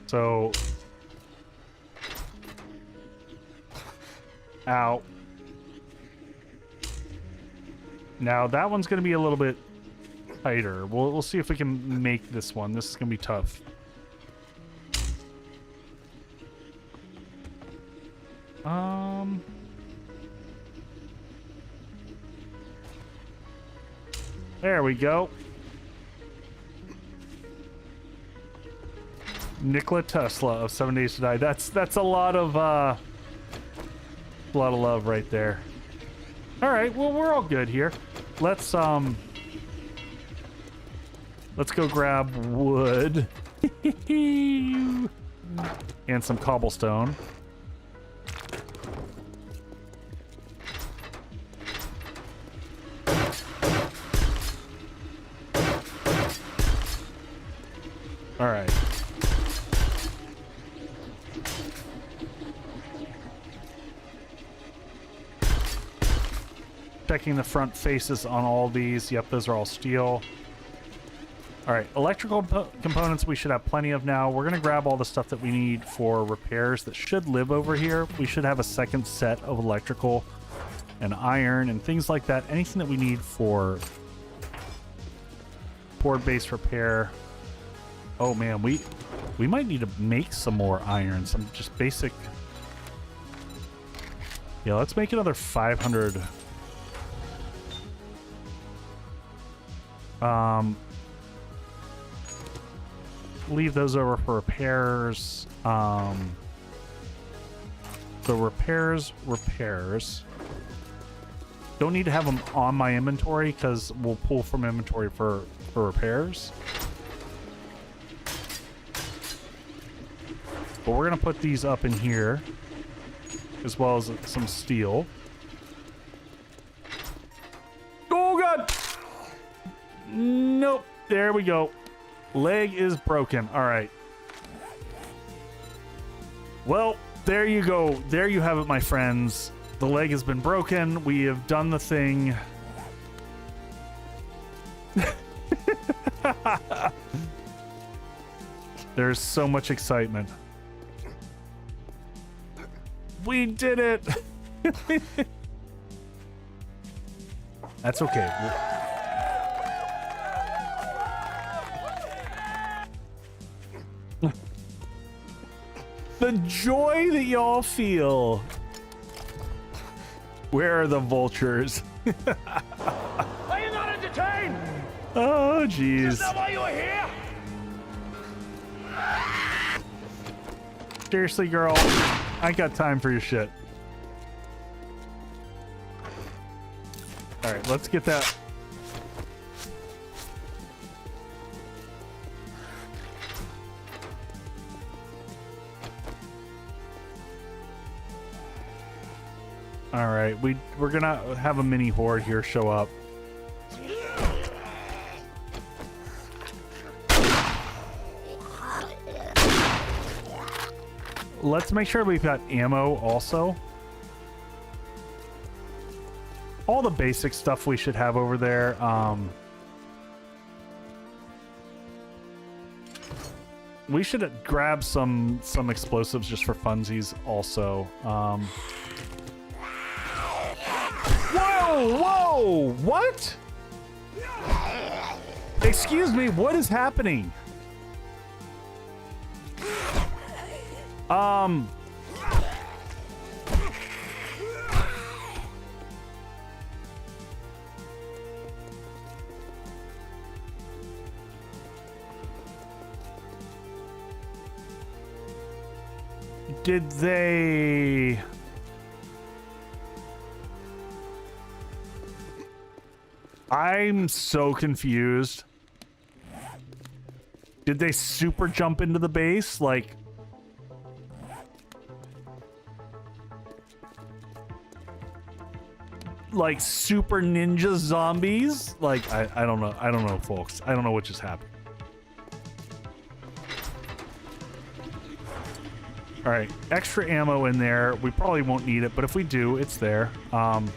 So... Ow. Now that one's going to be a little bit tighter. We'll see if we can make this one. This is going to be tough. There we go. Nikola Tesla of 7 Days to Die. That's a lot of love right there. All right, well, we're all good here. Let's go grab wood and some cobblestone. All right. Checking the front faces on all these. Yep, those are all steel. All right, electrical components we should have plenty of now. We're going to grab all the stuff that we need for repairs that should live over here. We should have a second set of electrical and iron and things like that. Anything that we need for board-based repair. Oh man, we might need to make some more iron, some just basic. Yeah, let's make another 500. Leave those over for repairs. So repairs. Don't need to have them on my inventory because we'll pull from inventory for repairs. But we're gonna put these up in here, as well as some steel. Oh god! Nope. There we go. Leg is broken. All right. Well, there you go. There you have it, my friends. The leg has been broken. We have done the thing. There's so much excitement. We did it. That's okay. The joy that y'all feel. Where are the vultures? Are you not entertained? Oh, jeez. Is that why you are here? Seriously, girl, I ain't got time for your shit. All right, let's get that. All right, we're gonna have a mini horde here show up. Let's make sure we've got ammo also. All the basic stuff we should have over there. We should grab some explosives just for funsies also. Whoa! Whoa! What? Excuse me, what is happening? Did they... I'm so confused. Did they super jump into the base? Like... like super ninja zombies? Like, I don't know. I don't know, folks. I don't know what just happened. All right, extra ammo in there. We probably won't need it, but if we do, it's there. I'm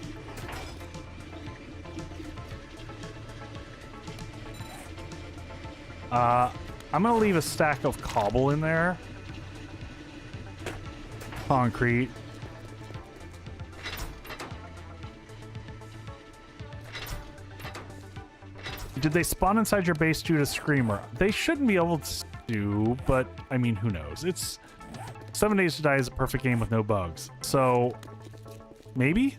gonna leave a stack of cobble in there. Concrete. Did they spawn inside your base due to Screamer? They shouldn't be able to, but I mean, who knows? It's 7 Days to Die is a perfect game with no bugs. So, maybe?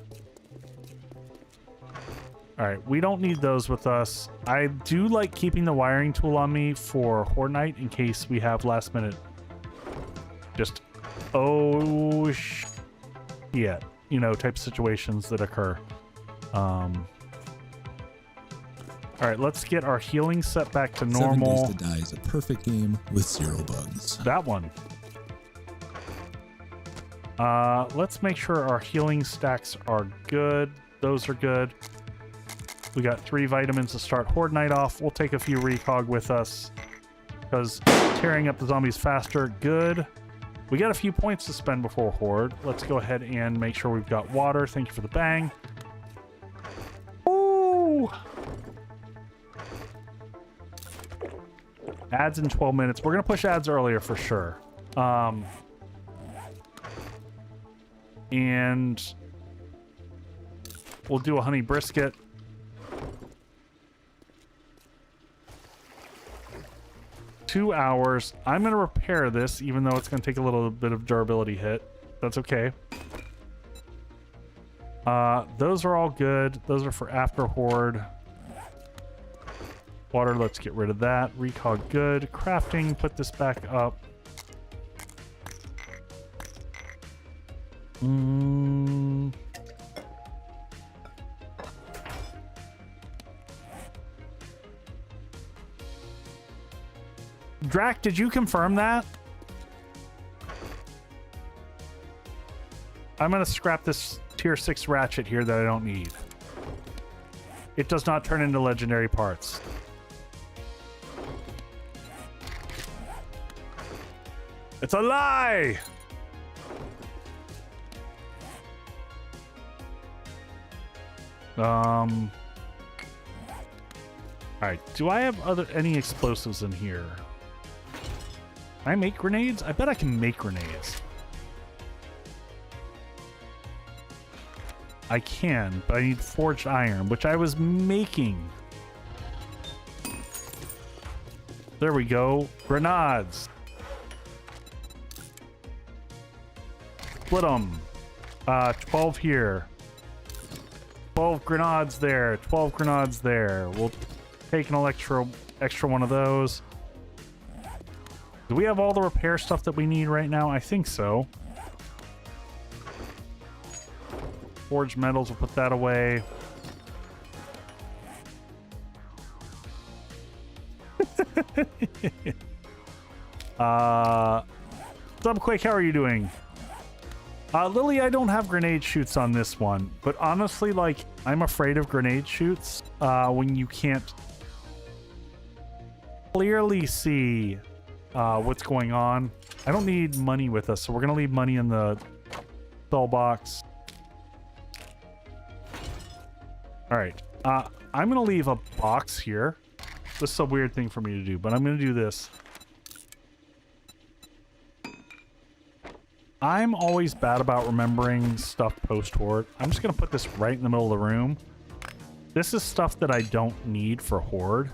Alright, we don't need those with us. I do like keeping the wiring tool on me for Horde Night in case we have last minute. Just, oh, yeah, you know, type of situations that occur. Alright, let's get our healing set back to normal. 7 Days to Die is a perfect game with 0 bugs. That one. Let's make sure our healing stacks are good. Those are good. We got 3 vitamins to start Horde Night off. We'll take a few recog with us because tearing up the zombies faster, good. We got a few points to spend before Horde. Let's go ahead and make sure we've got water. Thank you for the bang. Ooh! Ads in 12 minutes. We're going to push ads earlier for sure. And we'll do a honey brisket. Two hours. I'm going to repair this, even though it's going to take a little bit of durability hit. That's okay. Those are all good. Those are for after Horde. Water, let's get rid of that. Recog, good. Crafting, put this back up. Drac, did you confirm that? I'm gonna scrap this tier 6 ratchet here that I don't need. It does not turn into legendary parts. It's a lie! Alright, do I have any explosives in here? Can I make grenades? I bet I can make grenades. I can, but I need forged iron, which I was making. There we go. Grenades. Split them. 12 here. 12 grenades there. 12 grenades there. We'll take an extra one of those. Do we have all the repair stuff that we need right now? I think so. Forged metals, we'll put that away. Subquake, how are you doing? Lily, I don't have grenade shoots on this one, but honestly, like, I'm afraid of grenade shoots when you can't clearly see what's going on. I don't need money with us, so we're gonna leave money in the spell box. All right, I'm gonna leave a box here. This is a weird thing for me to do, but I'm gonna do this. I'm always bad about remembering stuff post-horde. I'm just gonna put this right in the middle of the room. This is stuff that I don't need for horde,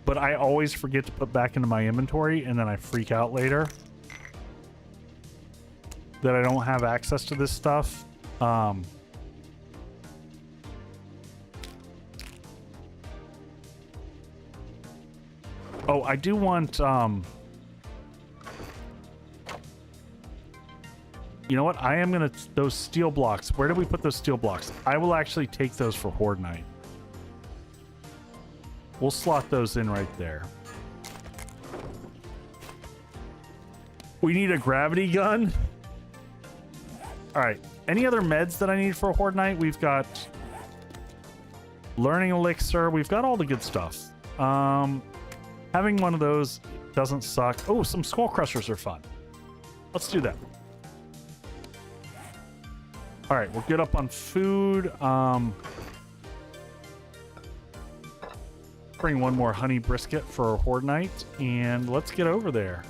but I always forget to put back into my inventory, and then I freak out later that I don't have access to this stuff. Oh, I do want, you know what? I am gonna, those steel blocks. Where did we put those steel blocks? I will actually take those for Horde Night. We'll slot those in right there. We need a gravity gun. All right. Any other meds that I need for Horde Night? We've got learning elixir. We've got all the good stuff. Having one of those doesn't suck. Oh, some skull crushers are fun. Let's do that. All right, we're good up on food. Bring one more honey brisket for Horde Night, and let's get over there.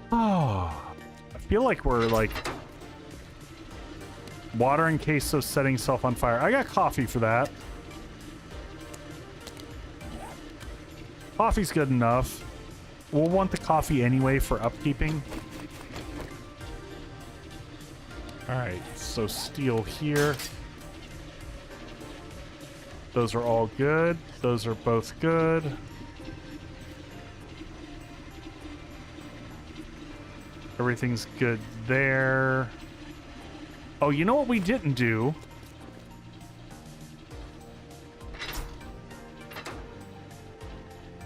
Oh, I feel like we're like watering queso setting self on fire. I got coffee for that. Coffee's good enough. We'll want the coffee anyway for upkeeping. All right, so steel here. Those are all good. Those are both good. Everything's good there. Oh, you know what we didn't do?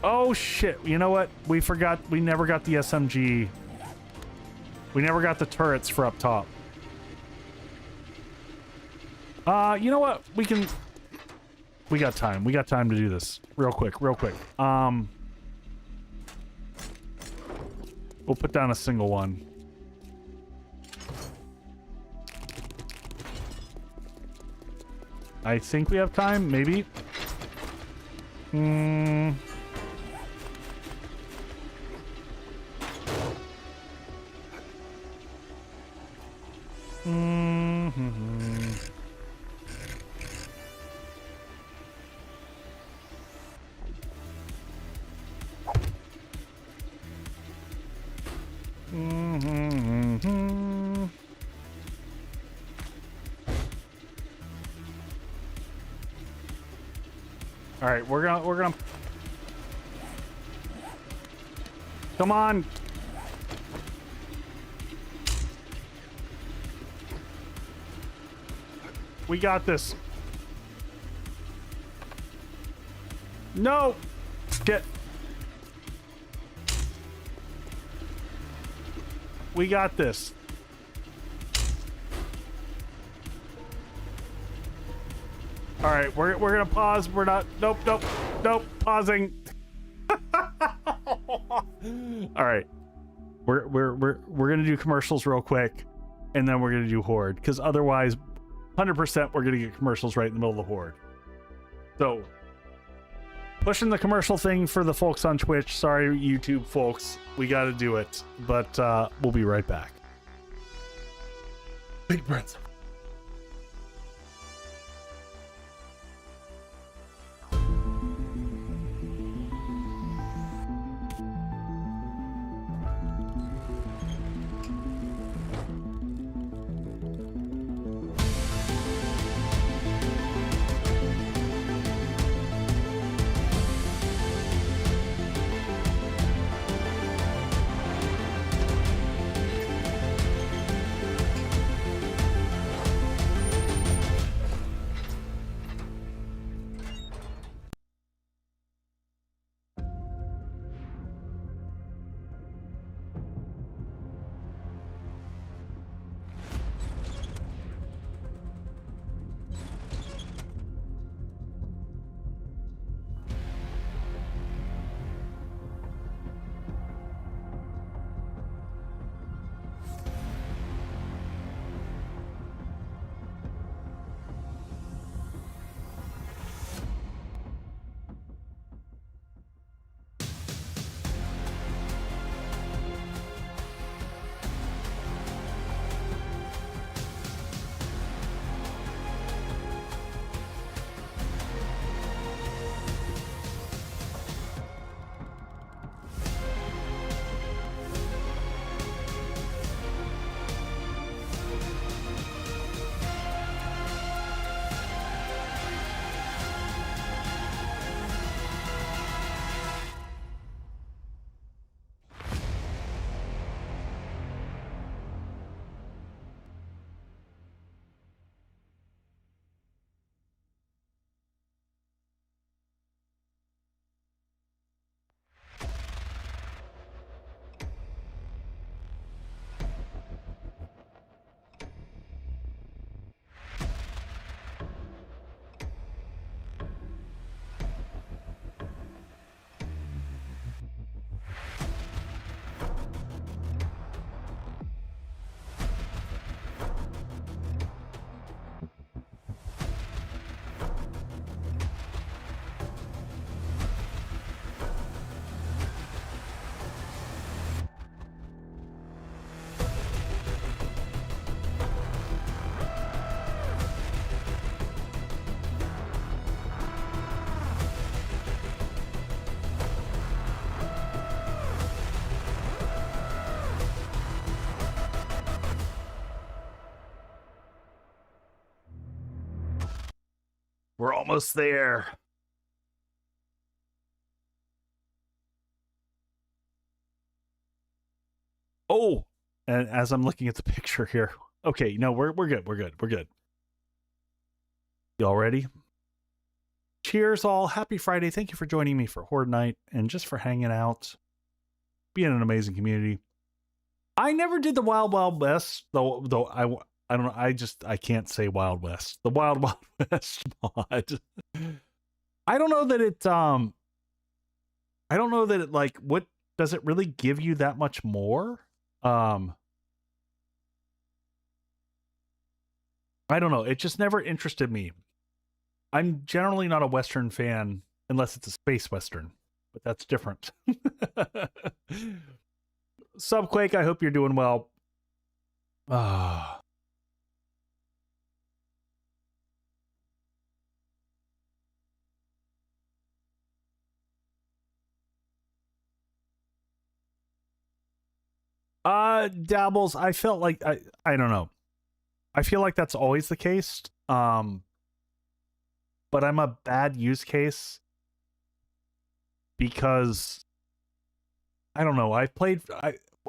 Oh shit, you know what? We forgot, we never got the SMG. We never got the turrets for up top. You know what? We got time. We got time to do this. Real quick, real quick. We'll put down a single one. I think we have time, maybe. All right, we're gonna come on. We got this. No, get. We got this. All right, we're gonna pause. We're not. Nope. Pausing. All right, we're gonna do commercials real quick, and then we're gonna do Horde, because otherwise, 100% we're gonna get commercials right in the middle of the Horde. So Pushing the commercial thing for the folks on Twitch. Sorry, YouTube folks. We got to do it. But we'll be right back. Big breaths. We're almost there. Oh, and as I'm looking at the picture here. Okay, no, we're good. We're good. We're good. Y'all ready? Cheers all. Happy Friday. Thank you for joining me for Horde Night and just for hanging out. Being an amazing community. I never did the Wild Wild West, though I don't know. I can't say Wild West. The Wild Wild West mod. I don't know that it like, what does it really give you that much more? I don't know. It just never interested me. I'm generally not a Western fan unless it's a space Western, but that's different. Subquake, I hope you're doing well. Dabbles, I felt like I don't know. I feel like that's always the case. But I'm a bad use case because I don't know.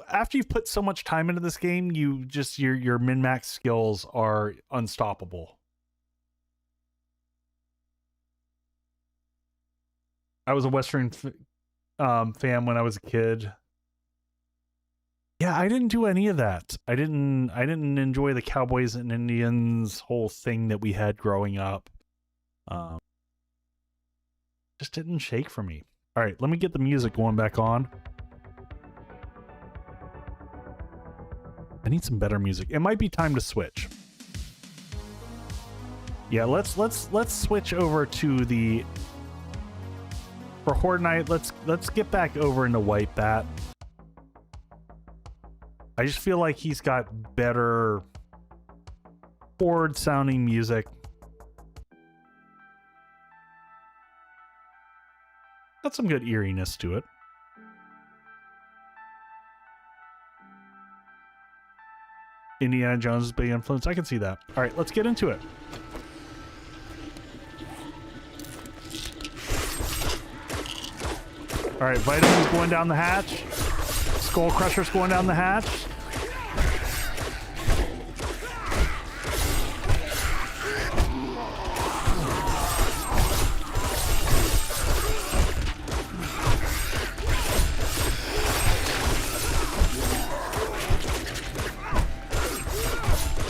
After you've put so much time into this game, you just your min-max skills are unstoppable. I was a Western fan when I was a kid. Yeah, I didn't do any of that. I didn't enjoy the Cowboys and Indians whole thing that we had growing up. Just didn't shake for me. All right, let me get the music going back on. I need some better music. It might be time to switch. Yeah, let's switch over to the For Horde Night, let's get back over into White Bat. I just feel like he's got better Horde sounding music. Got some good eeriness to it. Indiana Jones' big influence. I can see that. All right, let's get into it. All right, Vitamin's going down the hatch. Skull Crusher's going down the hatch.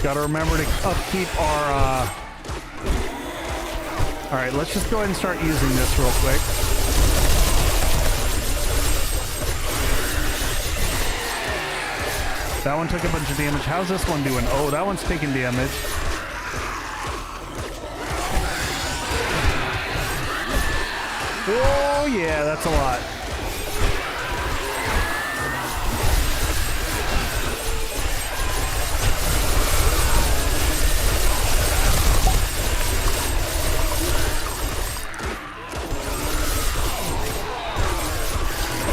Got to remember to upkeep our... All right, let's just go ahead and start using this real quick. That one took a bunch of damage. How's this one doing? Oh, that one's taking damage. Oh, yeah, that's a lot.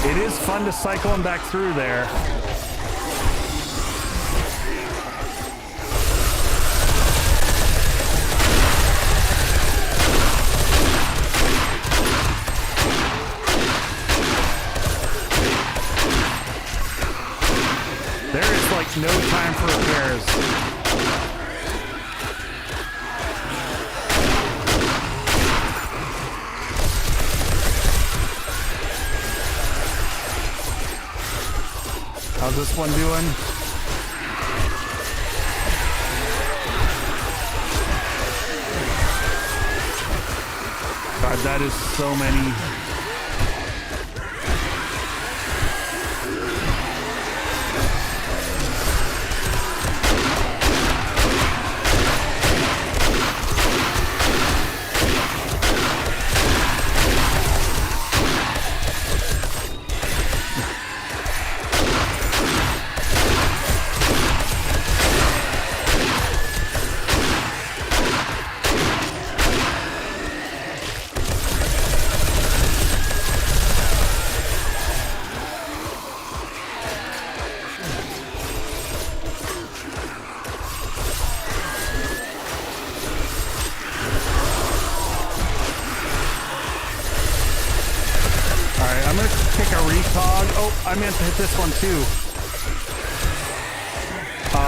It is fun to cycle them back through there. There is like no time for repairs. How's this one doing? God, that is so many. I meant to hit this one too.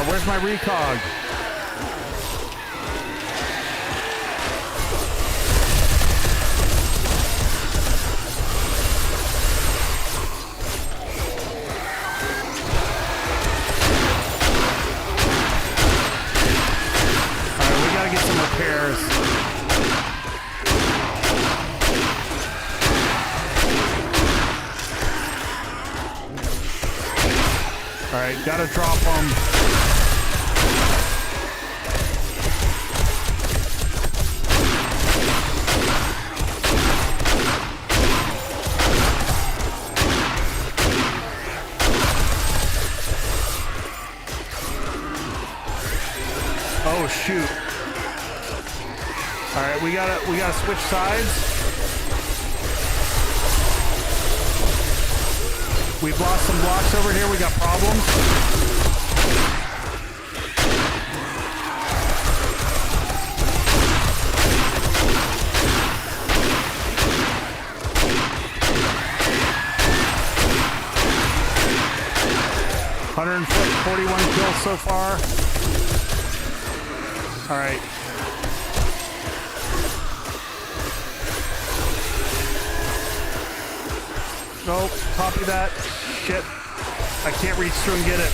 Where's my recog? Alright, we gotta get some repairs. Alright, gotta drop them. Oh shoot. Alright, we gotta switch sides. We've lost some blocks over here. We got problems. $141 kills so far. All right. Nope, copy that. Shit. I can't reach through and get it.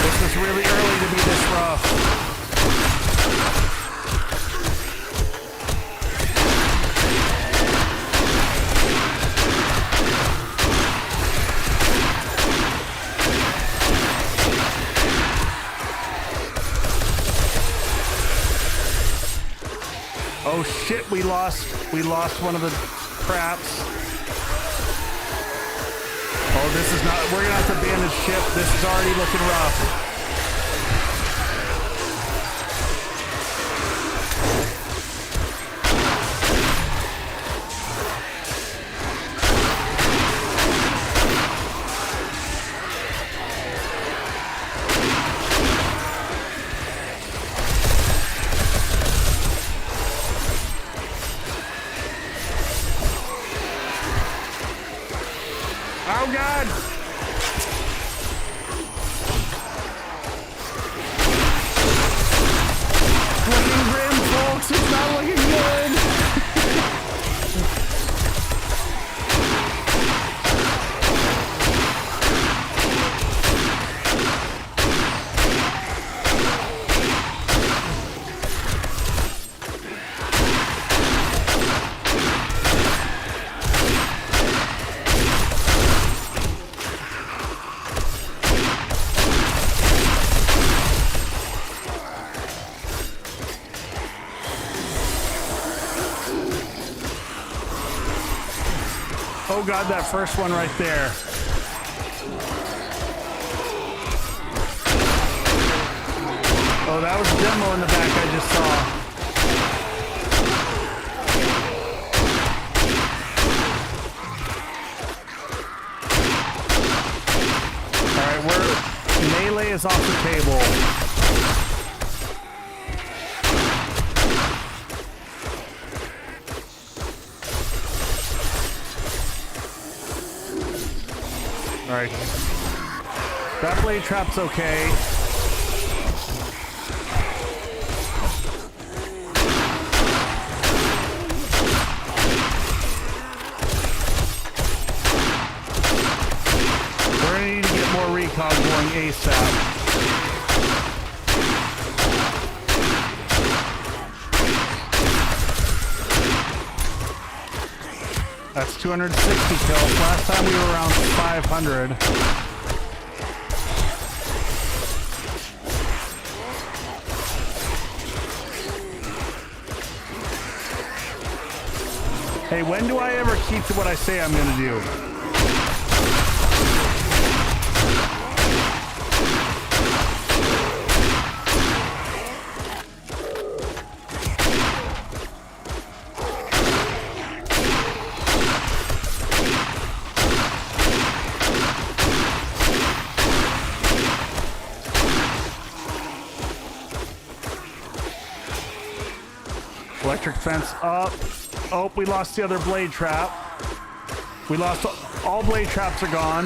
This is really early to be this rough. Oh shit, we lost one of the traps. Oh, this is not, we're gonna have to abandon ship. This is already looking rough. Oh God! Looking grim, folks. It's not looking good. Oh God, that first one right there. Oh, that was a demo in the back I just saw. All right, melee is off the table. All right, that blade trap's okay. We're gonna need to get more recon going ASAP. That's 260 kills. Last time we were around 500. Hey, when do I ever keep to what I say I'm gonna do? Electric fence up. Oh, we lost the other blade trap. We lost all blade traps are gone.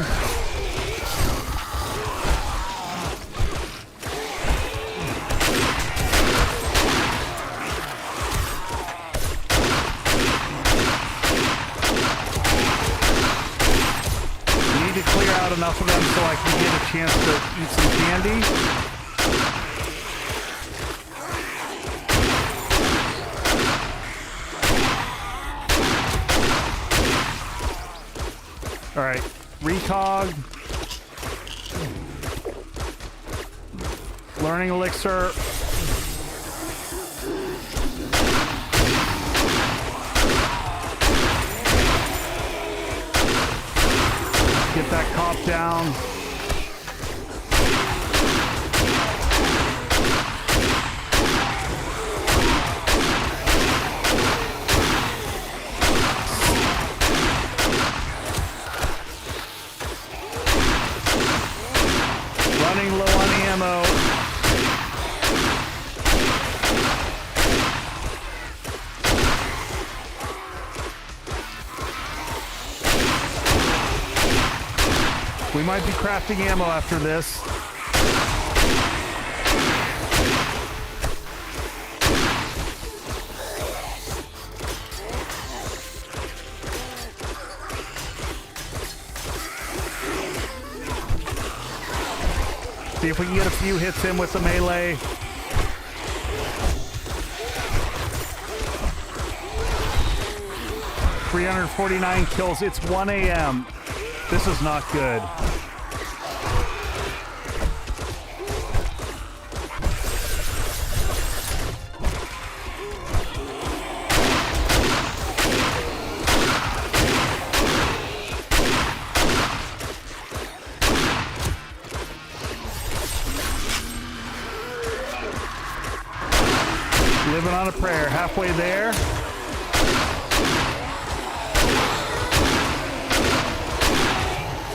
We need to clear out enough of them so I can get a chance to eat some candy. All right, recog, learning elixir. Get that cop down. Running low on ammo. We might be crafting ammo after this. See if we can get a few hits in with the melee. $349 kills. It's 1 a.m. This is not good. Living on a prayer. Halfway there.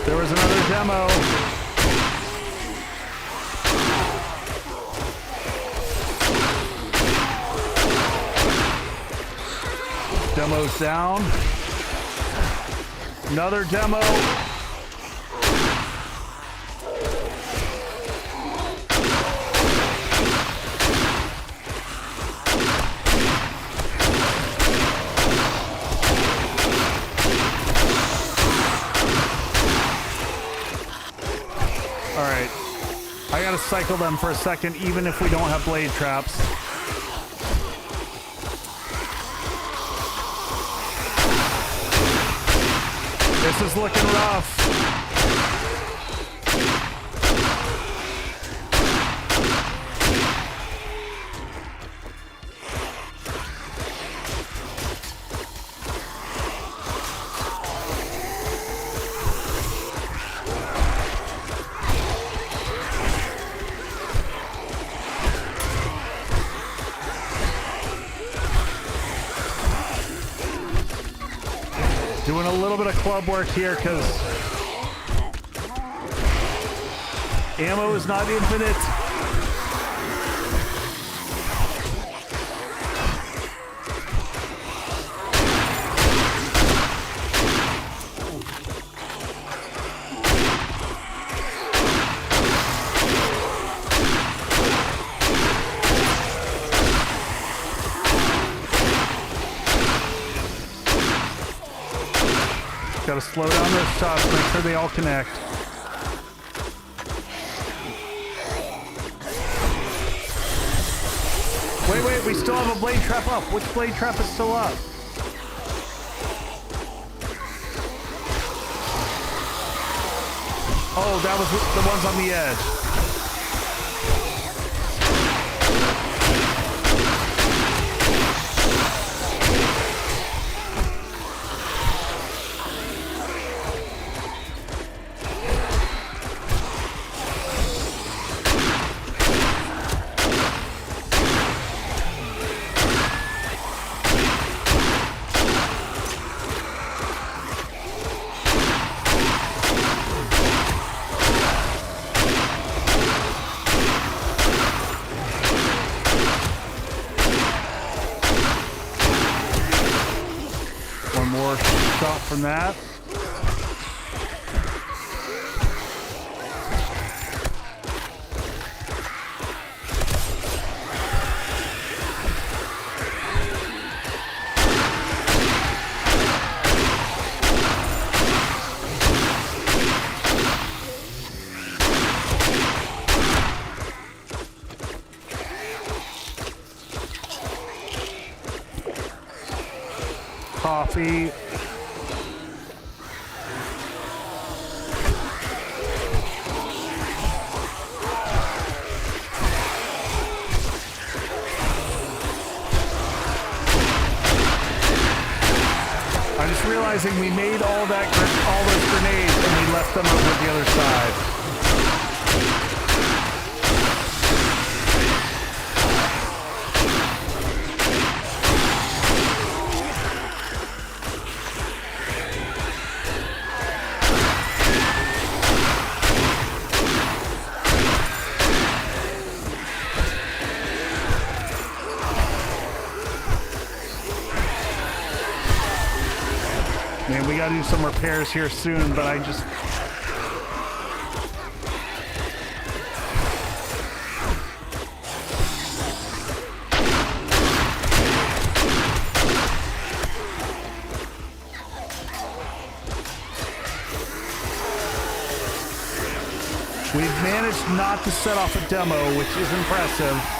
There was another demo. Demo's down. Another demo. All right. I gotta cycle them for a second, even if we don't have blade traps. This is looking rough. Doing a little bit of club work here because ammo is not infinite. Gotta slow down those shots, make sure they all connect. Wait, we still have a blade trap up. Which blade trap is still up? Oh, that was the ones on the edge. Shot from that. Coffee. I'm just realizing we made all those grenades and we left them over the other side. Man, we gotta do some repairs here soon, but I just... We've managed not to set off a demo, which is impressive.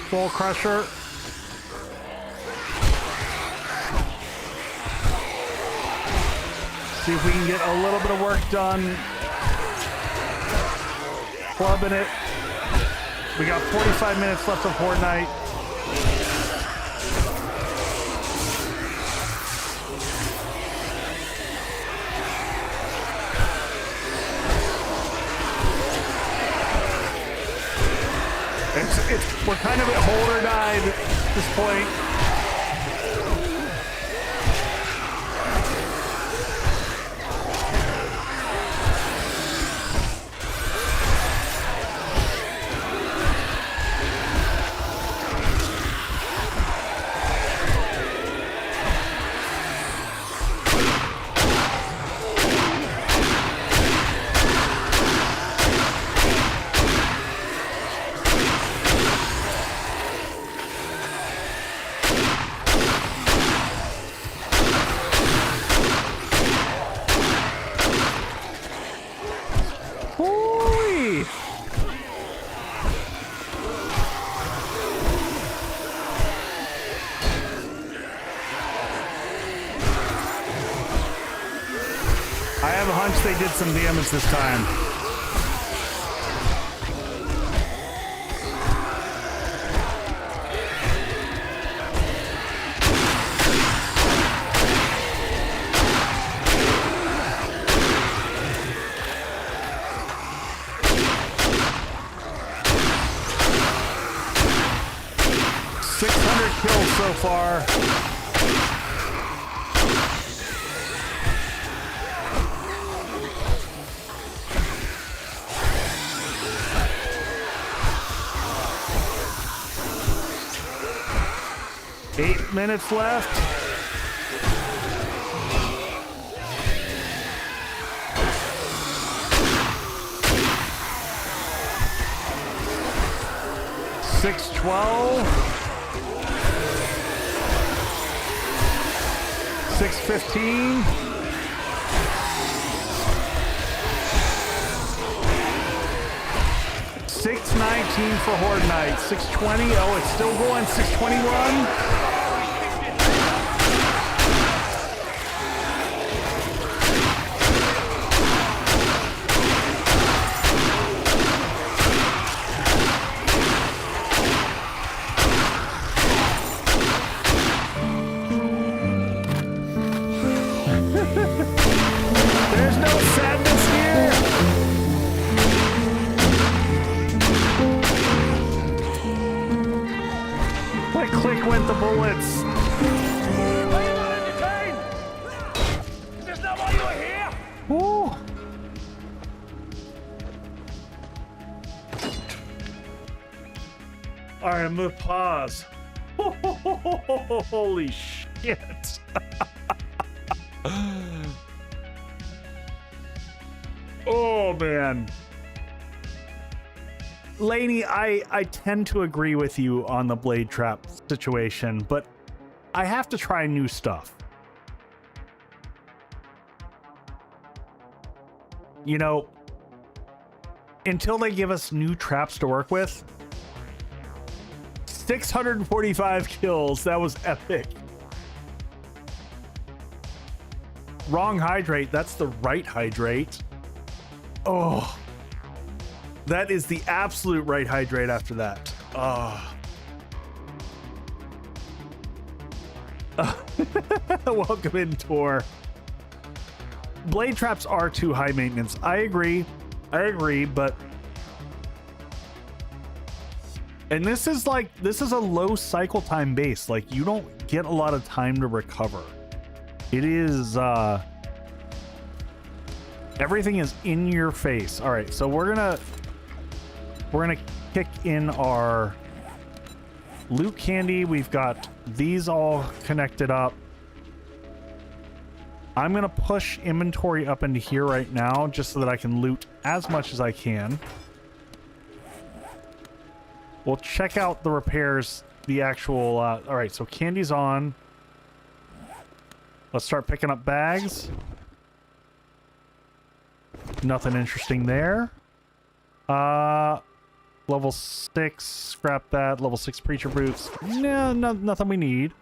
Full crusher. See if we can get a little bit of work done clubbing it. We got 45 minutes left of Horde Night. We're kind of at hold or die at this point. I have a hunch they did some damage this time. Kills so far. Eight minutes left. $6.12. 6:15. $6.19 for Horde Night. 6:20. Oh, it's still going. 6:21. There's no sadness here. Click, click went the bullets. Are you not entertained? Is this not why you were here? Woo. All right, I'm gonna pause. Holy shit. Oh man. Lainey, I tend to agree with you on the blade trap situation, but I have to try new stuff. You know, until they give us new traps to work with. 645 kills. That was epic. Wrong hydrate. That's the right hydrate. Oh. That is the absolute right hydrate after that. Oh. Welcome in, Tor. Blade traps are too high maintenance. I agree, but... And this is a low cycle time base. Like, you don't get a lot of time to recover. It is, everything is in your face. All right, so we're gonna kick in our loot candy. We've got these all connected up. I'm gonna push inventory up into here right now just so that I can loot as much as I can. We'll check out the repairs, the actual, all right, so candy's on. Let's start picking up bags. Nothing interesting there. Level 6, scrap that. Level 6 preacher boots. No, nothing we need.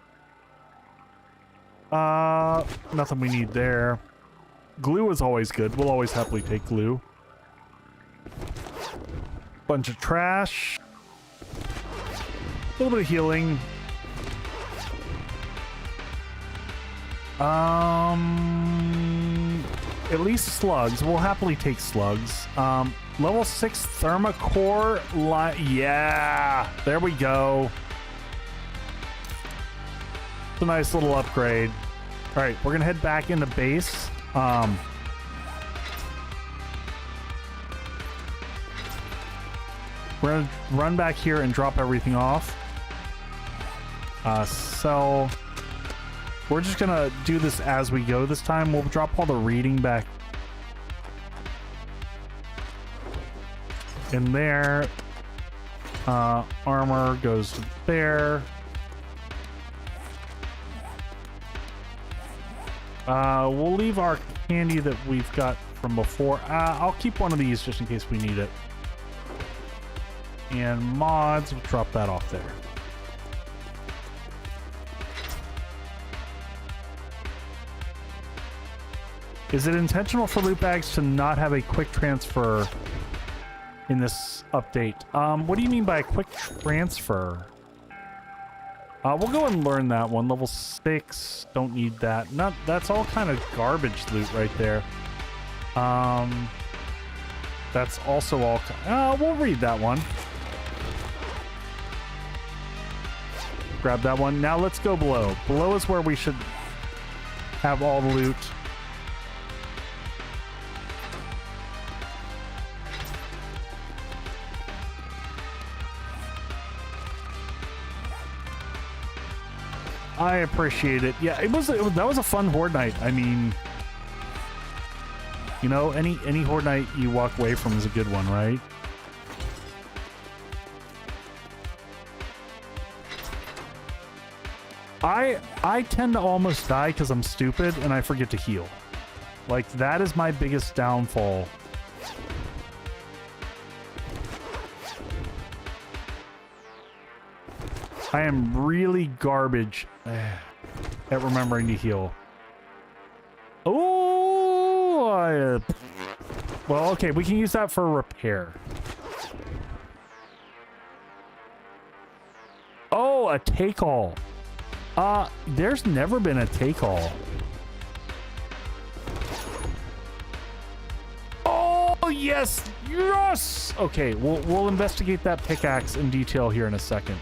Nothing we need there. Glue is always good. We'll always happily take glue. Bunch of trash. A little bit of healing. At least slugs. We'll happily take slugs. Level 6 thermocore. Yeah, there we go. It's a nice little upgrade. All right, we're gonna head back into base. We're gonna run back here and drop everything off. So we're just gonna do this as we go this time. We'll drop all the reading back in there. Armor goes there. We'll leave our candy that we've got from before. I'll keep one of these just in case we need it. And mods, we'll drop that off there. Is it intentional for loot bags to not have a quick transfer in this update? What do you mean by a quick transfer? We'll go and learn that one. Level 6, don't need that. That's all kind of garbage loot right there. That's also all... we'll read that one. Grab that one. Now let's go below. Below is where we should have all the loot. I appreciate it. Yeah, that was a fun Horde night. I mean, you know, any Horde night you walk away from is a good one, right? I tend to almost die because I'm stupid and I forget to heal. Like, that is my biggest downfall. I am really garbage at remembering to heal. Oh, well, okay, we can use that for repair. Oh, a take-all. There's never been a take-all. Oh, yes, yes. Okay, we'll investigate that pickaxe in detail here in a second.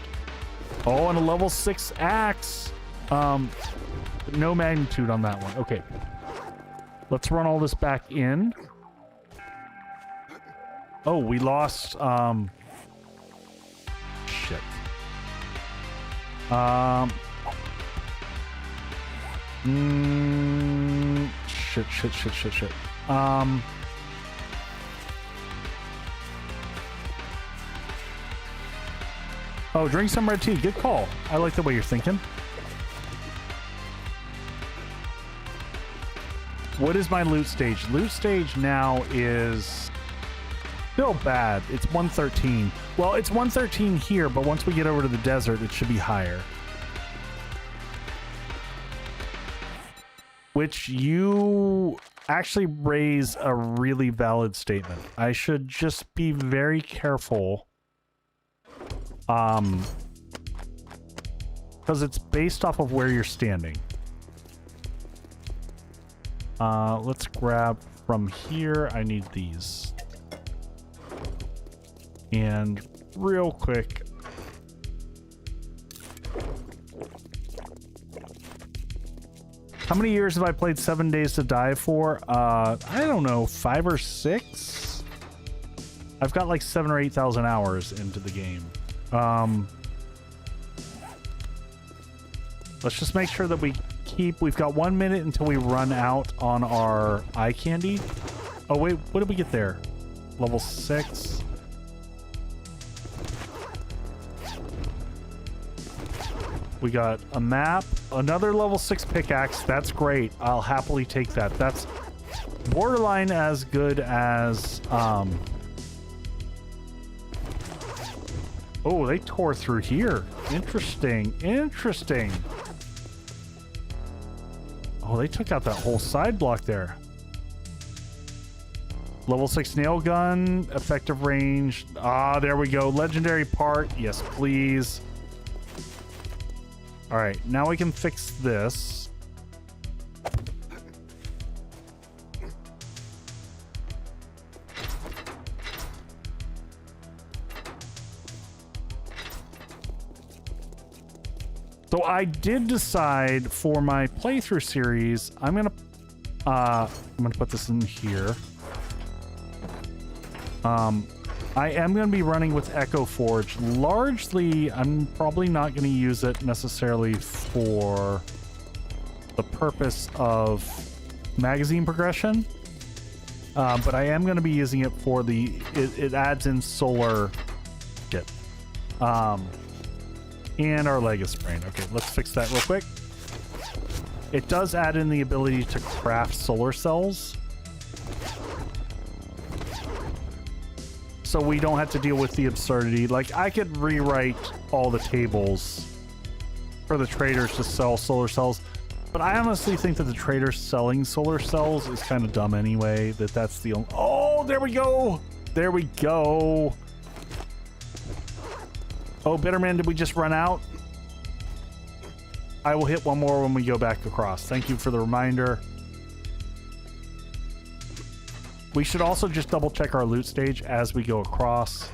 Oh, and a level 6 axe. No magnitude on that one. Okay. Let's run all this back in. Oh, we lost, shit. Shit. Oh, drink some red tea. Good call. I like the way you're thinking. What is my loot stage? Loot stage now is still bad. It's 113. Well, it's 113 here, but once we get over to the desert, it should be higher. Which you actually raise a really valid statement. I should just be very careful. Because it's based off of where you're standing. Let's grab from here. I need these. And real quick. How many years have I played 7 Days to Die for? I don't know, 5 or 6? I've got like 7,000 or 8,000 hours into the game. Let's just make sure that we've got 1 minute until we run out on our eye candy. Oh wait, what did we get there? Level 6. We got a map, another level 6 pickaxe. That's great. I'll happily take that. That's borderline as good as, oh, they tore through here. Interesting. Oh, they took out that whole side block there. Level 6 nail gun, effective range. Ah, there we go. Legendary part. Yes, please. All right, now we can fix this. So I did decide for my playthrough series, I'm gonna put this in here. I am going to be running with Echo Forge. Largely, I'm probably not going to use it necessarily for the purpose of magazine progression, but I am going to be using it for it adds in solar kit, and our leg is sprained. Okay, let's fix that real quick. It does add in the ability to craft solar cells, so we don't have to deal with the absurdity. Like, I could rewrite all the tables for the traders to sell solar cells, but I honestly think that the traders selling solar cells is kind of dumb anyway. That's the only... Oh, there we go! There we go! Oh, Bitterman, did we just run out? I will hit one more when we go back across. Thank you for the reminder. We should also just double check our loot stage as we go across.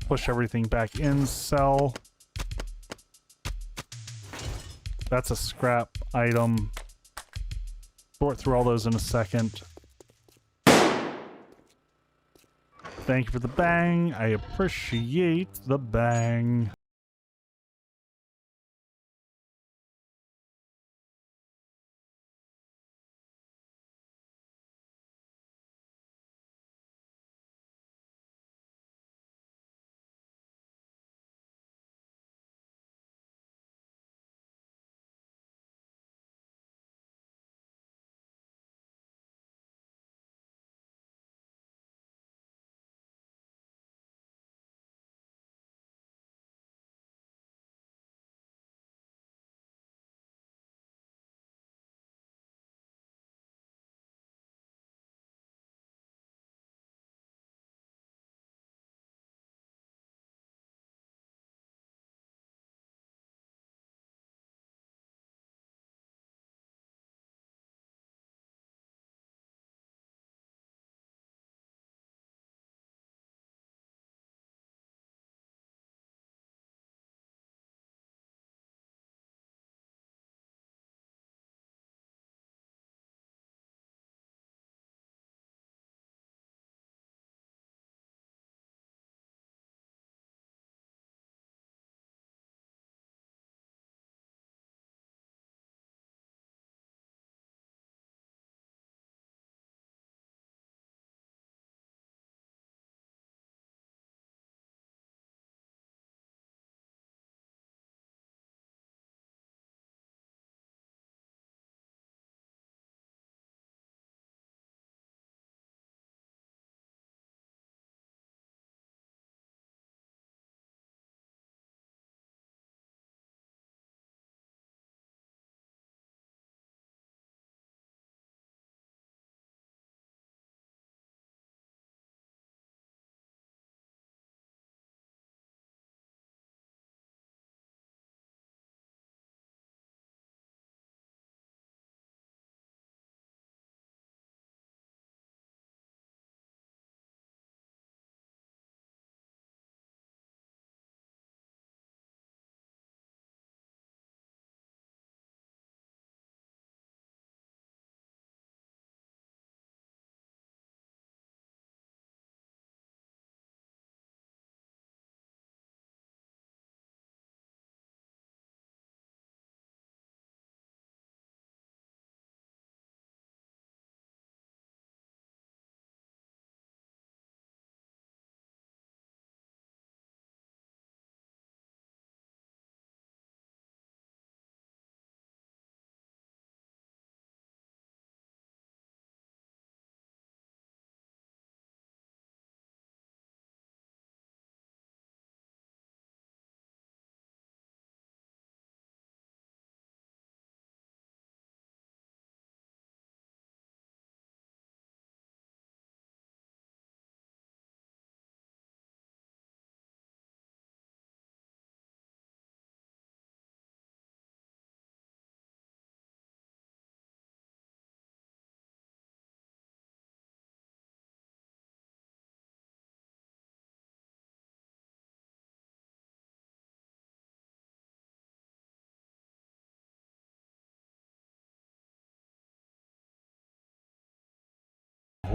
Push everything back in, sell. That's a scrap item. Sort through all those in a second. Thank you for the bang. I appreciate the bang.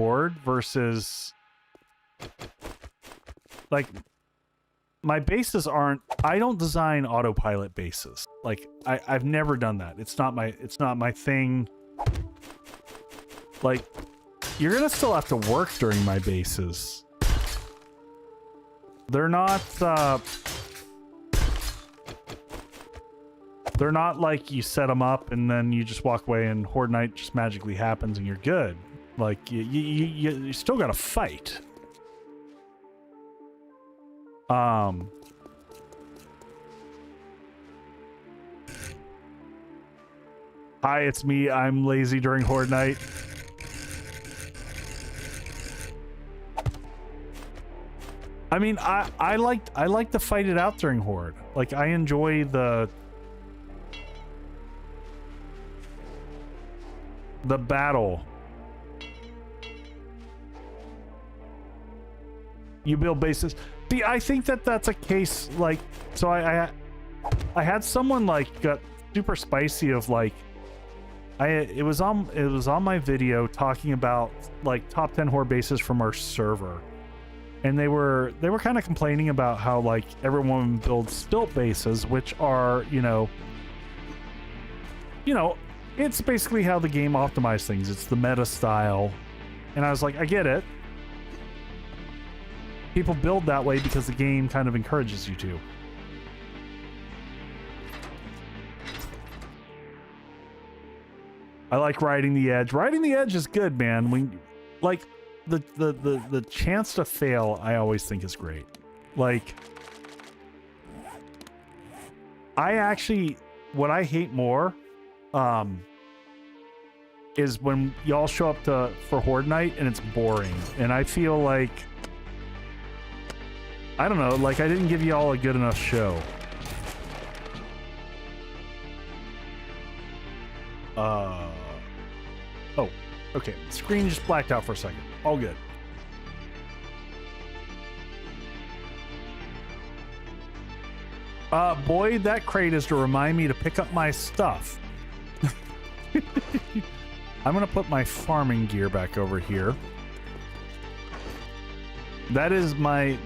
Horde versus like my bases aren't. I don't design autopilot bases. Like I've never done that. It's not my thing. Like you're gonna still have to work during my bases. They're not like you set them up and then you just walk away and Horde Night just magically happens and you're good. Like you still gotta fight. Hi, it's me. I'm lazy during Horde Night. I mean, I like to fight it out during Horde. Like I enjoy the battle. You build bases. See, I think that's a case like, so I had someone like got super spicy of like, it was on my video talking about like top 10 Horde bases from our server, and they were kind of complaining about how like everyone builds stilt bases, which are you know it's basically how the game optimized things. It's the meta style, and I was like, I get it. People build that way because the game kind of encourages you to. I like riding the edge. Riding the edge is good, man. When like the chance to fail, I always think is great. Like I actually, what I hate more is when y'all show up for Horde Night and it's boring, and I feel like, I don't know, like I didn't give y'all a good enough show. Oh, okay. Screen just blacked out for a second. All good. Boyd, that crate is to remind me to pick up my stuff. I'm gonna put my farming gear back over here. That is my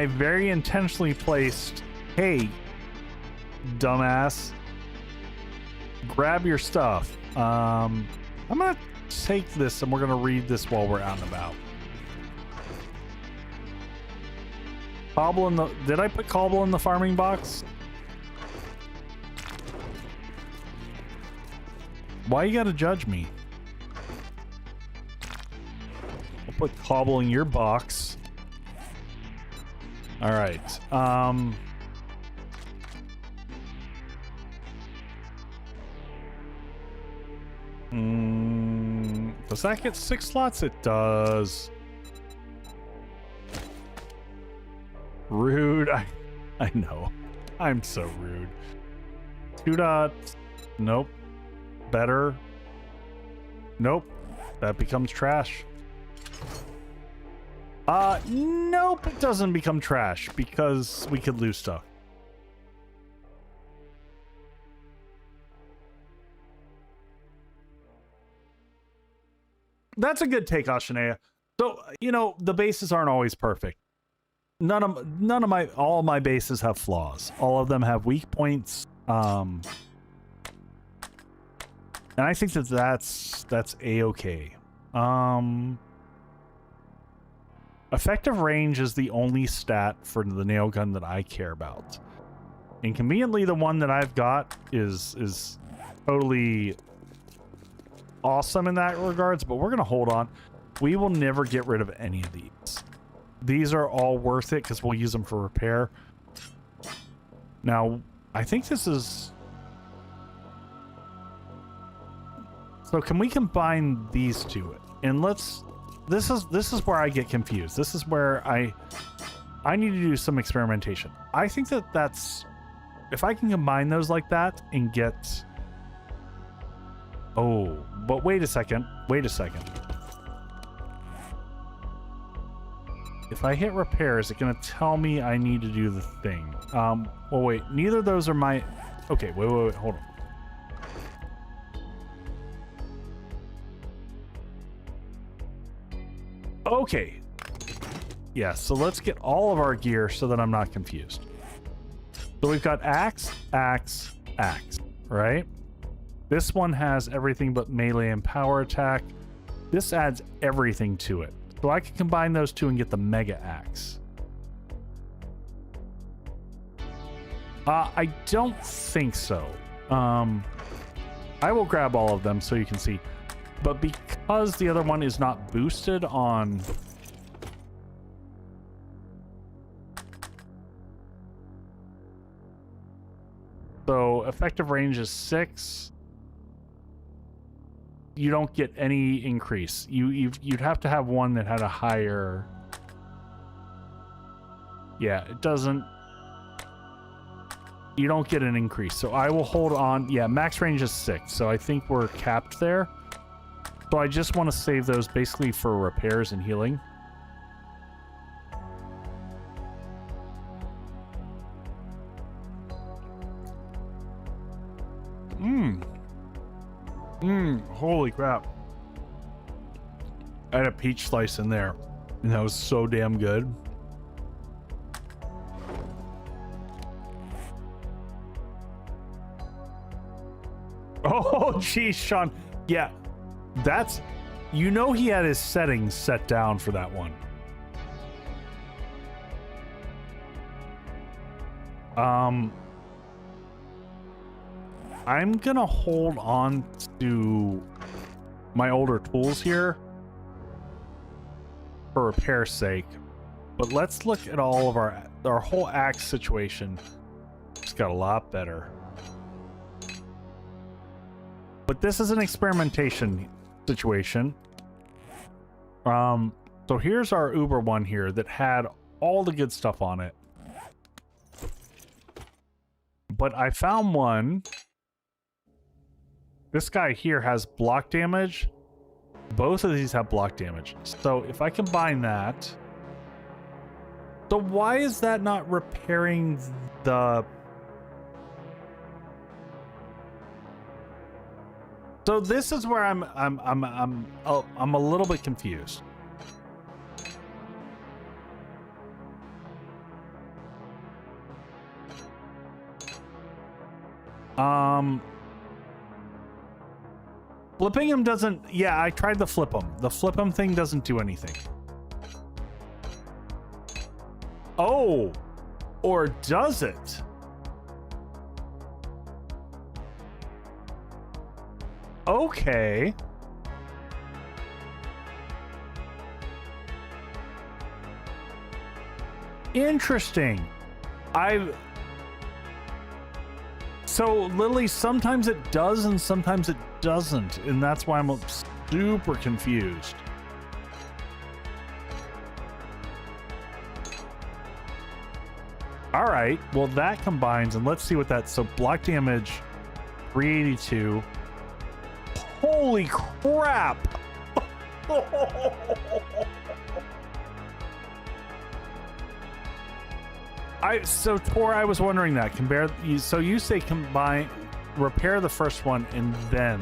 very intentionally placed, hey, dumbass, grab your stuff. I'm gonna take this and we're gonna read this while we're out and about. Cobble in the, did I put cobble in the farming box? Why you gotta judge me? I'll put cobble in your box. All right. Does that get 6 slots? It does. Rude. I know. I'm so rude. 2 dots. Nope. Better. Nope. That becomes trash. Nope, it doesn't become trash because we could lose stuff. That's a good take, Ashanea. So, you know, the bases aren't always perfect. All my bases have flaws. All of them have weak points. And I think that's a-okay. Effective range is the only stat for the nail gun that I care about. And conveniently, the one that I've got is totally awesome in that regards, but we're going to hold on. We will never get rid of any of these. These are all worth it because we'll use them for repair. Now, I think this is... So can we combine these two? And let's... This is where I get confused. This is where I need to do some experimentation. I think that's... If I can combine those like that and get... Oh, but wait a second. Wait a second. If I hit repair, is it going to tell me I need to do the thing? Well, wait. Neither of those are my... Okay, wait. Hold on. Okay. Yeah, so let's get all of our gear so that I'm not confused. So we've got axe, axe, axe, right? This one has everything but melee and power attack. This adds everything to it. So I can combine those two and get the mega axe. I don't think so. I will grab all of them so you can see. But because the other one is not boosted on... So effective range is 6. You don't get any increase. You'd have to have one that had a higher... Yeah, it doesn't... You don't get an increase. So I will hold on. Yeah, max range is 6. So I think we're capped there. So I just want to save those basically for repairs and healing. Holy crap. I had a peach slice in there, and that was so damn good. Oh, geez, Sean. Yeah, that's... You know he had his settings set down for that one. I'm gonna hold on to my older tools here for repair's sake, but let's look at all of our whole axe situation. It's got a lot better. But this is an experimentation situation. So here's our Uber one here that had all the good stuff on it. But I found one. This guy here has block damage. Both of these have block damage. So if I combine that... So why is that not repairing the... So this is where I'm a little bit confused. Flipping him doesn't... Yeah, I tried to flip him. The flip him thing doesn't do anything. Oh! Or does it? Okay. Interesting. So, Lily, sometimes it does and sometimes it doesn't, and that's why I'm super confused. All right, well, that combines, and let's see what that... So, block damage, 382. Holy crap! So Tor, I was wondering that. So you say combine, repair the first one, and then...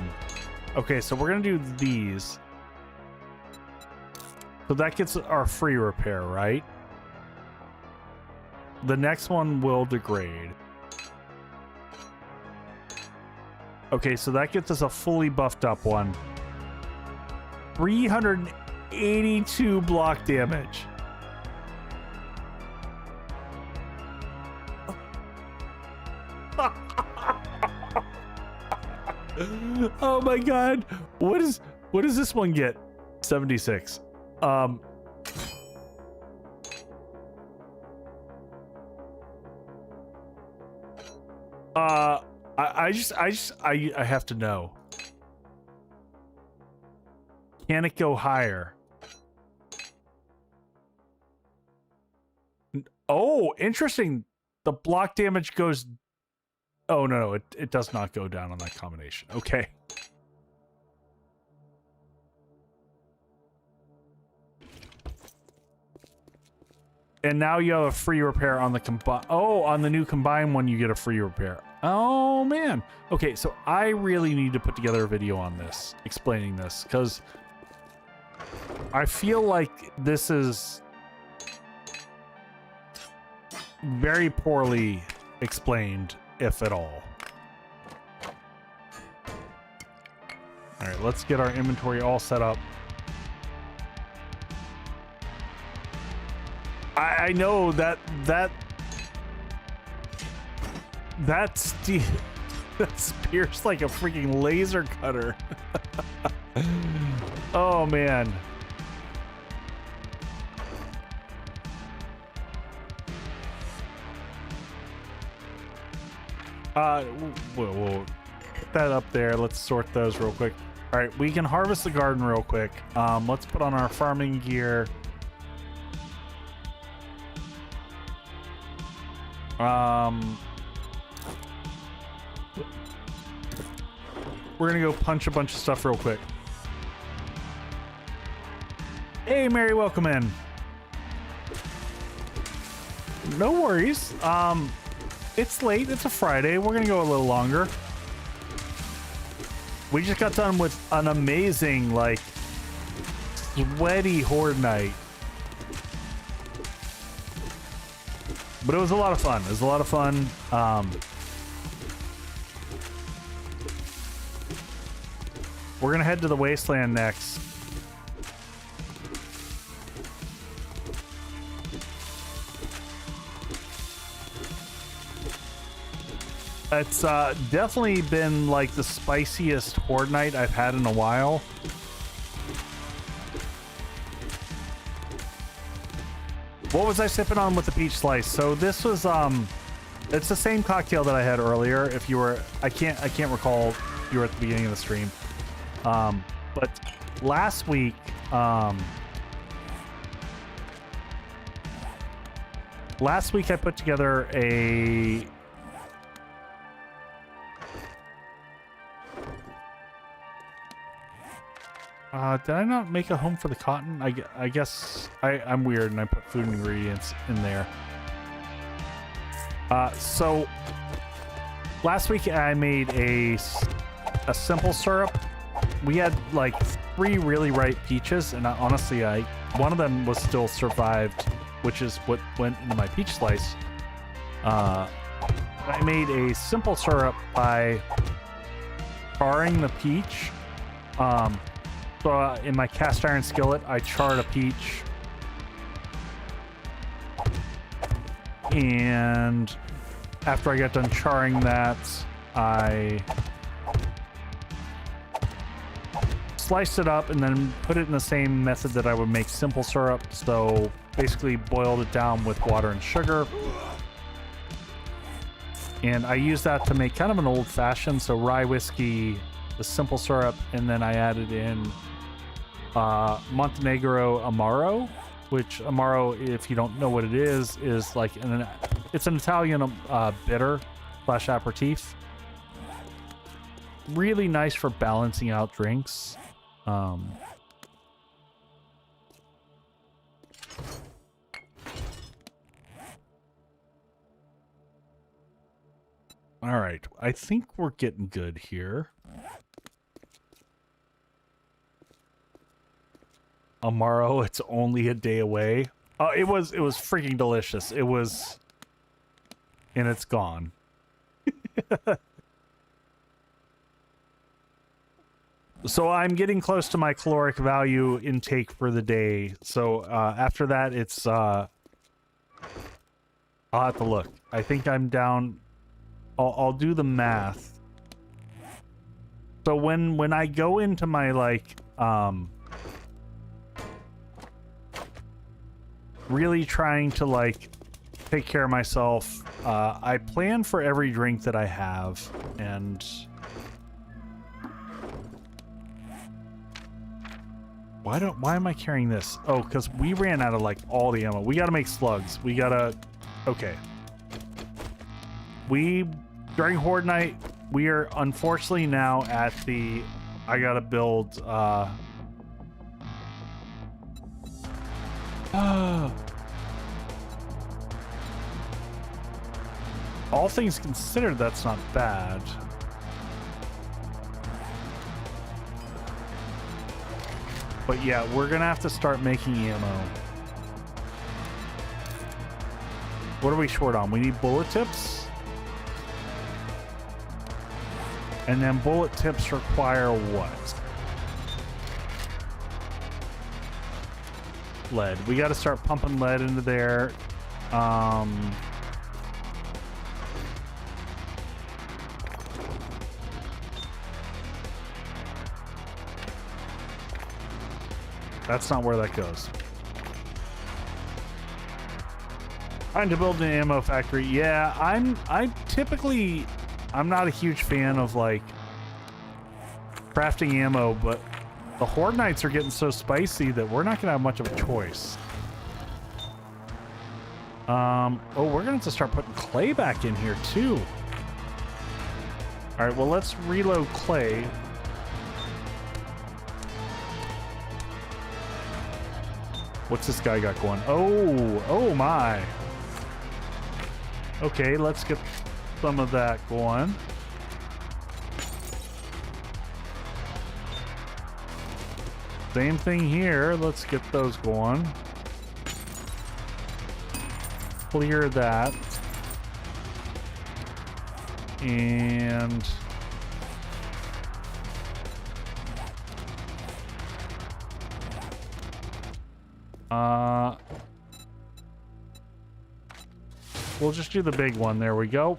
Okay, so we're gonna do these. So that gets our free repair, right? The next one will degrade. Okay, so that gets us a fully buffed up one. 382 block damage. Oh my god. What does this one get? 76. I have to know. Can it go higher? Oh, interesting. The block damage goes... Oh, no, it does not go down on that combination. Okay. And now you have a free repair on the on the new combined one, you get a free repair. Oh, man. Okay, so I really need to put together a video on this, explaining this, because I feel like this is very poorly explained, if at all. All right, let's get our inventory all set up. I know that spear's like a freaking laser cutter. Oh man. We'll put that up there. Let's sort those real quick. All right, we can harvest the garden real quick. Let's put on our farming gear. We're gonna go punch a bunch of stuff real quick. Hey, Mary, welcome in. No worries. It's late. It's a Friday. We're gonna go a little longer. We just got done with an amazing, like, sweaty Horde night. But it was a lot of fun. It was a lot of fun. We're gonna head to the Wasteland next. It's definitely been like the spiciest Horde night I've had in a while. What was I sipping on with the peach slice? So this was it's the same cocktail that I had earlier. If you were, I can't recall if you were at the beginning of the stream. But last week, I put together a did I not make a home for the cotton? I guess I'm weird and I put food ingredients in there. So last week I made a simple syrup. We had like 3 really ripe peaches, and honestly, one of them was still survived, which is what went into my peach slice. I made a simple syrup by charring the peach. So in my cast iron skillet, I charred a peach, and after I got done charring that, I sliced it up and then put it in the same method that I would make simple syrup. So basically boiled it down with water and sugar. And I used that to make kind of an old-fashioned, so rye whiskey, the simple syrup, and then I added in Montenegro Amaro, which Amaro, if you don't know what it is like it's an Italian bitter / aperitif. Really nice for balancing out drinks. All right, I think we're getting good here. Amaro, it's only a day away. Oh, it was freaking delicious. It was, and it's gone. So I'm getting close to my caloric value intake for the day. So after that, it's I'll have to look. I think I'm down. I'll do the math. So when I go into my like really trying to like take care of myself, I plan for every drink that I have, and why am I carrying this? Oh, because we ran out of like all the ammo. We gotta make slugs. We gotta, okay. During Horde night, we are unfortunately now at the, I gotta build, all things considered, that's not bad. But yeah, we're gonna have to start making ammo. What are we short on? We need bullet tips. And then bullet tips require what? Lead. We got to start pumping lead into there. That's not where that goes. Trying to build an ammo factory. Yeah, I'm not a huge fan of like crafting ammo, but the Horde Knights are getting so spicy that we're not gonna have much of a choice. Oh, we're gonna have to start putting clay back in here too. All right, well, let's reload clay. What's this guy got going? Oh my. Okay, let's get some of that going. Same thing here. Let's get those going. Clear that. And we'll just do the big one. There we go.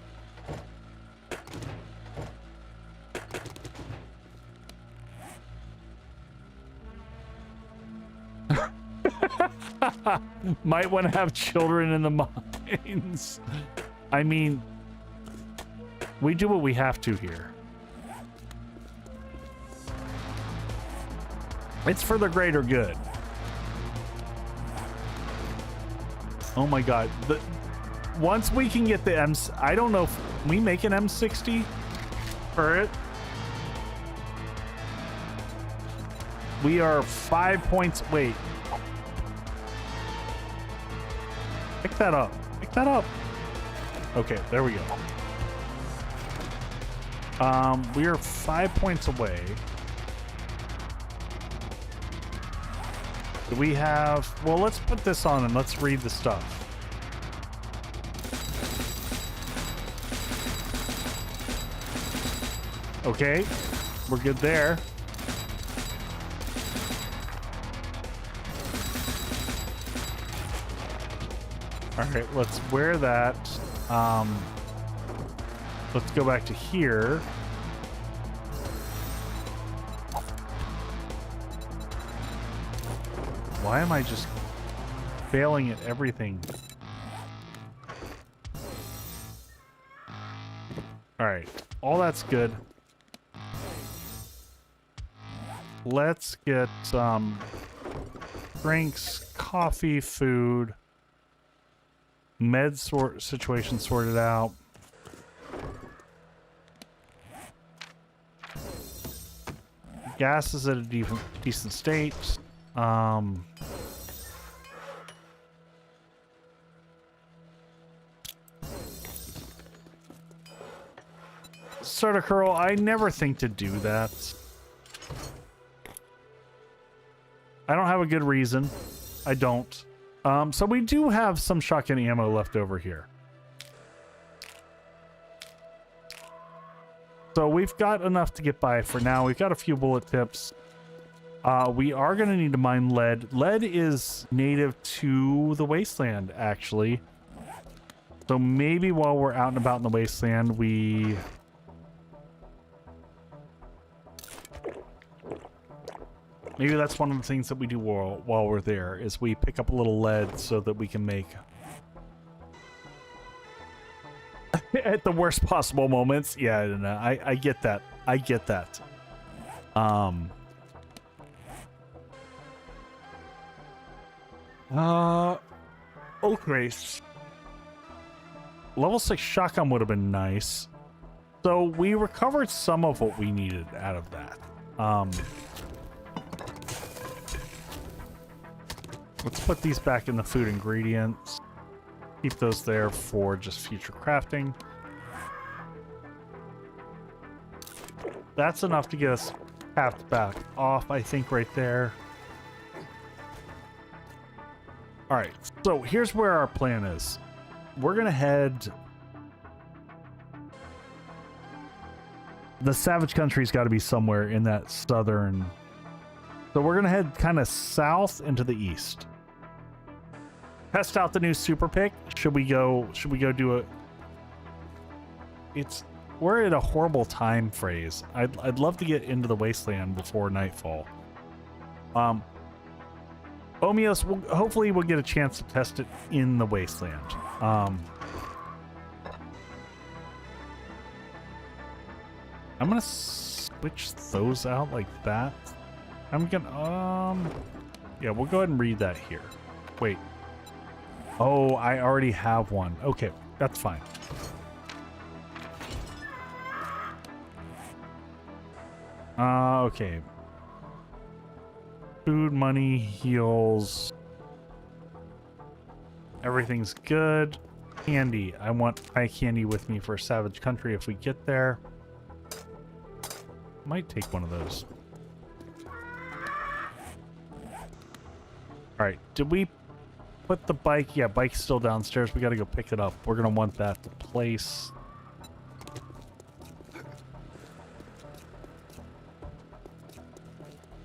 Might want to have children in the mines. I mean, we do what we have to here. It's for the greater good. Oh my god. Once we can get the I don't know if we make an M60 for it. We are 5 points. Wait. Pick that up. Pick that up. Okay, there we go. We are 5 points away. Do we have... Well, let's put this on and let's read the stuff. Okay, we're good there. All right, let's wear that. Let's go back to here. Why am I just failing at everything? All right, all that's good. Let's get drinks, coffee, food, med situation sorted out. Gas is at a decent state. Starter curl, I never think to do that. I don't have a good reason. I don't. So we do have some shotgun ammo left over here. So we've got enough to get by for now. We've got a few bullet tips. We are going to need to mine lead. Lead is native to the Wasteland, actually. So maybe while we're out and about in the Wasteland, we... Maybe that's one of the things that we do while we're there, is we pick up a little lead so that we can make... At the worst possible moments. Yeah, I don't know. I get that. I get that. Okay. Level 6 shotgun would have been nice. So we recovered some of what we needed out of that. Let's put these back in the food ingredients. Keep those there for just future crafting. That's enough to get us capped back off, I think, right there. All right, so here's where our plan is. We're gonna head. The Savage Country's got to be somewhere in that southern. So we're gonna head kind of south into the east. Test out the new super pick. Should we go do it? We're at a horrible time phrase. I'd love to get into the Wasteland before nightfall. Omios, hopefully we'll get a chance to test it in the Wasteland. I'm gonna switch those out like that. I'm gonna yeah, we'll go ahead and read that here. Wait. Oh, I already have one. Okay, that's fine. Okay. Food, money, heals. Everything's good. Candy. I want eye candy with me for Savage Country if we get there. Might take one of those. Alright, did we put the bike? Yeah, bike's still downstairs. We gotta go pick it up. We're gonna want that to place.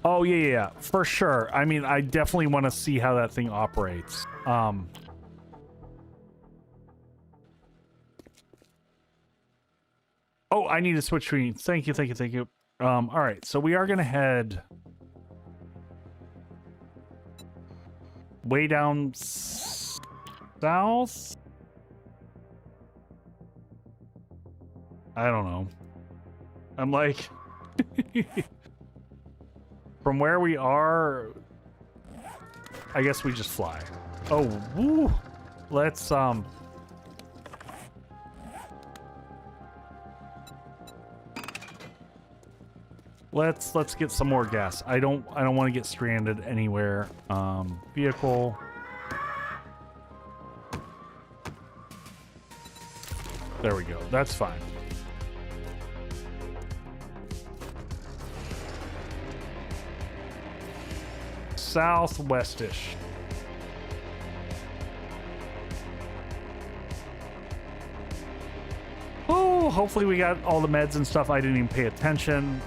Oh, yeah, for sure. I mean, I definitely want to see how that thing operates. Oh, I need to switch screens. Thank you. All right, so we are gonna head way down south. I don't know. I'm like, from where we are, I guess we just fly. Oh, woo. Let's get some more gas. I don't want to get stranded anywhere. Vehicle. There we go. That's fine. Southwestish. Oh, hopefully we got all the meds and stuff. I didn't even pay attention.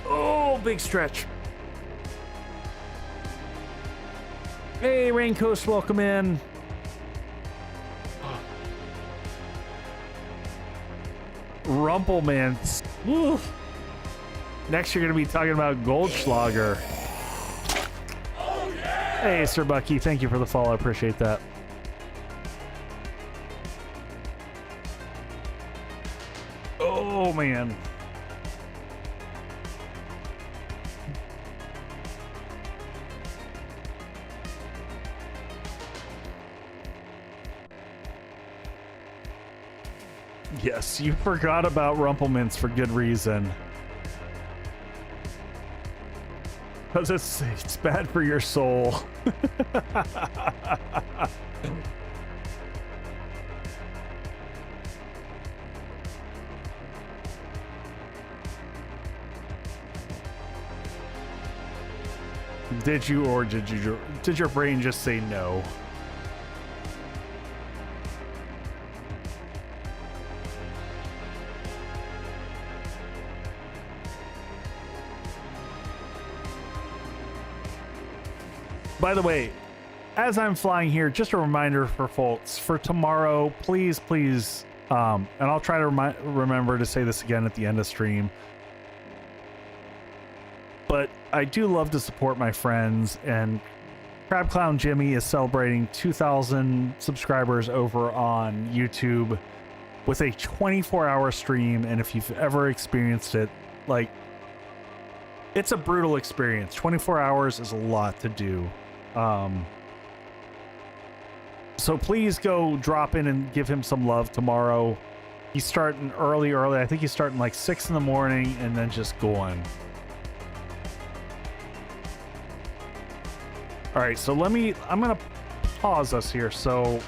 Oh, big stretch. Hey, Rain Coast, welcome in. Rumplemans. Woo. Next, you're going to be talking about Goldschlager. Oh, yeah! Hey, Sir Bucky, thank you for the follow. I appreciate that. Oh, man. Yes, you forgot about Rumplemans for good reason. Because it's bad for your soul. Did you, or did your brain just say no? By the way, as I'm flying here, just a reminder for folks, for tomorrow, please, and I'll try to remember to say this again at the end of stream, but I do love to support my friends, and Crab Clown Jimmy is celebrating 2,000 subscribers over on YouTube with a 24-hour stream, and if you've ever experienced it, like, it's a brutal experience. 24 hours is a lot to do. So please go drop in and give him some love tomorrow. He's starting early. I think he's starting like 6 in the morning and then just going. All right, so I'm gonna pause us here. So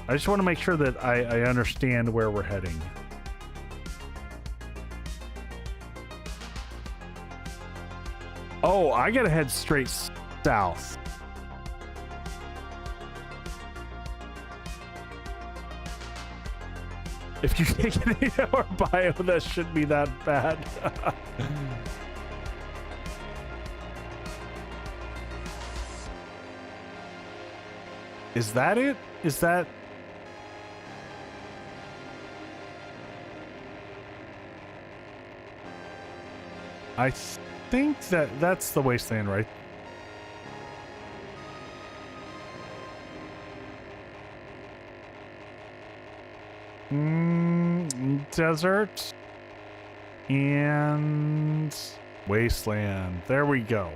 I just want to make sure that I understand where we're heading. Oh, I gotta head straight south. If you take an 8-hour bio, that shouldn't be that bad. Is that it? Is that... I think that's the Wasteland, right? Desert and Wasteland. There we go.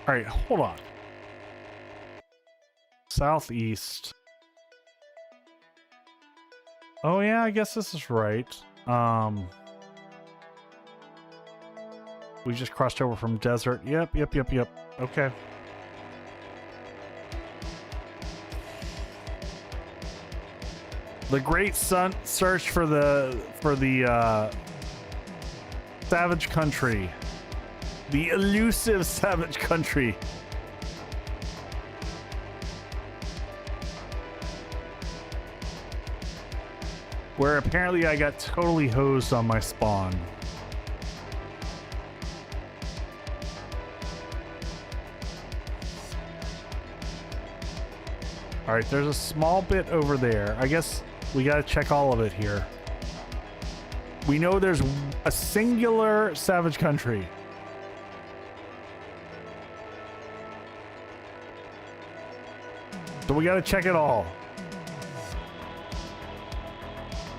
All right, hold on. Southeast. Oh yeah, I guess this is right. We just crossed over from desert. Yep. Okay. The great search for the savage country. The elusive savage country. Where apparently I got totally hosed on my spawn. All right, there's a small bit over there. I guess we gotta check all of it here. We know there's a singular savage country. So we gotta check it all.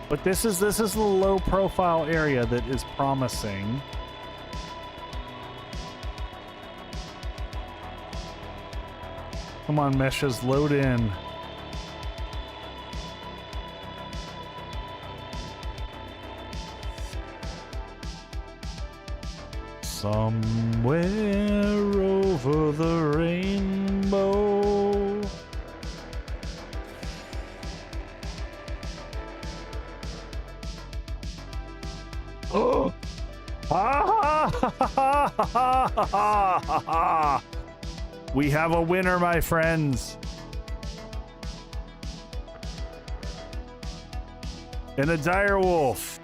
But this is the low profile area that is promising. Come on, meshes, load in. Somewhere over the rainbow. Oh! Ha ha ha ha ha ha ha ha! We have a winner, my friends. And a dire wolf.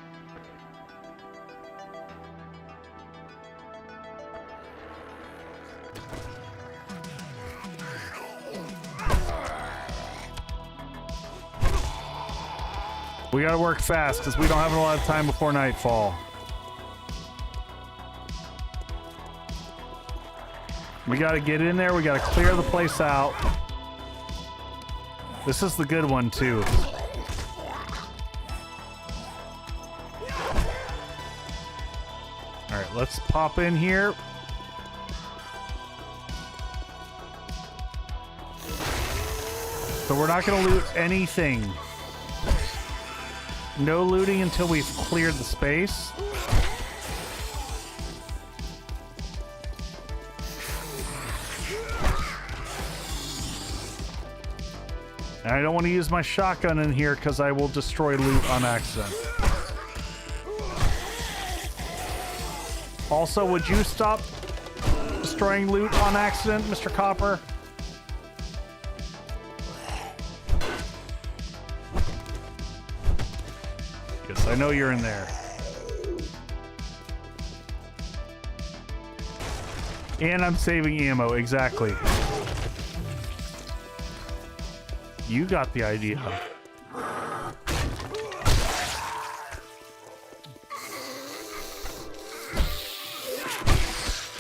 We gotta work fast because we don't have a lot of time before nightfall. We gotta get in there, we gotta clear the place out. This is the good one too. Alright, let's pop in here. So we're not gonna loot anything. No looting until we've cleared the space. And I don't want to use my shotgun in here because I will destroy loot on accident. Also, would you stop destroying loot on accident, Mr. Copper? Yes, I know you're in there. And I'm saving ammo, exactly. You got the idea.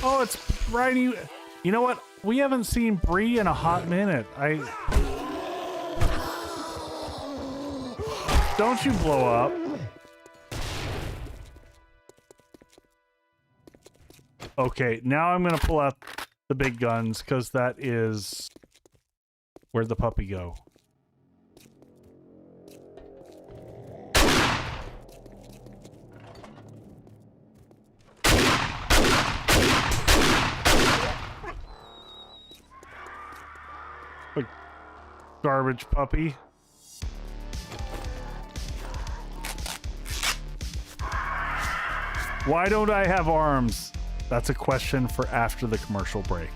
Oh, it's Briny. You know what? We haven't seen Bree in a hot minute. Don't you blow up. Okay, now I'm gonna pull out the big guns because that is... Where'd the puppy go? Garbage puppy. Why don't I have arms? That's a question for after the commercial break.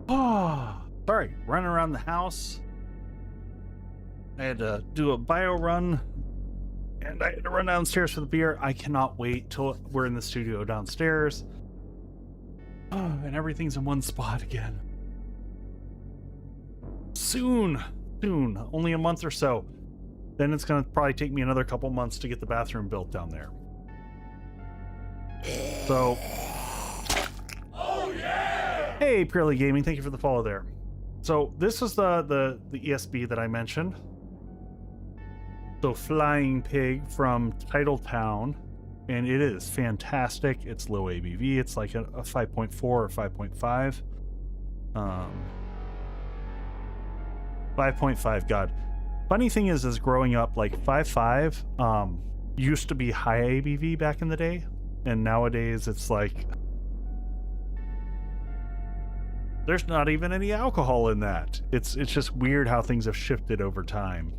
Oh, sorry, running around the house. I had to do a bio run and I had to run downstairs for the beer. I cannot wait till we're in the studio downstairs. Oh, and everything's in one spot again. Soon, only a month or so. Then it's gonna probably take me another couple months to get the bathroom built down there. So, hey, Purely Gaming, thank you for the follow there. So this is the ESB that I mentioned. So Flying Pig from Titletown, and it is fantastic. It's low ABV. It's like a 5.4 or 5.5. 5.5. God. Funny thing is growing up, like 5.5 used to be high ABV back in the day, and nowadays it's like there's not even any alcohol in that. It's just weird how things have shifted over time.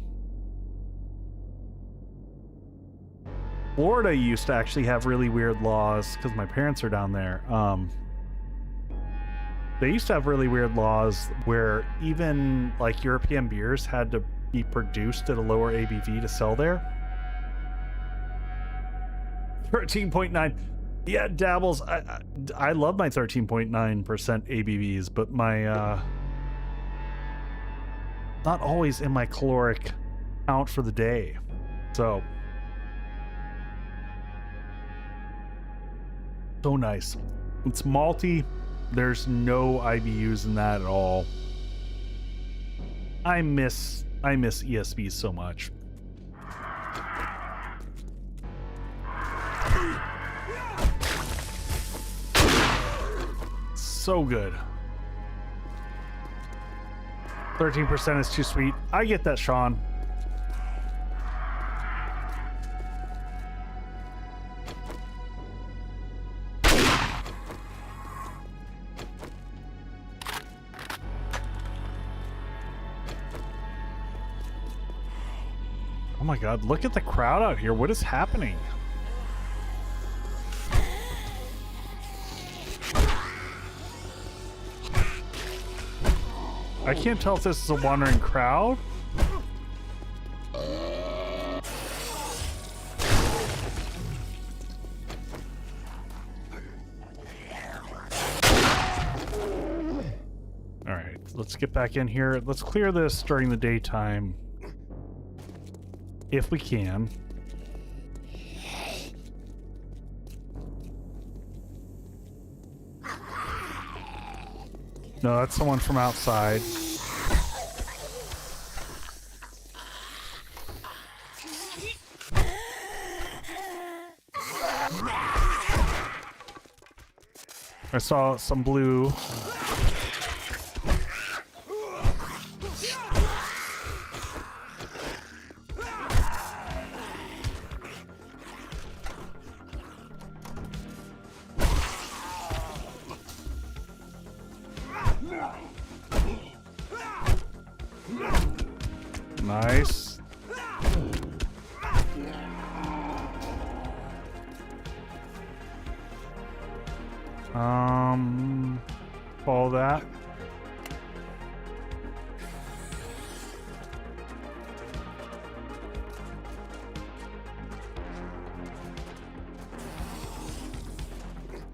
Florida used to actually have really weird laws because my parents are down there. They used to have really weird laws where even like European beers had to be produced at a lower ABV to sell there. 13.9. Yeah, dabbles. I love my 13.9% ABVs, but my not always in my caloric count for the day. So nice. It's malty. There's no IBUs in that at all. I miss ESBs so much. So good. 13% is too sweet. I get that, Sean. my god, look at the crowd out here. What is happening? I can't tell if this is a wandering crowd. All right, let's get back in here. Let's clear this during the daytime, if we can. No, that's someone from outside. I saw some blue. Nice. Follow that.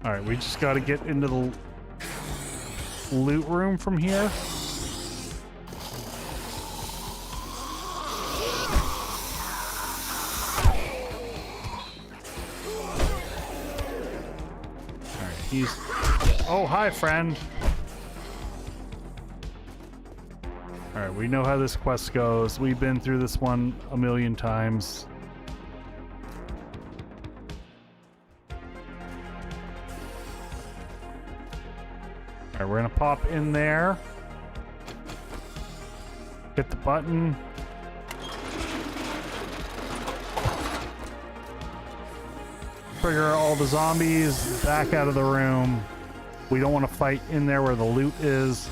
All right, we just got to get into the loot room from here. Oh, hi, friend. All right, we know how this quest goes. We've been through this one a million times. All right, we're gonna pop in there. Hit the button. Trigger all the zombies back out of the room. We don't want to fight in there where the loot is.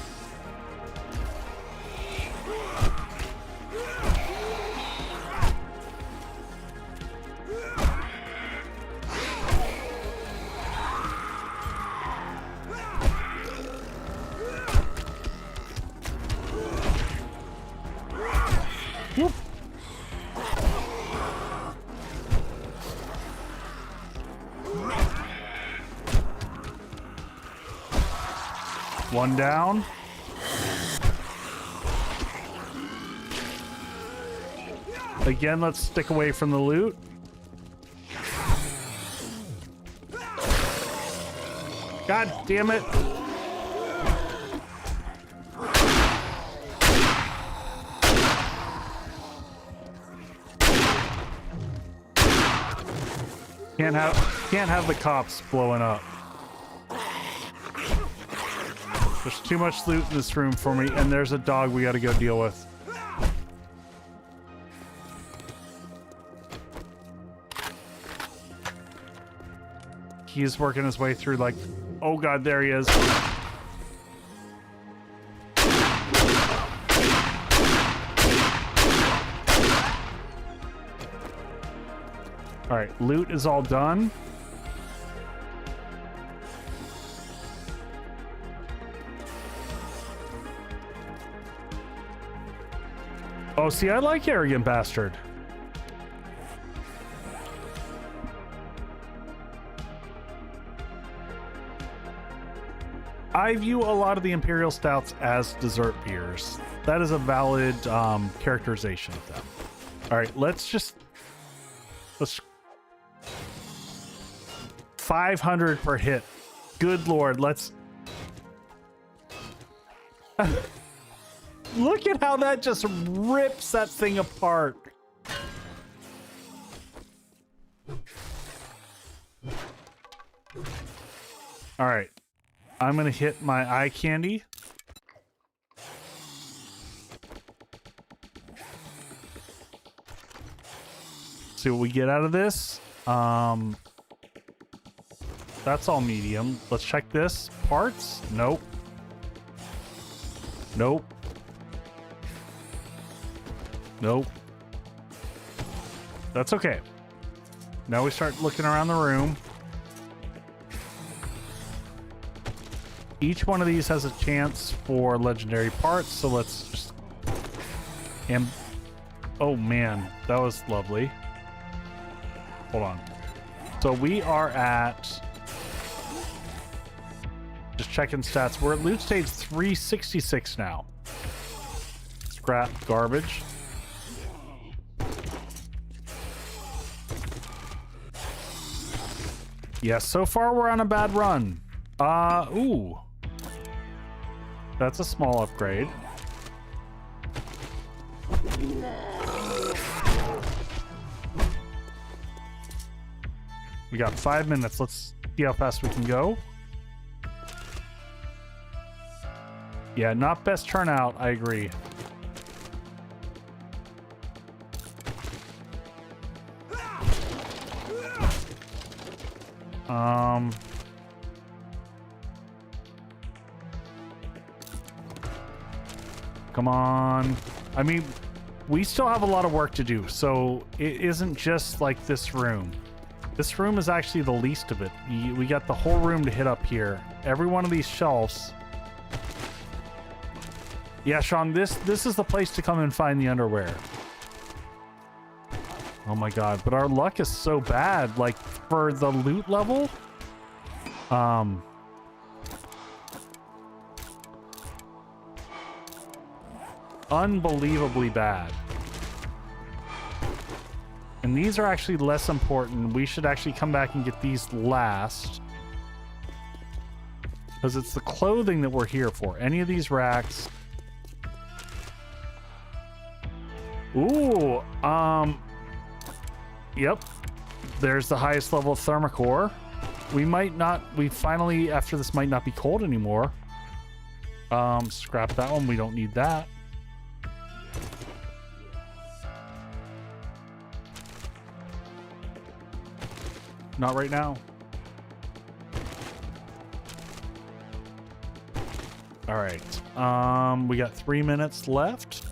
Whoop. One down. Again, let's stick away from the loot. God damn it. Can't have the cops blowing up. There's too much loot in this room for me, and there's a dog we gotta go deal with. He's working his way through like, oh god, there he is. All right, loot is all done. Oh, see, I like Arrogant Bastard. I view a lot of the Imperial Stouts as dessert beers. That is a valid characterization of them. All right, let's 500 per hit. Good Lord, let's... Look at how that just rips that thing apart. All right. I'm going to hit my eye candy. See what we get out of this. That's all medium. Let's check this. Parts? Nope. Nope. Nope. That's okay. Now we start looking around the room. Each one of these has a chance for legendary parts, so let's just... Oh man, that was lovely. Hold on. So we are at... Just checking stats. We're at loot stage 366 now. Scrap garbage. Yes, so far we're on a bad run. Ooh. That's a small upgrade. We got 5 minutes. Let's see how fast we can go. Yeah, not best turnout. I agree. Come on. I mean, we still have a lot of work to do, so it isn't just like this room. This room is actually the least of it. We got the whole room to hit up here. Every one of these shelves. Yeah, Sean, this is the place to come and find the underwear. Oh my god, but our luck is so bad. Like, for the loot level, unbelievably bad. And these are actually less important. We should actually come back and get these last, because it's the clothing that we're here for. Any of these racks. Ooh, yep. There's the highest level of thermocore. We finally, after this, might not be cold anymore. Scrap that one. We don't need that. Not right now. All right. We got 3 minutes left.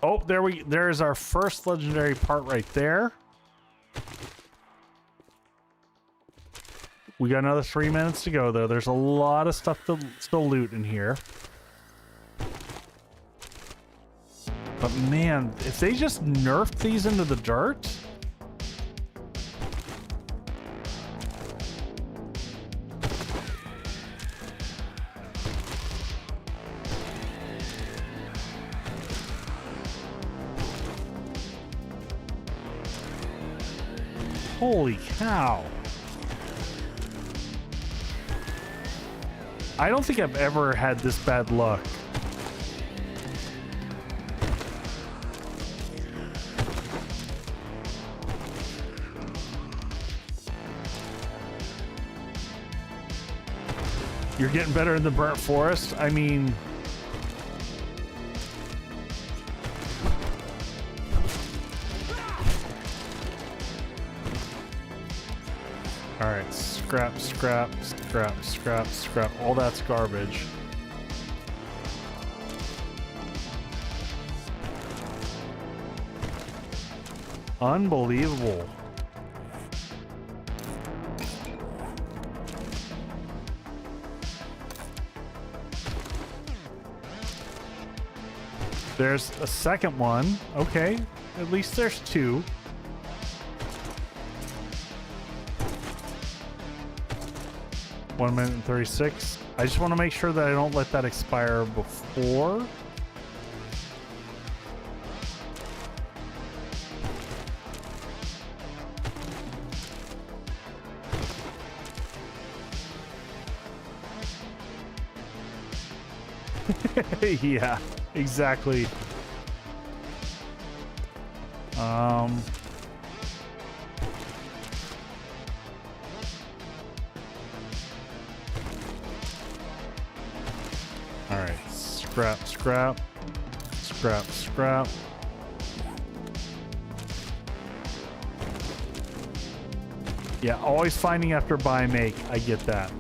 Oh, there's our first legendary part right there. We got another 3 minutes to go though. There's a lot of stuff to still loot in here. But man, if they just nerfed these into the dirt. Holy cow. I don't think I've ever had this bad luck. You're getting better in the burnt forest? I mean... Alright, scrap, scrap, scrap, scrap, scrap. All that's garbage. Unbelievable. There's a second one. Okay, at least there's two. One minute and 36. I just want to make sure that I don't let that expire before. Yeah, exactly. All right, scrap, scrap, scrap, scrap. Yeah, always finding after buy make. I get that.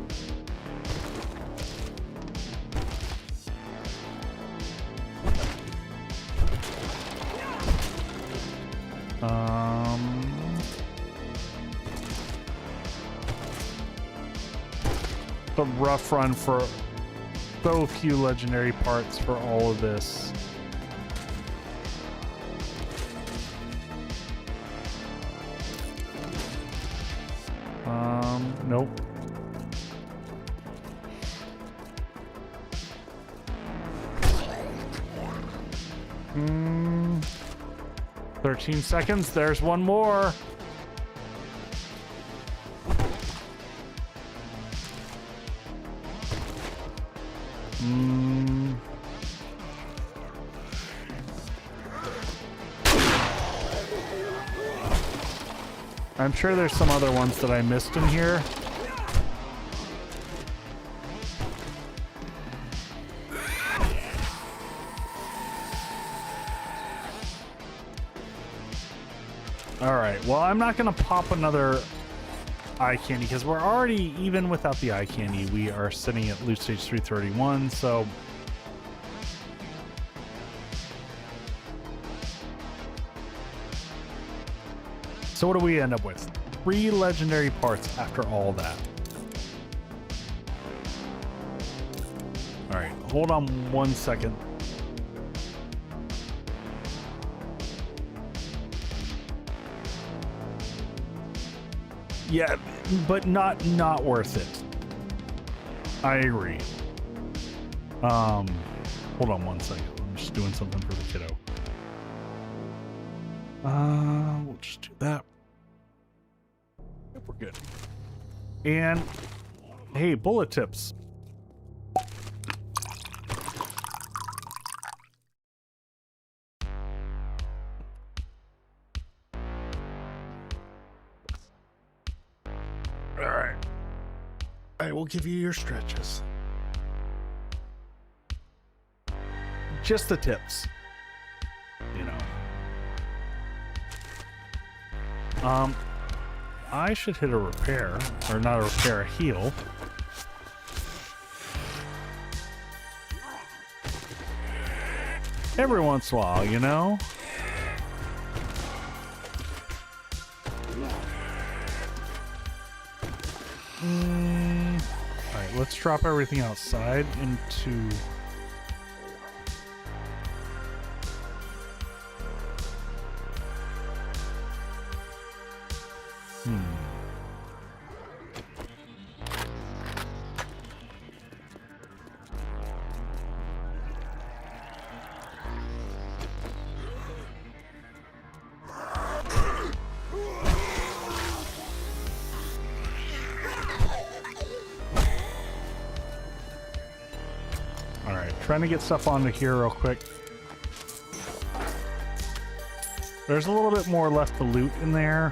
The rough run for so few legendary parts for all of this. Nope. Hmm. 13 seconds. There's one more. I'm sure there's some other ones that I missed in here. Alright, well, I'm not going to pop another eye candy because we're already, even without the eye candy, we are sitting at loot stage 331, so... So what do we end up with? 3 legendary parts after all that. Alright, hold on 1 second. Yeah, but not worth it. I agree. Hold on 1 second. I'm just doing something for the kiddo. We'll just do that. Yep, we're good. And hey, bullet tips. All right. I will give you your stretches. Just the tips. You know. I should hit a repair, or not a repair, a heal. Every once in a while, you know? Alright, let's drop everything outside into... Trying to get stuff onto here real quick. There's a little bit more left to loot in there.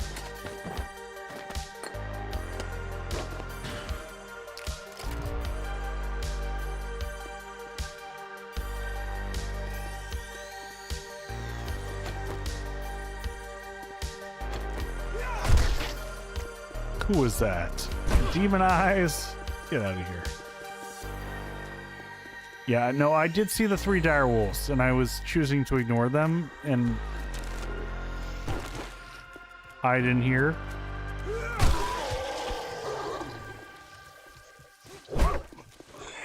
Who was that? Demon Eyes? Get out of here. Yeah, no, I did see the 3 dire wolves, and I was choosing to ignore them, and hide in here.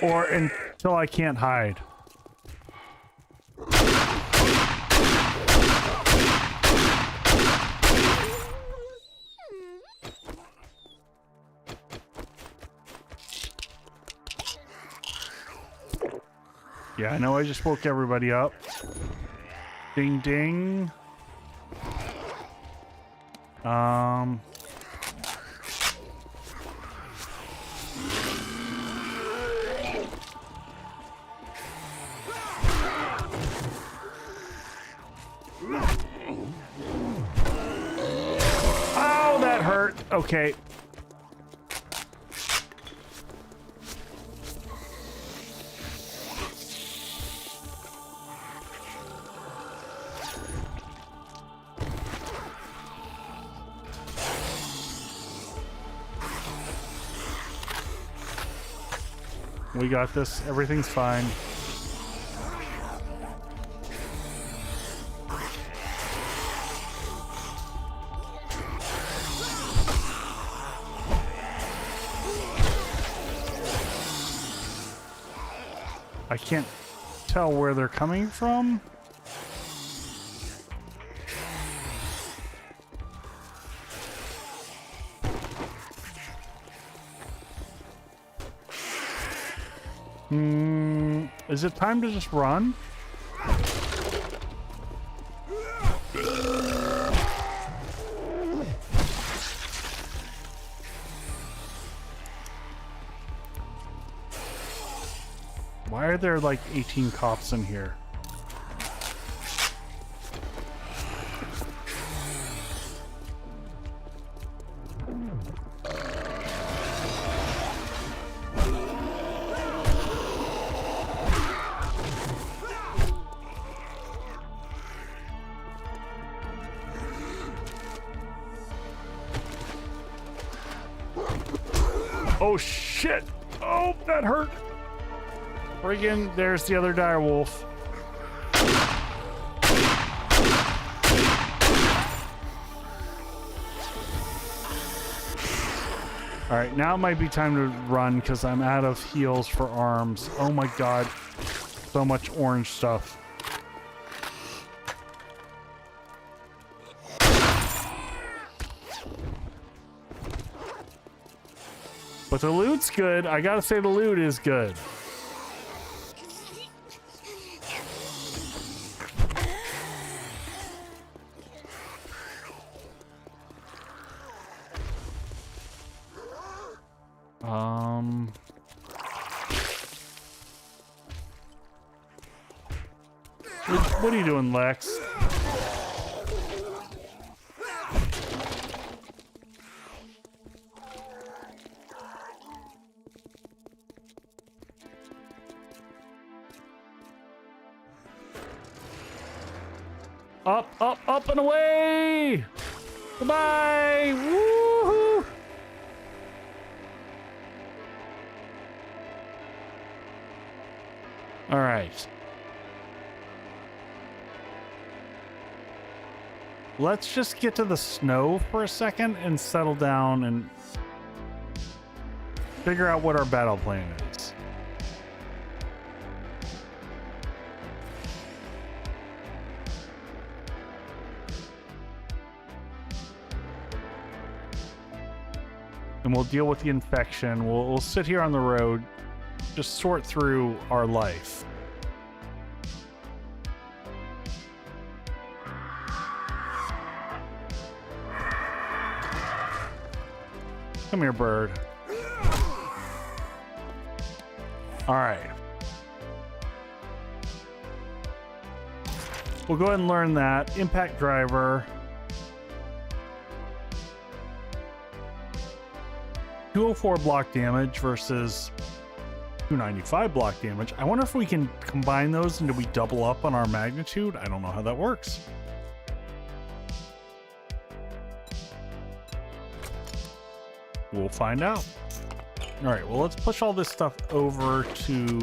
Or until I can't hide. Yeah, I know I just woke everybody up. Ding ding. Oh, that hurt. Okay. We got this. Everything's fine. I can't tell where they're coming from. Is it time to just run? Why are there like 18 cops in here? Oh shit! Oh, that hurt! Friggin', there's the other dire wolf. Alright, now might be time to run because I'm out of heals for arms. Oh my god. So much orange stuff. But the loot's good. I gotta say the loot is good. What are you doing, Lex? Up, up, up and away! Goodbye! Woohoo! All right. Let's just get to the snow for a second and settle down and figure out what our battle plan is. And we'll deal with the infection. We'll sit here on the road, just sort through our life. Come here, bird. All right. We'll go ahead and learn that. Impact driver. 204 block damage versus 295 block damage. I wonder if we can combine those and do we double up on our magnitude? I don't know how that works. We'll find out. All right, well, let's push all this stuff over to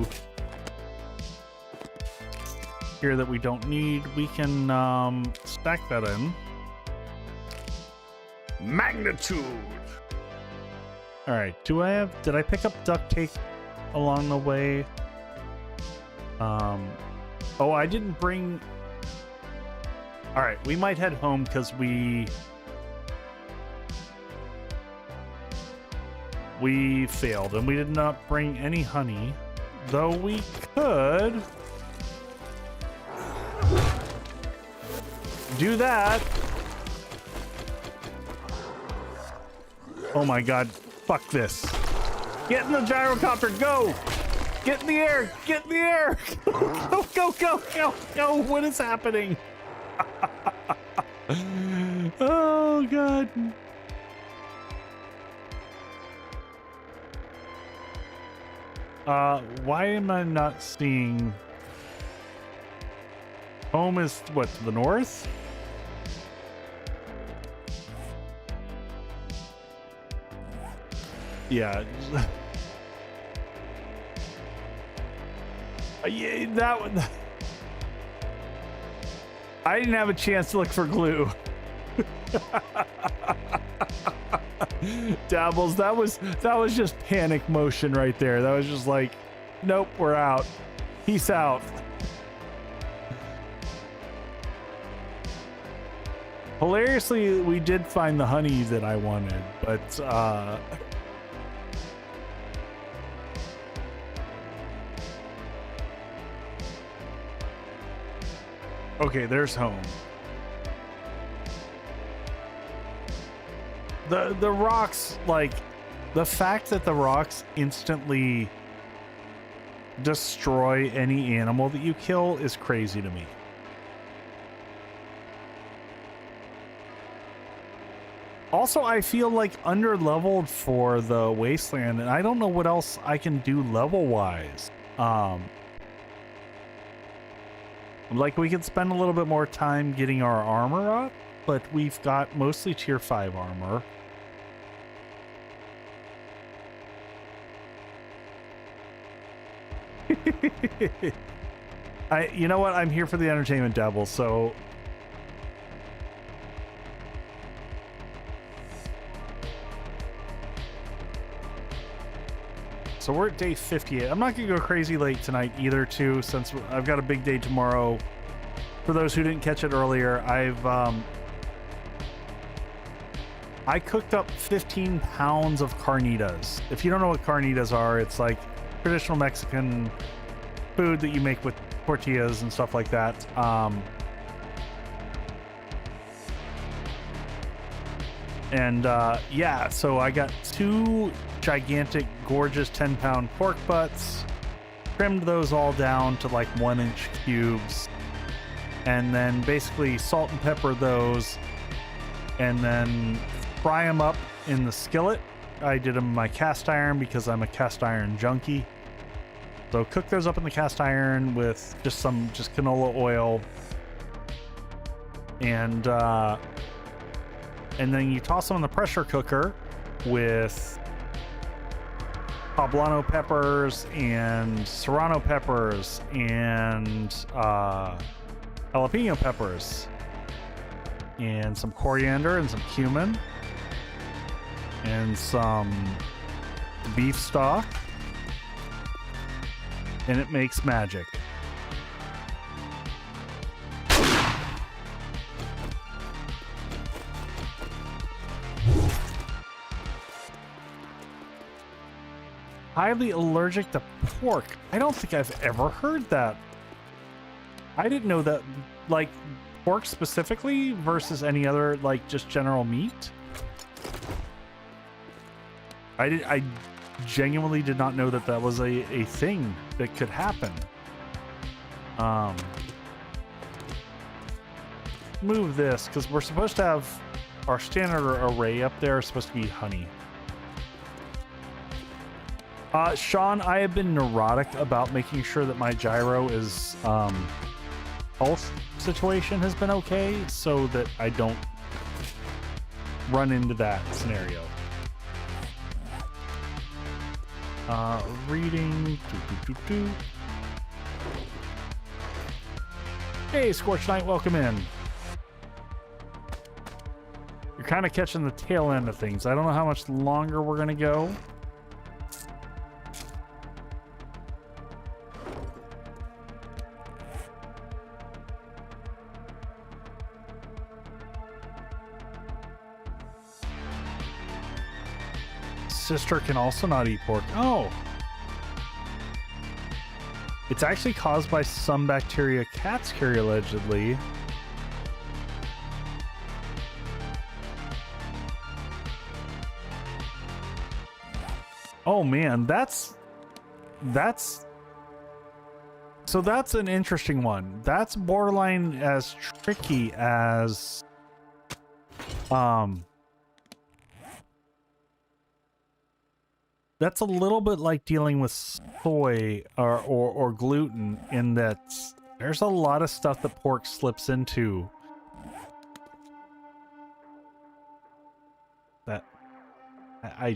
here that we don't need. We can stack that in. Magnitude. All right, did I pick up duct tape along the way? Oh, I didn't bring. All right, we might head home because we failed and we did not bring any honey, though we could do that. Oh my god, fuck this. Get in the gyrocopter, go! Get in the air, get in the air! Go, go, go, go, go! What is happening? Oh god. Why am I not seeing? Home is what, to the north? Yeah. Yeah, that one. I didn't have a chance to look for glue. Dabbles, that was just panic motion right there. That was just like, nope, we're out. Peace out. Hilariously, we did find the honey that I wanted, but okay, there's home. The rocks, like the fact that the rocks instantly destroy any animal that you kill is crazy to me. Also, I feel like under-leveled for the Wasteland, and I don't know what else I can do level-wise. Like, we could spend a little bit more time getting our armor up, but we've got mostly tier 5 armor. You know what? I'm here for the entertainment, Devil, so... So we're at day 58. I'm not going to go crazy late tonight either, too, since I've got a big day tomorrow. For those who didn't catch it earlier, I cooked up 15 pounds of carnitas. If you don't know what carnitas are, it's like traditional Mexican food that you make with tortillas and stuff like that. Yeah, so I got 2 gigantic, gorgeous 10-pound pork butts, trimmed those all down to like 1-inch cubes, and then basically salt and pepper those, and then fry them up in the skillet. I did them in my cast iron because I'm a cast iron junkie. So cook those up in the cast iron with just canola oil, and then you toss them in the pressure cooker with poblano peppers and serrano peppers and jalapeno peppers and some coriander and some cumin and some beef stock, and it makes magic. Highly allergic to pork. I don't think I've ever heard that. I didn't know that, like, pork specifically versus any other, like, just general meat. I genuinely did not know that that was a thing that could happen. Move this, because we're supposed to have our standard array up there is supposed to be honey. Sean, I have been neurotic about making sure that my gyro is health situation has been okay, so that I don't run into that scenario. Reading. Hey, Scorch Knight, welcome in. You're kind of catching the tail end of things. I don't know how much longer we're gonna go. Sister can also not eat pork. Oh. It's actually caused by some bacteria cats carry, allegedly. Oh man, that's so that's an interesting one. That's borderline as tricky as that's a little bit like dealing with soy or gluten, in that there's a lot of stuff that pork slips into that I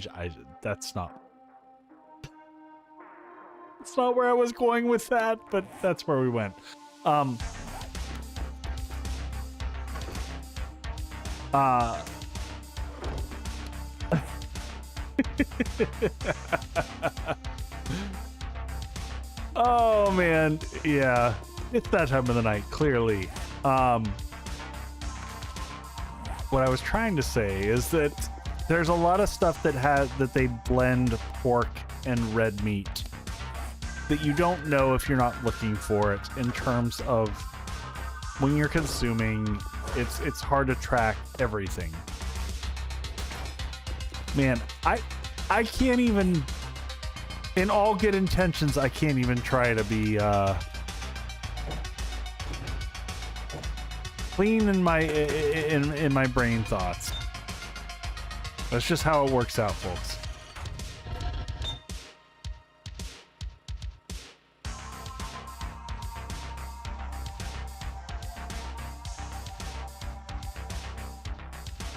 that's not it's not where I was going with that, but that's where we went. Oh man, yeah, it's that time of the night, clearly. What I was trying to say is that there's a lot of stuff that they blend pork and red meat that you don't know if you're not looking for it. In terms of when you're consuming, it's hard to track everything. Man, I can't even, in all good intentions, I can't even try to be clean in my brain thoughts. That's just how it works out, folks.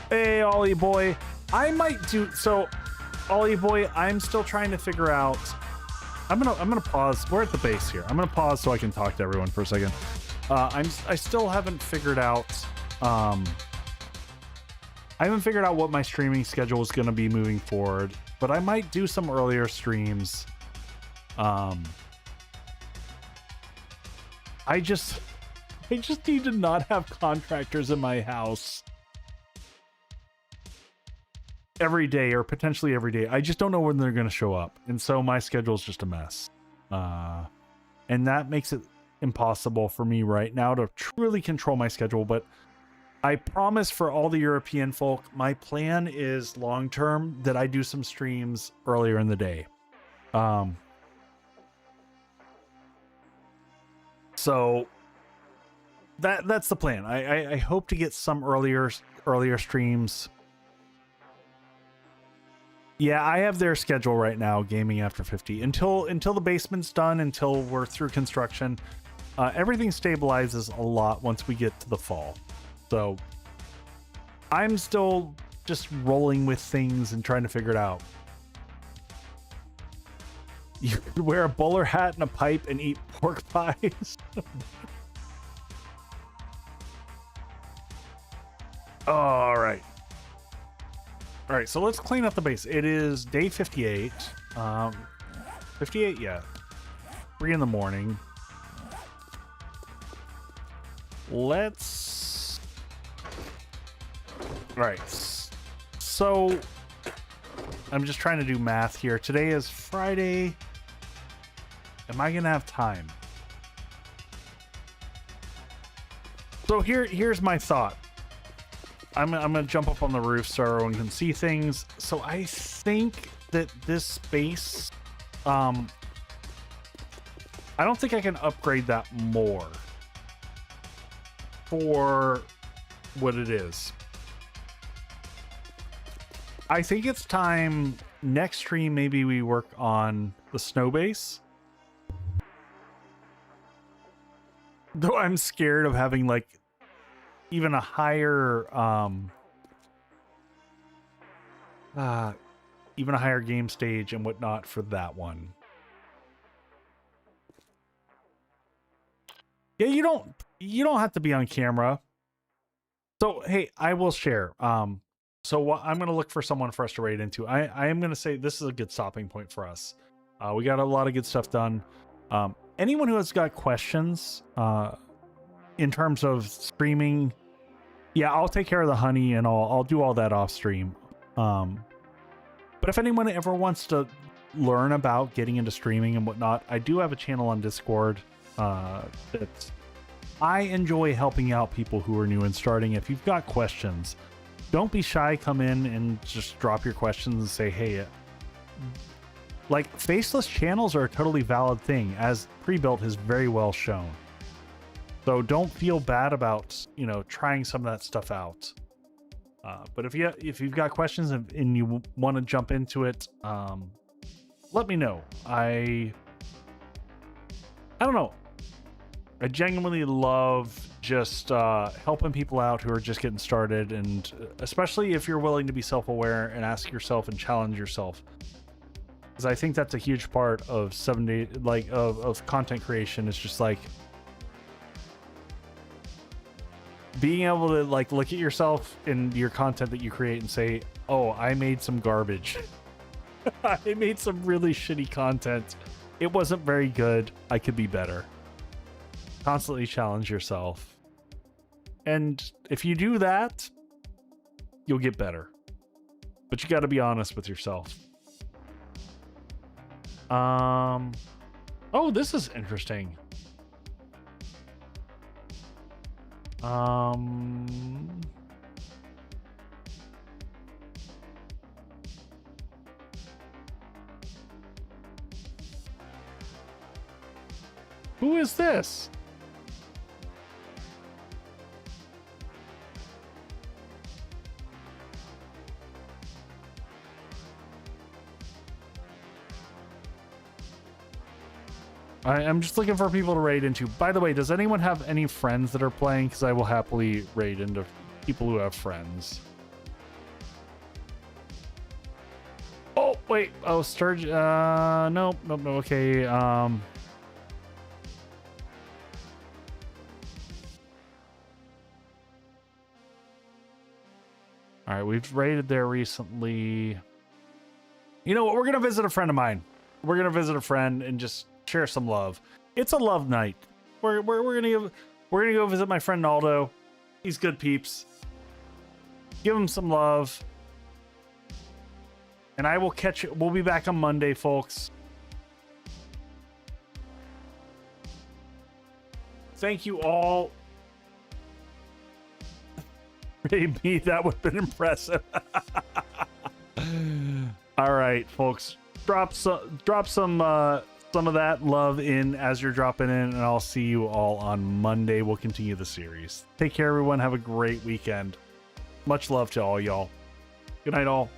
Hey, Ollie boy. I might do so. Ollie boy, I'm still trying to figure out. I'm gonna pause. We're at the base here. I'm gonna pause so I can talk to everyone for a second. I still haven't figured out. I haven't figured out what my streaming schedule is gonna be moving forward, but I might do some earlier streams. I just need to not have contractors in my house every day, or potentially every day. I just don't know when they're going to show up, and so my schedule is just a mess, and that makes it impossible for me right now to truly control my schedule. But I promise, for all the European folk, my plan is long term that I do some streams earlier in the day. So that's the plan. I hope to get some earlier streams. Yeah, I have their schedule right now, Gaming After 50. Until the basement's done, until we're through construction, everything stabilizes a lot once we get to the fall. So I'm still just rolling with things and trying to figure it out. You could wear a bowler hat and a pipe and eat pork pies. All right. All right, so let's clean up the base. It is day 58. 58, yeah. 3 in the morning. Let's... All right. So I'm just trying to do math here. Today is Friday. Am I gonna have time? So here's my thought. I'm gonna jump up on the roof so everyone can see things. So I think that this space, I don't think I can upgrade that more for what it is. I think it's time next stream maybe we work on the snow base. Though I'm scared of having like even a higher even a higher game stage and whatnot for that one. Yeah, you don't have to be on camera. So hey, I will share. So I'm gonna look for someone for us to raid into. I am gonna say this is a good stopping point for us. We got a lot of good stuff done. Anyone who has got questions in terms of streaming, yeah, I'll take care of the honey and I'll do all that off stream. But if anyone ever wants to learn about getting into streaming and whatnot, I do have a channel on Discord that I enjoy helping out people who are new and starting. If you've got questions, don't be shy. Come in and just drop your questions and say, hey, like faceless channels are a totally valid thing, as pre-built has very well shown. So don't feel bad about, trying some of that stuff out. But if you've got questions and you want to jump into it, let me know. I don't know. I genuinely love just helping people out who are just getting started, and especially if you're willing to be self-aware and ask yourself and challenge yourself. Because I think that's a huge part of 7 days, like of content creation. It's just like being able to like look at yourself in your content that you create and say, oh, I made some garbage. I made some really shitty content. It wasn't very good. I could be better. Constantly challenge yourself. And if you do that, you'll get better. But you got to be honest with yourself. Oh, this is interesting. Who is this? I'm just looking for people to raid into. By the way, does anyone have any friends that are playing? Because I will happily raid into people who have friends. Oh, wait. Oh, Sturge. Nope. Okay. All right, we've raided there recently. You know what? We're gonna visit a friend of mine. We're gonna visit a friend and just share some love. It's a love night. We're gonna go visit my friend Naldo. He's good peeps. Give him some love. And I will catch it. We'll be back on Monday, folks. Thank you all. Maybe that would have been impressive. All right, folks. Drop some of that love in as you're dropping in, and I'll see you all on Monday. We'll continue the series. Take care, everyone. Have a great weekend. Much love to all y'all. Good night, all.